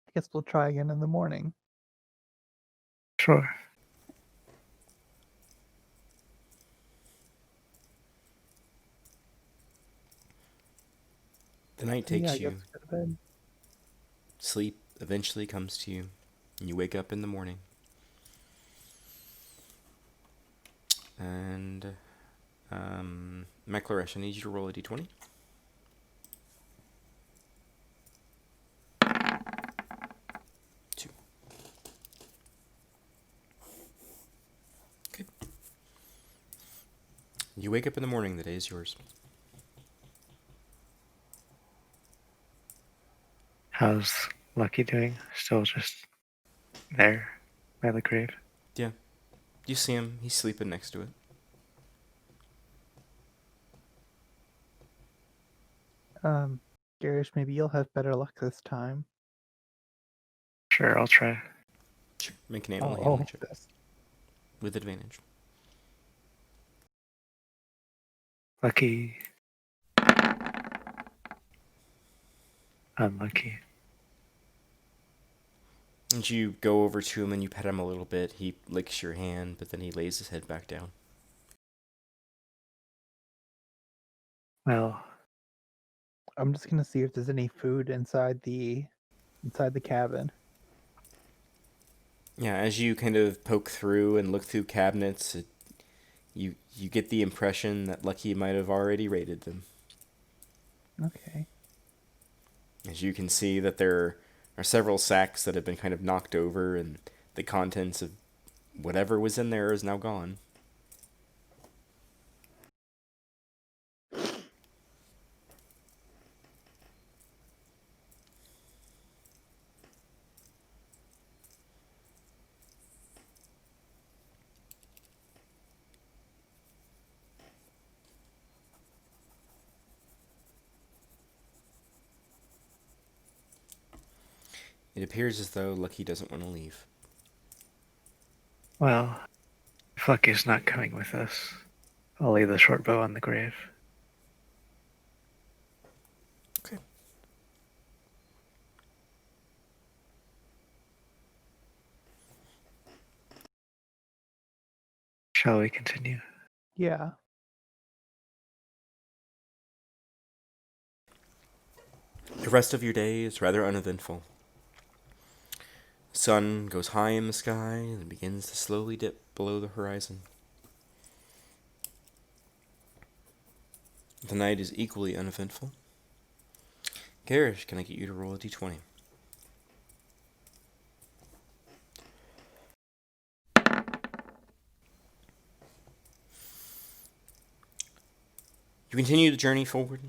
I guess we'll try again in the morning. Sure. The night Yeah, takes I you. guess go to bed. Sleep eventually comes to you, and you wake up in the morning. And, McLaresh, I need you to roll a d20. Two. Good. You wake up in the morning, the day is yours. How's Lucky doing? Still just there by the grave? Yeah. You see him, he's sleeping next to it. Garish, maybe you'll have better luck this time. Sure, I'll try. Sure. Make an animal I'll handling hold check this. with advantage. Lucky. Unlucky. And you go over to him and you pet him a little bit. He licks your hand, but then he lays his head back down. Well, I'm just gonna see if there's any food inside the cabin. Yeah, as you kind of poke through and look through cabinets, you get the impression that Lucky might have already raided them. Okay. As you can see that there are several sacks that have been kind of knocked over, and the contents of whatever was in there is now gone. It appears as though Lucky doesn't want to leave. well, if Lucky's not coming with us, I'll lay the short bow on the grave. Okay. Shall we continue? Yeah. The rest of your day is rather uneventful. sun goes high in the sky and begins to slowly dip below the horizon. The night is equally uneventful. Garish, can I get you to roll a d20? You continue the journey forward,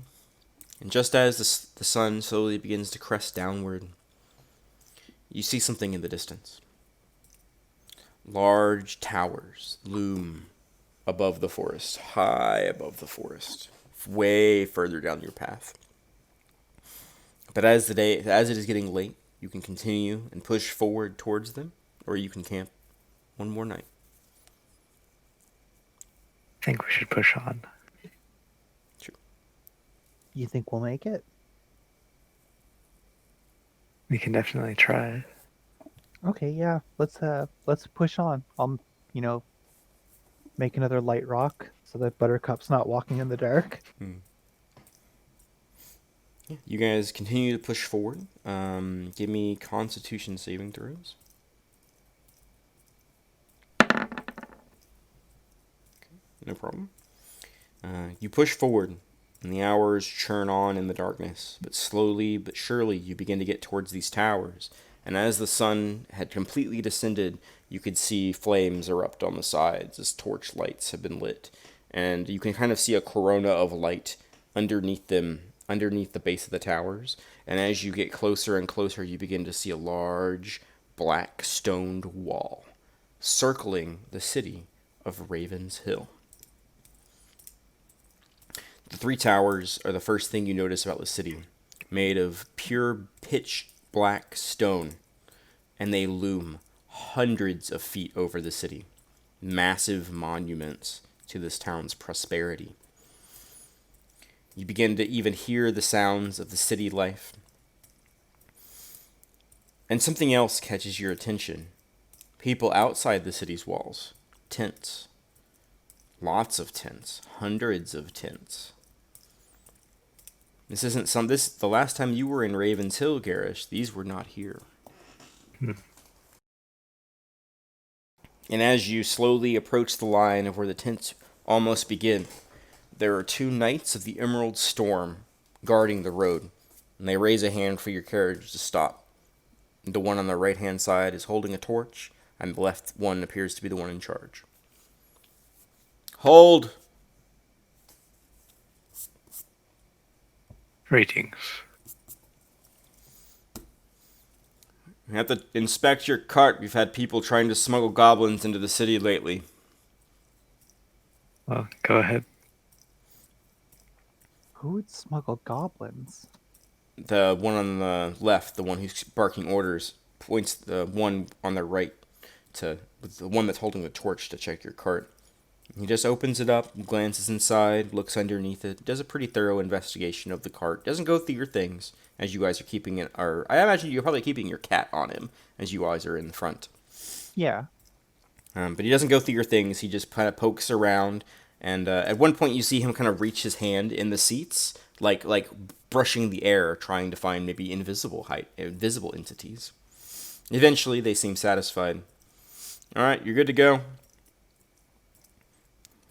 and just as the sun slowly begins to crest downward, you see something in the distance. Large towers loom above the forest, high above the forest, way further down your path. But as it is getting late, you can continue and push forward towards them, or you can camp one more night. I think we should push on. Sure. You think we'll make it? We can definitely try. Okay, yeah. Let's push on. I'll, make another light rock so that Buttercup's not walking in the dark. Yeah, you guys continue to push forward. Give me Constitution saving throws. Okay, no problem. You push forward, and the hours churn on in the darkness, but slowly but surely you begin to get towards these towers. And as the sun had completely descended, you could see flames erupt on the sides as torch lights have been lit. And you can kind of see a corona of light underneath them, underneath the base of the towers. And as you get closer and closer, you begin to see a large black stoned wall circling the city of Raven's Hill. The three towers are the first thing you notice about the city, made of pure pitch black stone, and they loom hundreds of feet over the city, massive monuments to this town's prosperity. You begin to even hear the sounds of the city life. And something else catches your attention. People outside the city's walls. Tents. Lots of tents. Hundreds of tents. The last time you were in Raven's Hill, Garish, these were not here. And as you slowly approach the line of where the tents almost begin, there are two knights of the Emerald Storm guarding the road, and they raise a hand for your carriage to stop. The one on the right-hand side is holding a torch, and the left one appears to be the one in charge. Hold! Greetings. You have to inspect your cart. We've had people trying to smuggle goblins into the city lately. Well, go ahead. Who would smuggle goblins? The one on the left, the one who's barking orders, points the one on the right to the one that's holding the torch to check your cart. He just opens it up, glances inside, looks underneath it, does a pretty thorough investigation of the cart. Doesn't go through your things as you guys are keeping it. Or I imagine you're probably keeping your cat on him as you guys are in the front. Yeah. But he doesn't go through your things. He just kind of pokes around, and at one point you see him kind of reach his hand in the seats, like brushing the air, trying to find maybe invisible entities. Eventually, they seem satisfied. All right, you're good to go.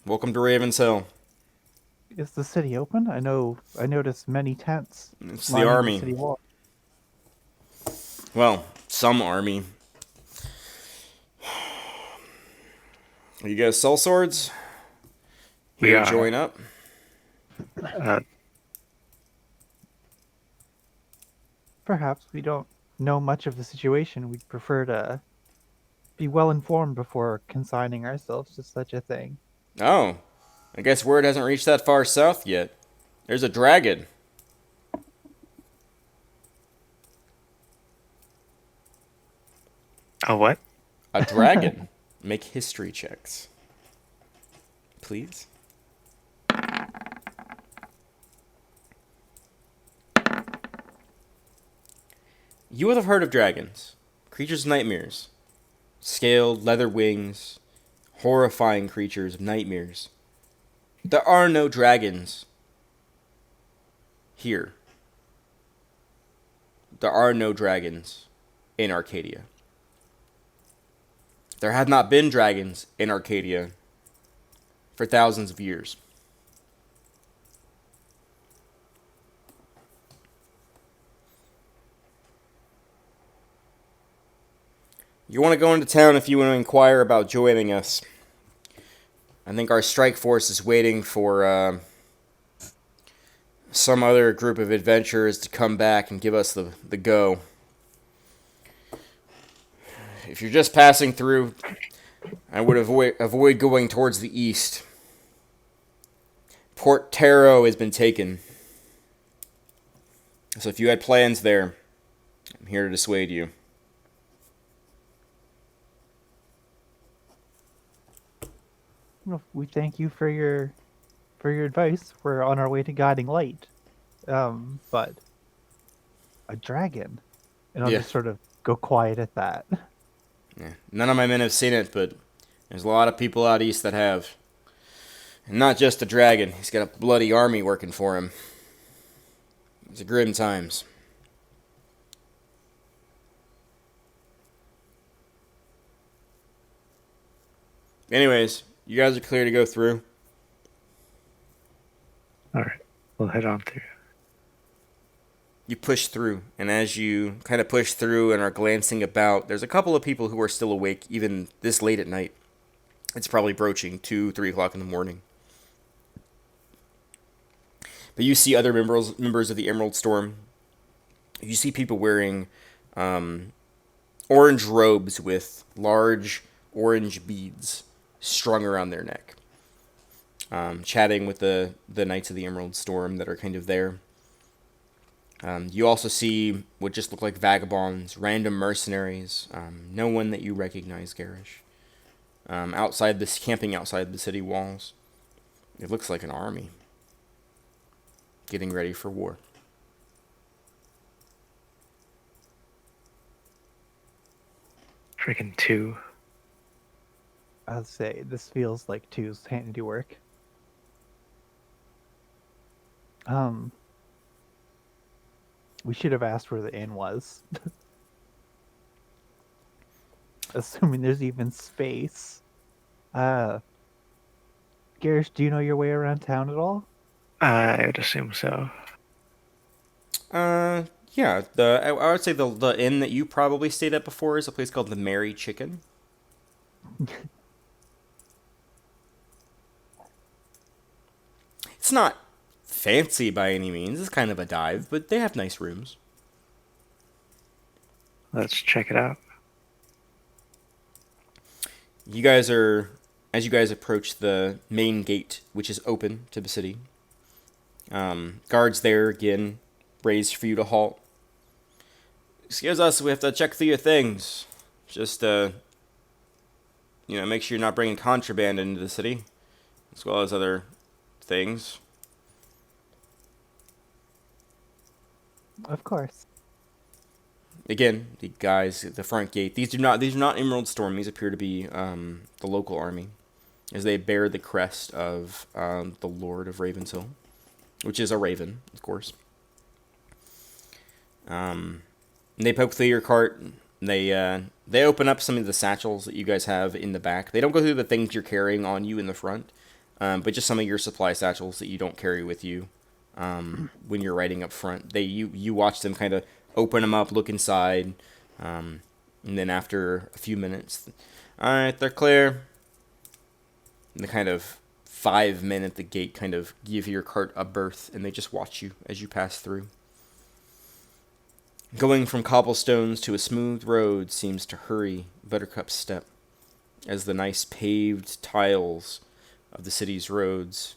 Welcome to Raven's Hill. Is the city open? I noticed many tents. It's the lining army. city wall. Well, some army. Are you guys sell swords? We Here, are. join up. Perhaps we don't know much of the situation. We'd prefer to be well informed before consigning ourselves to such a thing. Oh, I guess word hasn't reached that far south yet. There's a dragon. A what? A dragon. Make history checks. Please. You would have heard of dragons. Creatures of nightmares. Scaled, leather wings. Horrifying creatures of nightmares. There are no dragons here. There are no dragons in Arcadia. There have not been dragons in Arcadia for thousands of years. You want to go into town if you want to inquire about joining us. I think our strike force is waiting for some other group of adventurers to come back and give us the go. If you're just passing through, I would avoid going towards the east. Port Taro has been taken. So if you had plans there, I'm here to dissuade you. Well, we thank you for your advice. We're on our way to guiding light. But a dragon, and I'll Yeah. just sort of go quiet at that. Yeah. None of my men have seen it, but there's a lot of people out east that have. And not just a dragon. He's got a bloody army working for him. It's a grim times. Anyways, you guys are clear to go through. All right, we'll head on through. You push through, and as you kind of push through and are glancing about, there's a couple of people who are still awake, even this late at night. It's probably broaching 2, 3 o'clock in the morning. But you see other members of the Emerald Storm. You see people wearing orange robes with large orange beads strung around their neck. Chatting with the Knights of the Emerald Storm that are kind of there. You also see what just look like vagabonds, random mercenaries, no one that you recognize, Garish. Camping outside the city walls. It looks like an army. Getting ready for war. Freaking 2. I'll say this feels like two's handiwork. We should have asked where the inn was. Assuming there's even space. Garish, do you know your way around town at all? I would assume so. Yeah. I would say the inn that you probably stayed at before is a place called the Merry Chicken. It's not fancy by any means. It's kind of a dive, but they have nice rooms. Let's check it out. As you guys approach the main gate, which is open to the city, guards there again raise for you to halt. Excuse us, we have to check through your things. Just, make sure you're not bringing contraband into the city, as well as other things. Of course. Again, the guys at the front gate. These are not Emerald Storm. These appear to be the local army, as they bear the crest of the Lord of Ravenshill, which is a raven, of course. They poke through your cart. They open up some of the satchels that you guys have in the back. They don't go through the things you're carrying on you in the front, but just some of your supply satchels that you don't carry with you when you're riding up front. You watch them kind of open them up, look inside, and then after a few minutes, all right, they're clear. And the kind of 5 men at the gate kind of give your cart a berth, and they just watch you as you pass through. Going from cobblestones to a smooth road seems to hurry Buttercup's step, as the nice paved tiles of the city's roads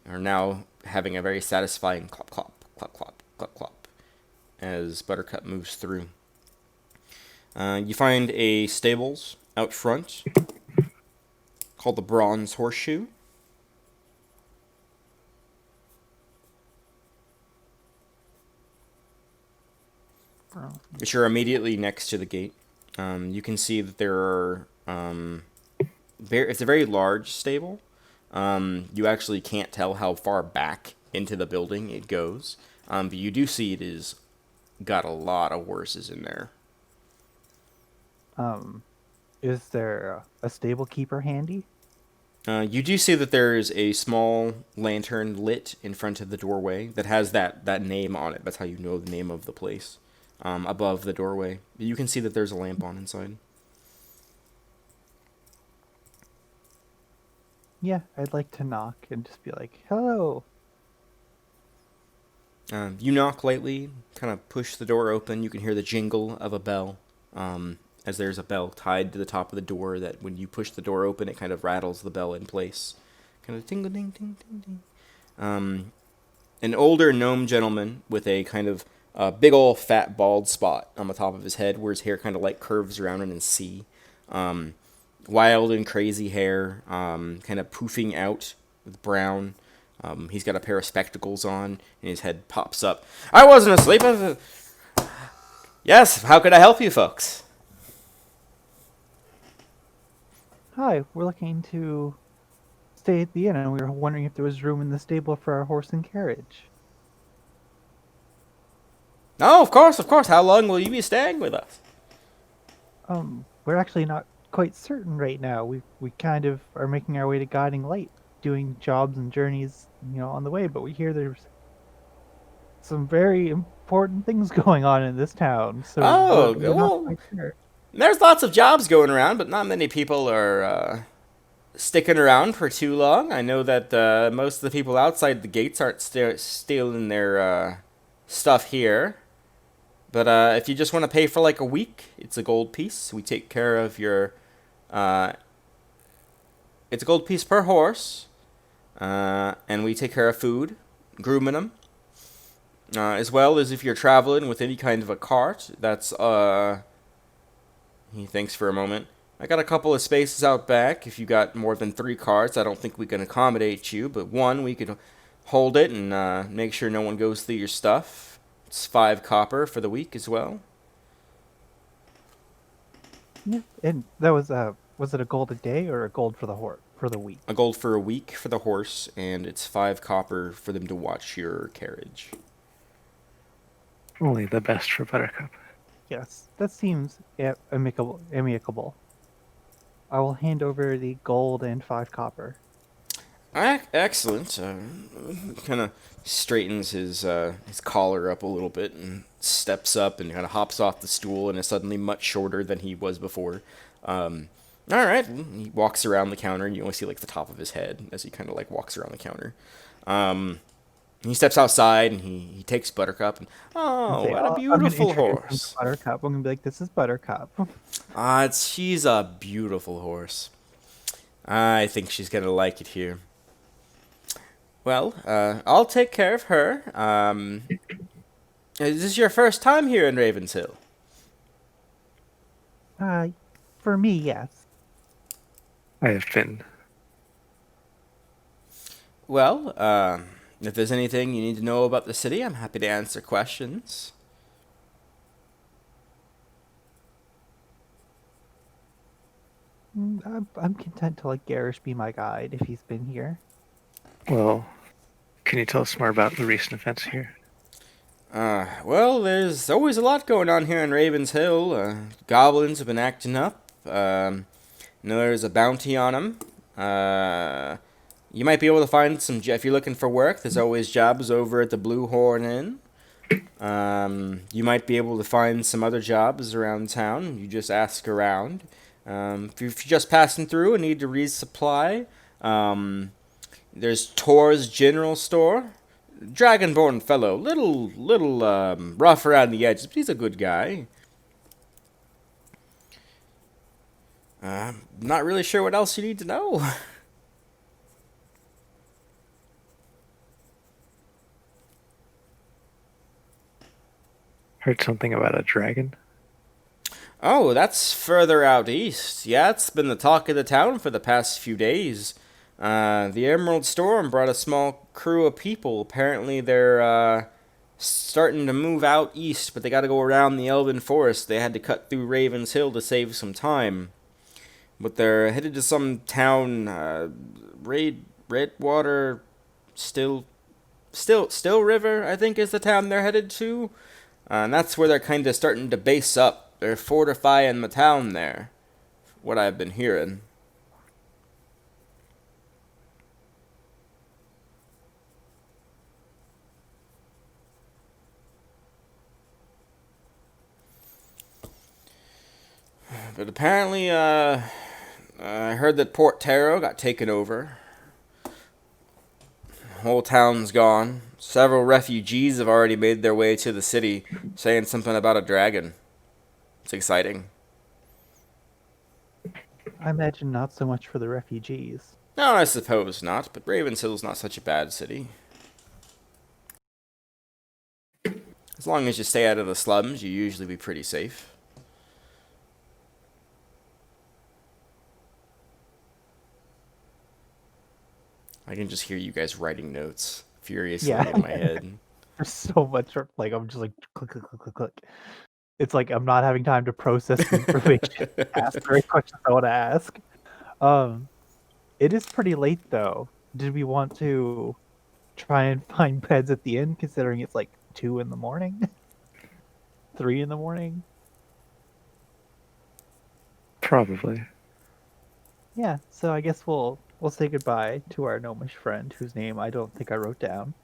are now having a very satisfying clop, clop, clop, clop, clop, clop, as Buttercup moves through. You find a stables out front called the Bronze Horseshoe. Which are immediately next to the gate. You can see that there are it's a very large stable. You actually can't tell how far back into the building it goes, but you do see it is got a lot of horses in there. Is there a stable keeper handy? You do see that there is a small lantern lit in front of the doorway that has that name on it. That's how you know the name of the place. Above the doorway, you can see that there's a lamp on inside. Yeah, I'd like to knock and just be like, "Hello." You knock lightly, kind of push the door open. You can hear the jingle of a bell, as there's a bell tied to the top of the door that when you push the door open, it kind of rattles the bell in place. Kind of tingle ding ding ding ding. An older gnome gentleman with a kind of big old fat bald spot on the top of his head where his hair kind of like curves around in a C. Wild and crazy hair, kind of poofing out with brown. He's got a pair of spectacles on, and his head pops up. I wasn't asleep. Yes, how could I help you folks? Hi, we're looking to stay at the inn, and we were wondering if there was room in the stable for our horse and carriage. Oh, of course, of course. How long will you be staying with us? We're actually not quite certain right now. We kind of are making our way to Guiding Light, doing jobs and journeys, on the way. But we hear there's some very important things going on in this town, so Oh, we're not well, quite sure. there's lots of jobs going around, but not many people are sticking around for too long. I know that most of the people outside the gates aren't stealing their stuff here. But if you just want to pay for like a week, it's a gold piece. We take care of your. It's a gold piece per horse, and we take care of food, grooming them, as well as if you're traveling with any kind of a cart. That's He thinks for a moment. I got a couple of spaces out back. If you got more than 3 carts, I don't think we can accommodate you. But one, we could hold it and make sure no one goes through your stuff. It's 5 copper for the week as well. Yeah, and that was it a gold a day or a gold for the for the week? A gold for a week for the horse, and it's 5 copper for them to watch your carriage. Only the best for Buttercup. Yes, that seems amicable. Amicable. I will hand over the gold and 5 copper. Excellent. Kind of straightens his collar up a little bit and steps up and kind of hops off the stool and is suddenly much shorter than he was before. All right, he walks around the counter and you only see like the top of his head as he kind of like walks around the counter. He steps outside and he takes Buttercup and And say, what a I'm gonna beautiful introduce him to horse. Buttercup. I'm gonna be like, "This is Buttercup." She's a beautiful horse. I think she's gonna like it here. Well, I'll take care of her. Is this your first time here in Ravenshill? Uh, for me, yes. I have been. Well, if there's anything you need to know about the city, I'm happy to answer questions. I'm content to let Garish be my guide if he's been here. Well, can you tell us more about the recent events here? Well, there's always a lot going on here in Ravenshill. Goblins have been acting up. There's a bounty on them. You might be able to find some, if you're looking for work, there's always jobs over at the Blue Horn Inn. You might be able to find some other jobs around town. You just ask around. If you're just passing through and need to resupply, there's Tor's General Store. Dragonborn fellow, little rough around the edges, but he's a good guy. Not really sure what else you need to know. Heard something about a dragon? Oh, that's further out east. Yeah, it's been the talk of the town for the past few days. The Emerald Storm brought a small crew of people. Apparently, they're starting to move out east, but they got to go around the Elven Forest. They had to cut through Raven's Hill to save some time. But they're headed to some town, Redwater, Still River, I think is the town they're headed to. And that's where they're kind of starting to base up. They're fortifying the town there. what I've been hearing. But apparently, I heard that Port Taro got taken over. The whole town's gone. Several refugees have already made their way to the city, saying something about a dragon. It's exciting. I imagine not so much for the refugees. No, I suppose not, but Ravensill's not such a bad city. As long as you stay out of the slums, you usually be pretty safe. I can just hear you guys writing notes furiously Yeah. in my head. There's so much, like, I'm just like, click, click, click, click, click. It's like I'm not having time to process the information. Ask the right questions I want to ask. Um, it is pretty late though. Did we want to try and find beds at the inn, considering it's like 2 in the morning, 3 in the morning? Probably. Yeah. So I guess we'll say goodbye to our gnomish friend, whose name I don't think I wrote down,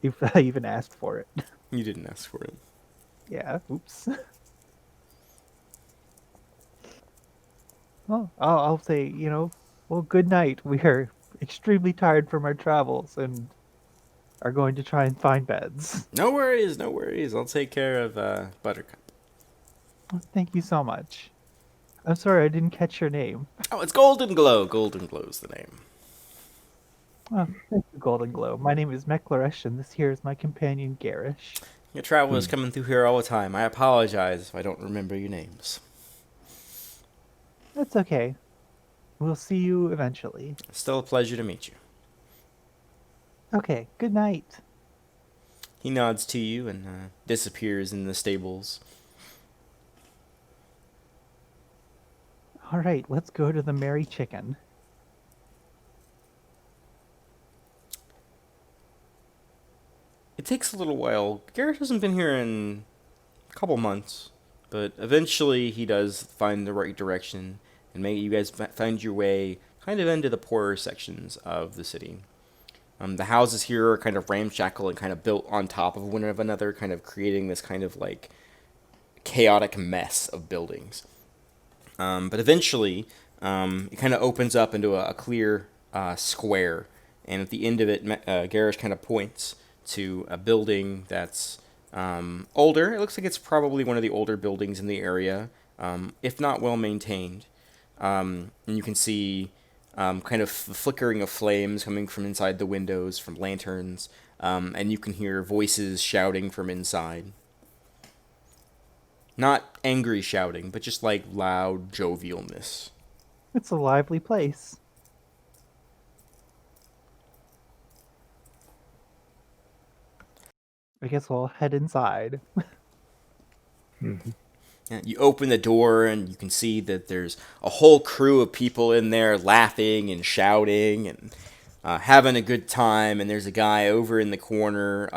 if I even asked for it. You didn't ask for it. Yeah. Oops. Well, I'll say, well, good night. We are extremely tired from our travels and are going to try and find beds. No worries, no worries. I'll take care of Buttercup. Well, thank you so much. I'm sorry I didn't catch your name. Oh, it's Golden Glow. Golden Glow's the name. Oh, thank you, Golden Glow. My name is Meclaresh, and this here is my companion, Garish. Your travelers coming through here all the time. I apologize if I don't remember your names. That's okay. We'll see you eventually. It's still a pleasure to meet you. Okay, good night. He nods to you and disappears in the stables. All right, let's go to the Merry Chicken. It takes a little while. Garrett hasn't been here in a couple months, but eventually he does find the right direction and make you guys find your way kind of into the poorer sections of the city. The houses here are kind of ramshackle and kind of built on top of one another, kind of creating this kind of like chaotic mess of buildings. But eventually, it kind of opens up into a clear square, and at the end of it, Garish kind of points to a building that's older. It looks like it's probably one of the older buildings in the area, if not well maintained. And you can see kind of the flickering of flames coming from inside the windows from lanterns, and you can hear voices shouting from inside. Not angry shouting, but just like loud jovialness. It's a lively place. I guess we'll head inside. Mm-hmm. Yeah, you open the door and you can see that there's a whole crew of people in there laughing and shouting and having a good time. And there's a guy over in the corner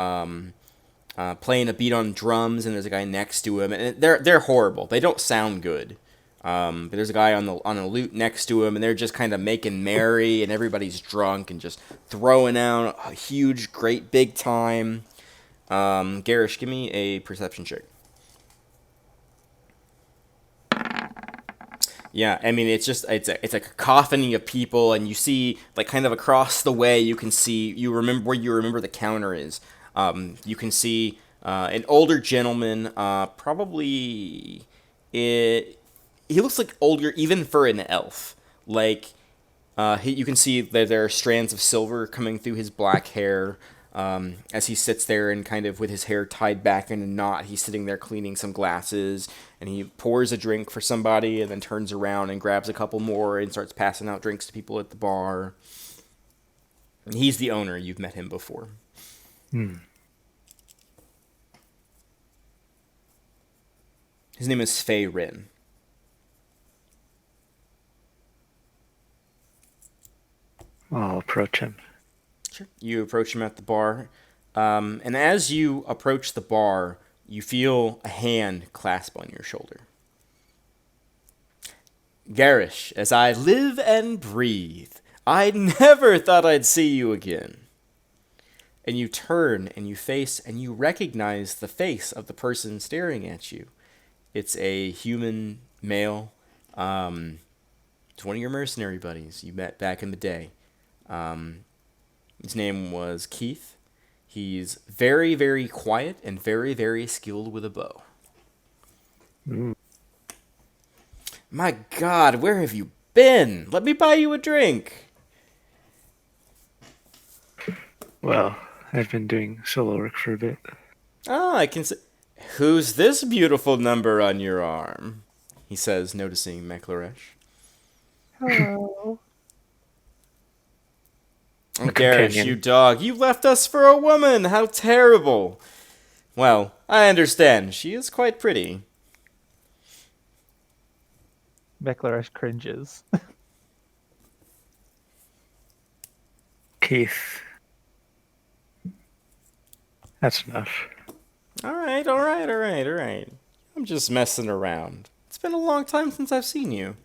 playing a beat on drums, and there's a guy next to him. And they're horrible. They don't sound good. But there's a guy on a lute next to him, and they're just kind of making merry, and everybody's drunk and just throwing out a huge, great, big time. Garish, give me a perception check. Yeah, I mean it's a cacophony of people, and you see like kind of across the way you can see where you remember the counter is. You can see an older gentleman, probably he looks like older even for an elf. Like you can see that there are strands of silver coming through his black hair. As he sits there and kind of with his hair tied back in a knot, he's sitting there cleaning some glasses, and he pours a drink for somebody and then turns around and grabs a couple more and starts passing out drinks to people at the bar. And he's the owner. You've met him before. His name is Fei Rin. I'll approach him. Sure. You approach him at the bar, and as you approach the bar, you feel a hand clasp on your shoulder. Garish, as I live and breathe, I never thought I'd see you again. And you turn and you face and you recognize the face of the person staring at you. It's a human male. It's one of your mercenary buddies you met back in the day. His name was Keith. He's very, very quiet and very, very skilled with a bow. Mm. My God, where have you been? Let me buy you a drink. Well, I've been doing solo work for a bit. Ah, I can see. Who's this beautiful number on your arm? He says, noticing Meclaresh. Hello. Oh, A Garish, companion. you dog. You left us for a woman. How terrible. Well, I understand. She is quite pretty. Meclaresh cringes. Keith. That's enough. All right, all right, all right, all right. I'm just messing around. It's been a long time since I've seen you.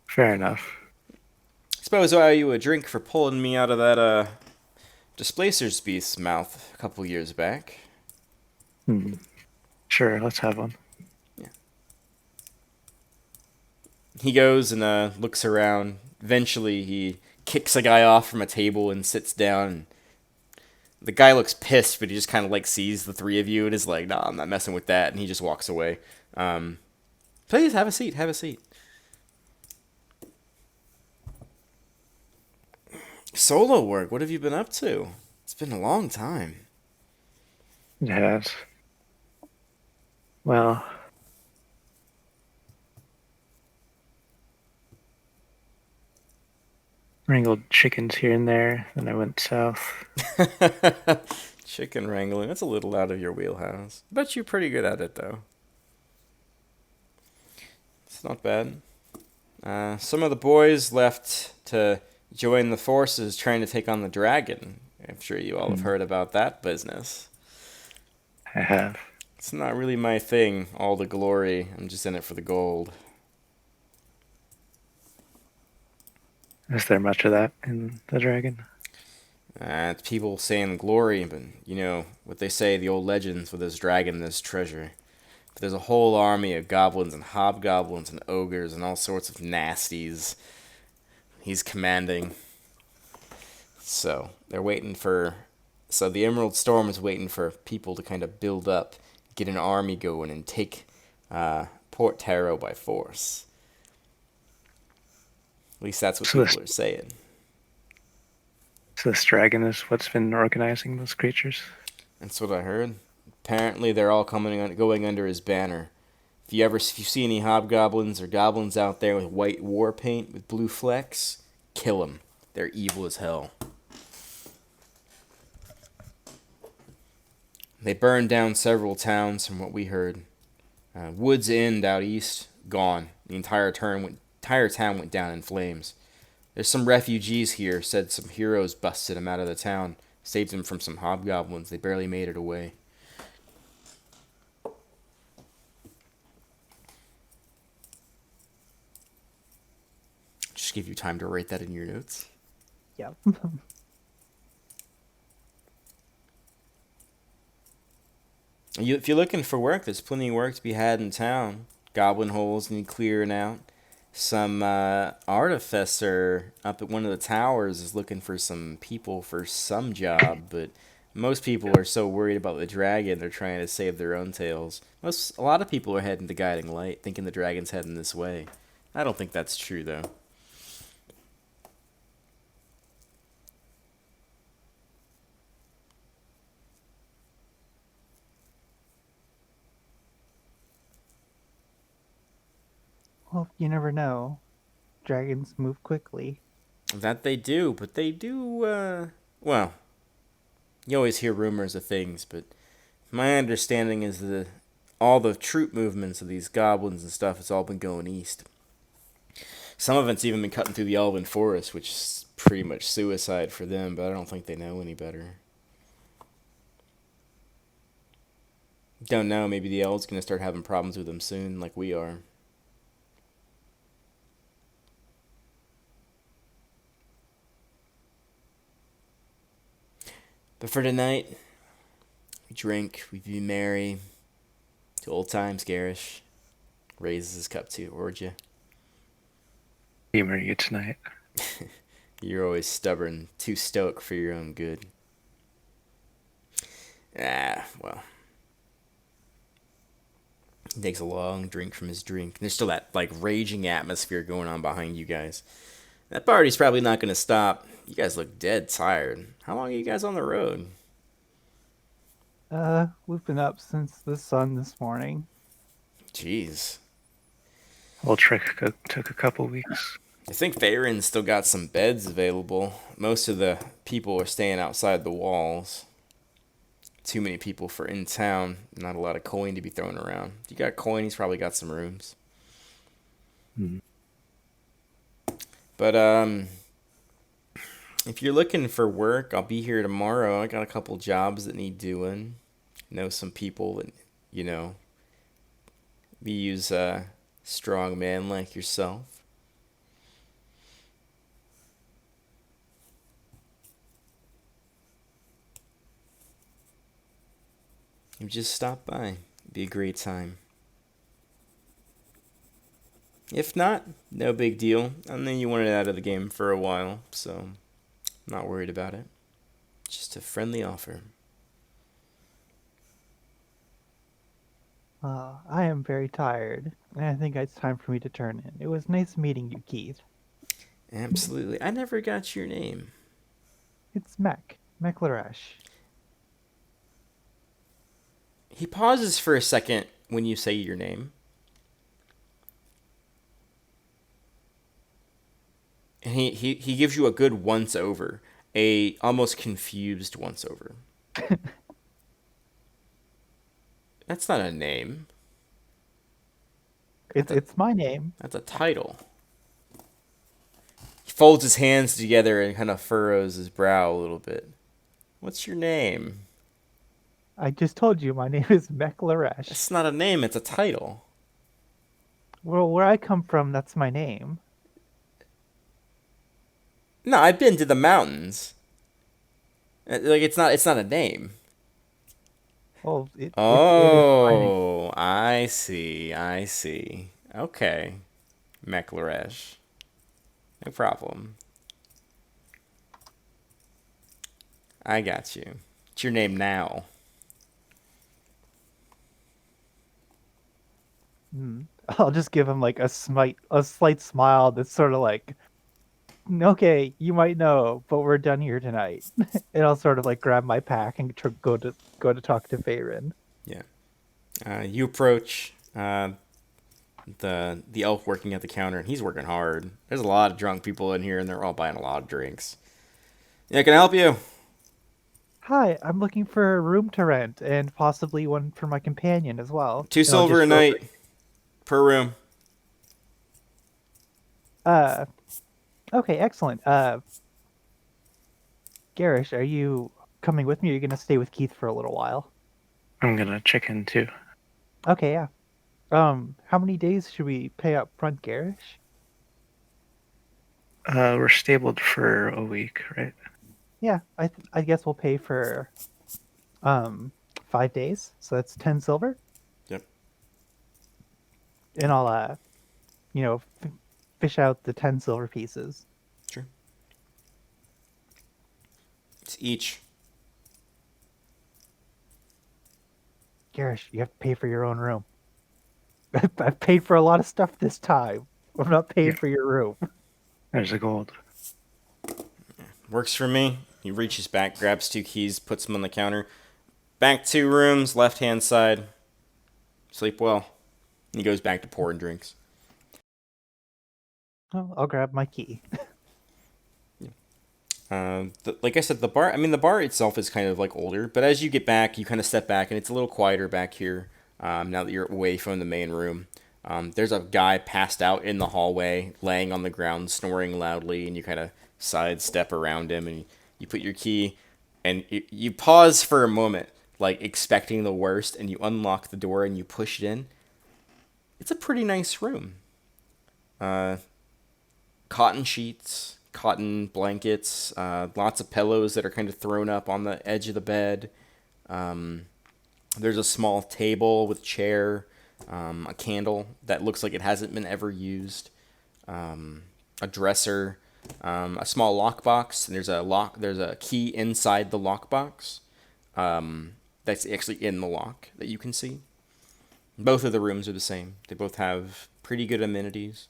Fair enough. Suppose I owe you a drink for pulling me out of that, Displacer's beast's mouth a couple years back. Sure, let's have one. He goes and looks around. Eventually, he kicks a guy off from a table and sits down. The guy looks pissed, but he just kind of like sees the three of you and is like, "Nah, I'm not messing with that," and he just walks away. Please have a seat. Have a seat. Solo work. What have you been up to? It's been a long time. It has. Well, wrangled chickens here and there, then I went south. Chicken wrangling. That's a little out of your wheelhouse. Bet you're pretty good at it, though. It's not bad. Some of the boys left to join the forces trying to take on the dragon. I'm sure you all have heard about that business. I have. It's not really my thing, all the glory. I'm just in it for the gold. Is there much of that in the dragon? It's people saying glory, but you know what they say, the old legends, with this dragon, this treasure. But there's a whole army of goblins and hobgoblins and ogres and all sorts of nasties he's commanding. So they're waiting for. So the Emerald Storm is waiting for people to kind of build up, get an army going, and take Port Taro by force. At least that's what So people are saying. So this dragon is what's been organizing those creatures? That's what I heard. Apparently, they're all going under his banner. If you see any hobgoblins or goblins out there with white war paint with blue flecks, kill them. They're evil as hell. They burned down several towns, from what we heard. Woods End out east, gone. The entire town went down in flames. There's some refugees here. Said some heroes busted them out of the town, saved them from some hobgoblins. They barely made it away. Just give you time to write that in your notes. Yep. If you're looking for work, there's plenty of work to be had in town. Goblin holes need clearing out. Some artificer up at one of the towers is looking for some people for some job, but most people are so worried about the dragon they're trying to save their own tails. A lot of people are heading to Guiding Light, thinking the dragon's heading this way. I don't think that's true, though. Well, you never know. Dragons move quickly. That they do, but they do, well, you always hear rumors of things, but my understanding is that all the troop movements of these goblins and stuff, it's all been going east. Some of it's even been cutting through the Elven Forest, which is pretty much suicide for them, but I don't think they know any better. Don't know, maybe the elves going to start having problems with them soon, like we are. But for tonight, we drink, we be merry. To old times, Garish. Raises his cup to you. Humor you tonight. You're always stubborn, too stoic for your own good. Well. He takes a long drink from his drink. There's still that, like, raging atmosphere going on behind you guys. That party's probably not going to stop. You guys look dead tired. How long are you guys on the road? We've been up since the sun this morning. Jeez. Whole trick took a couple weeks. I think Faerun's still got some beds available. Most of the people are staying outside the walls. Too many people for in town. Not a lot of coin to be thrown around. You got coin, he's probably got some rooms. Hmm. But, if you're looking for work, I'll be here tomorrow. I got a couple jobs that need doing. Know some people that, we use a strong man like yourself. You just stop by. It'd be a great time. If not, no big deal. I know you wanted out of the game for a while, so I'm not worried about it. Just a friendly offer. I am very tired, and I think it's time for me to turn in. It was nice meeting you, Keith. Absolutely. I never got your name. It's Mech Laresh. He pauses for a second when you say your name. And he gives you a good once over. A almost confused once over. That's not a name. It's my name. That's a title. He folds his hands together and kind of furrows his brow a little bit. What's your name? I just told you my name is Mech Laresh. It's not a name, it's a title. Well, where I come from, that's my name. No, I've been to the mountains. Like it's not a name. Well, it is my name. Oh, I see. Okay. Meclaresh. No problem. I got you. What's your name now? I'll just give him like a slight smile that's sort of like, okay, you might know, but we're done here tonight. And I'll sort of like grab my pack and go to talk to Faerun. Yeah. You approach the elf working at the counter, and he's working hard. There's a lot of drunk people in here, and they're all buying a lot of drinks. Yeah, can I help you? Hi, I'm looking for a room to rent and possibly one for my companion as well. 2 And I'll silver a just show night per room. Okay, excellent. Garish, are you coming with me or are you gonna stay with Keith for a little while? I'm gonna check in too. Okay, yeah. How many days should we pay up front, Garish? We're stabled for a week, right? Yeah, I guess we'll pay for 5 days, so that's 10 silver. Yep. And I'll fish out the 10 silver pieces. Sure. It's each. Garish, you have to pay for your own room. I've paid for a lot of stuff this time. I'm not paying for your room. There's the gold. Works for me. He reaches back, grabs 2 keys, puts them on the counter. Back 2 rooms, left-hand side. Sleep well. He goes back to pouring drinks. Oh, I'll grab my key. Like I said, the bar itself is kind of like older, but as you get back, you kind of step back, and it's a little quieter back here. Now that you're away from the main room, there's a guy passed out in the hallway, laying on the ground, snoring loudly, and you kind of sidestep around him, and you put your key, and you pause for a moment, like expecting the worst, and you unlock the door and you push it in. It's a pretty nice room. Cotton sheets, cotton blankets, lots of pillows that are kind of thrown up on the edge of the bed. There's a small table with chair, a candle that looks like it hasn't been ever used, a dresser, a small lockbox. And there's a key inside the lockbox that's actually in the lock that you can see. Both of the rooms are the same. They both have pretty good amenities.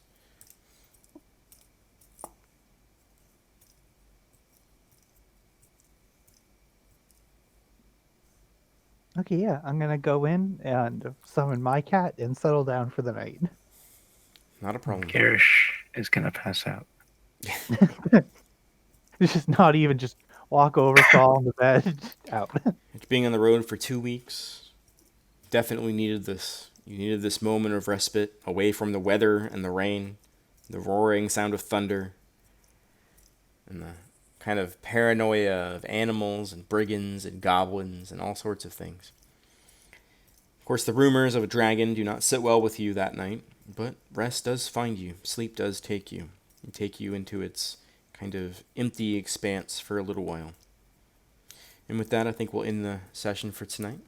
Okay, yeah, I'm gonna go in and summon my cat and settle down for the night. Not a problem. Garish is gonna pass out. It's just not even just walk over, crawl on the bed, out. After being on the road for 2 weeks, definitely needed this. You needed this moment of respite away from the weather and the rain, the roaring sound of thunder, and the kind of paranoia of animals and brigands and goblins and all sorts of things. Of course, the rumors of a dragon do not sit well with you that night, but rest does find you. Sleep does take you and take you into its kind of empty expanse for a little while. And with that, I think we'll end the session for tonight.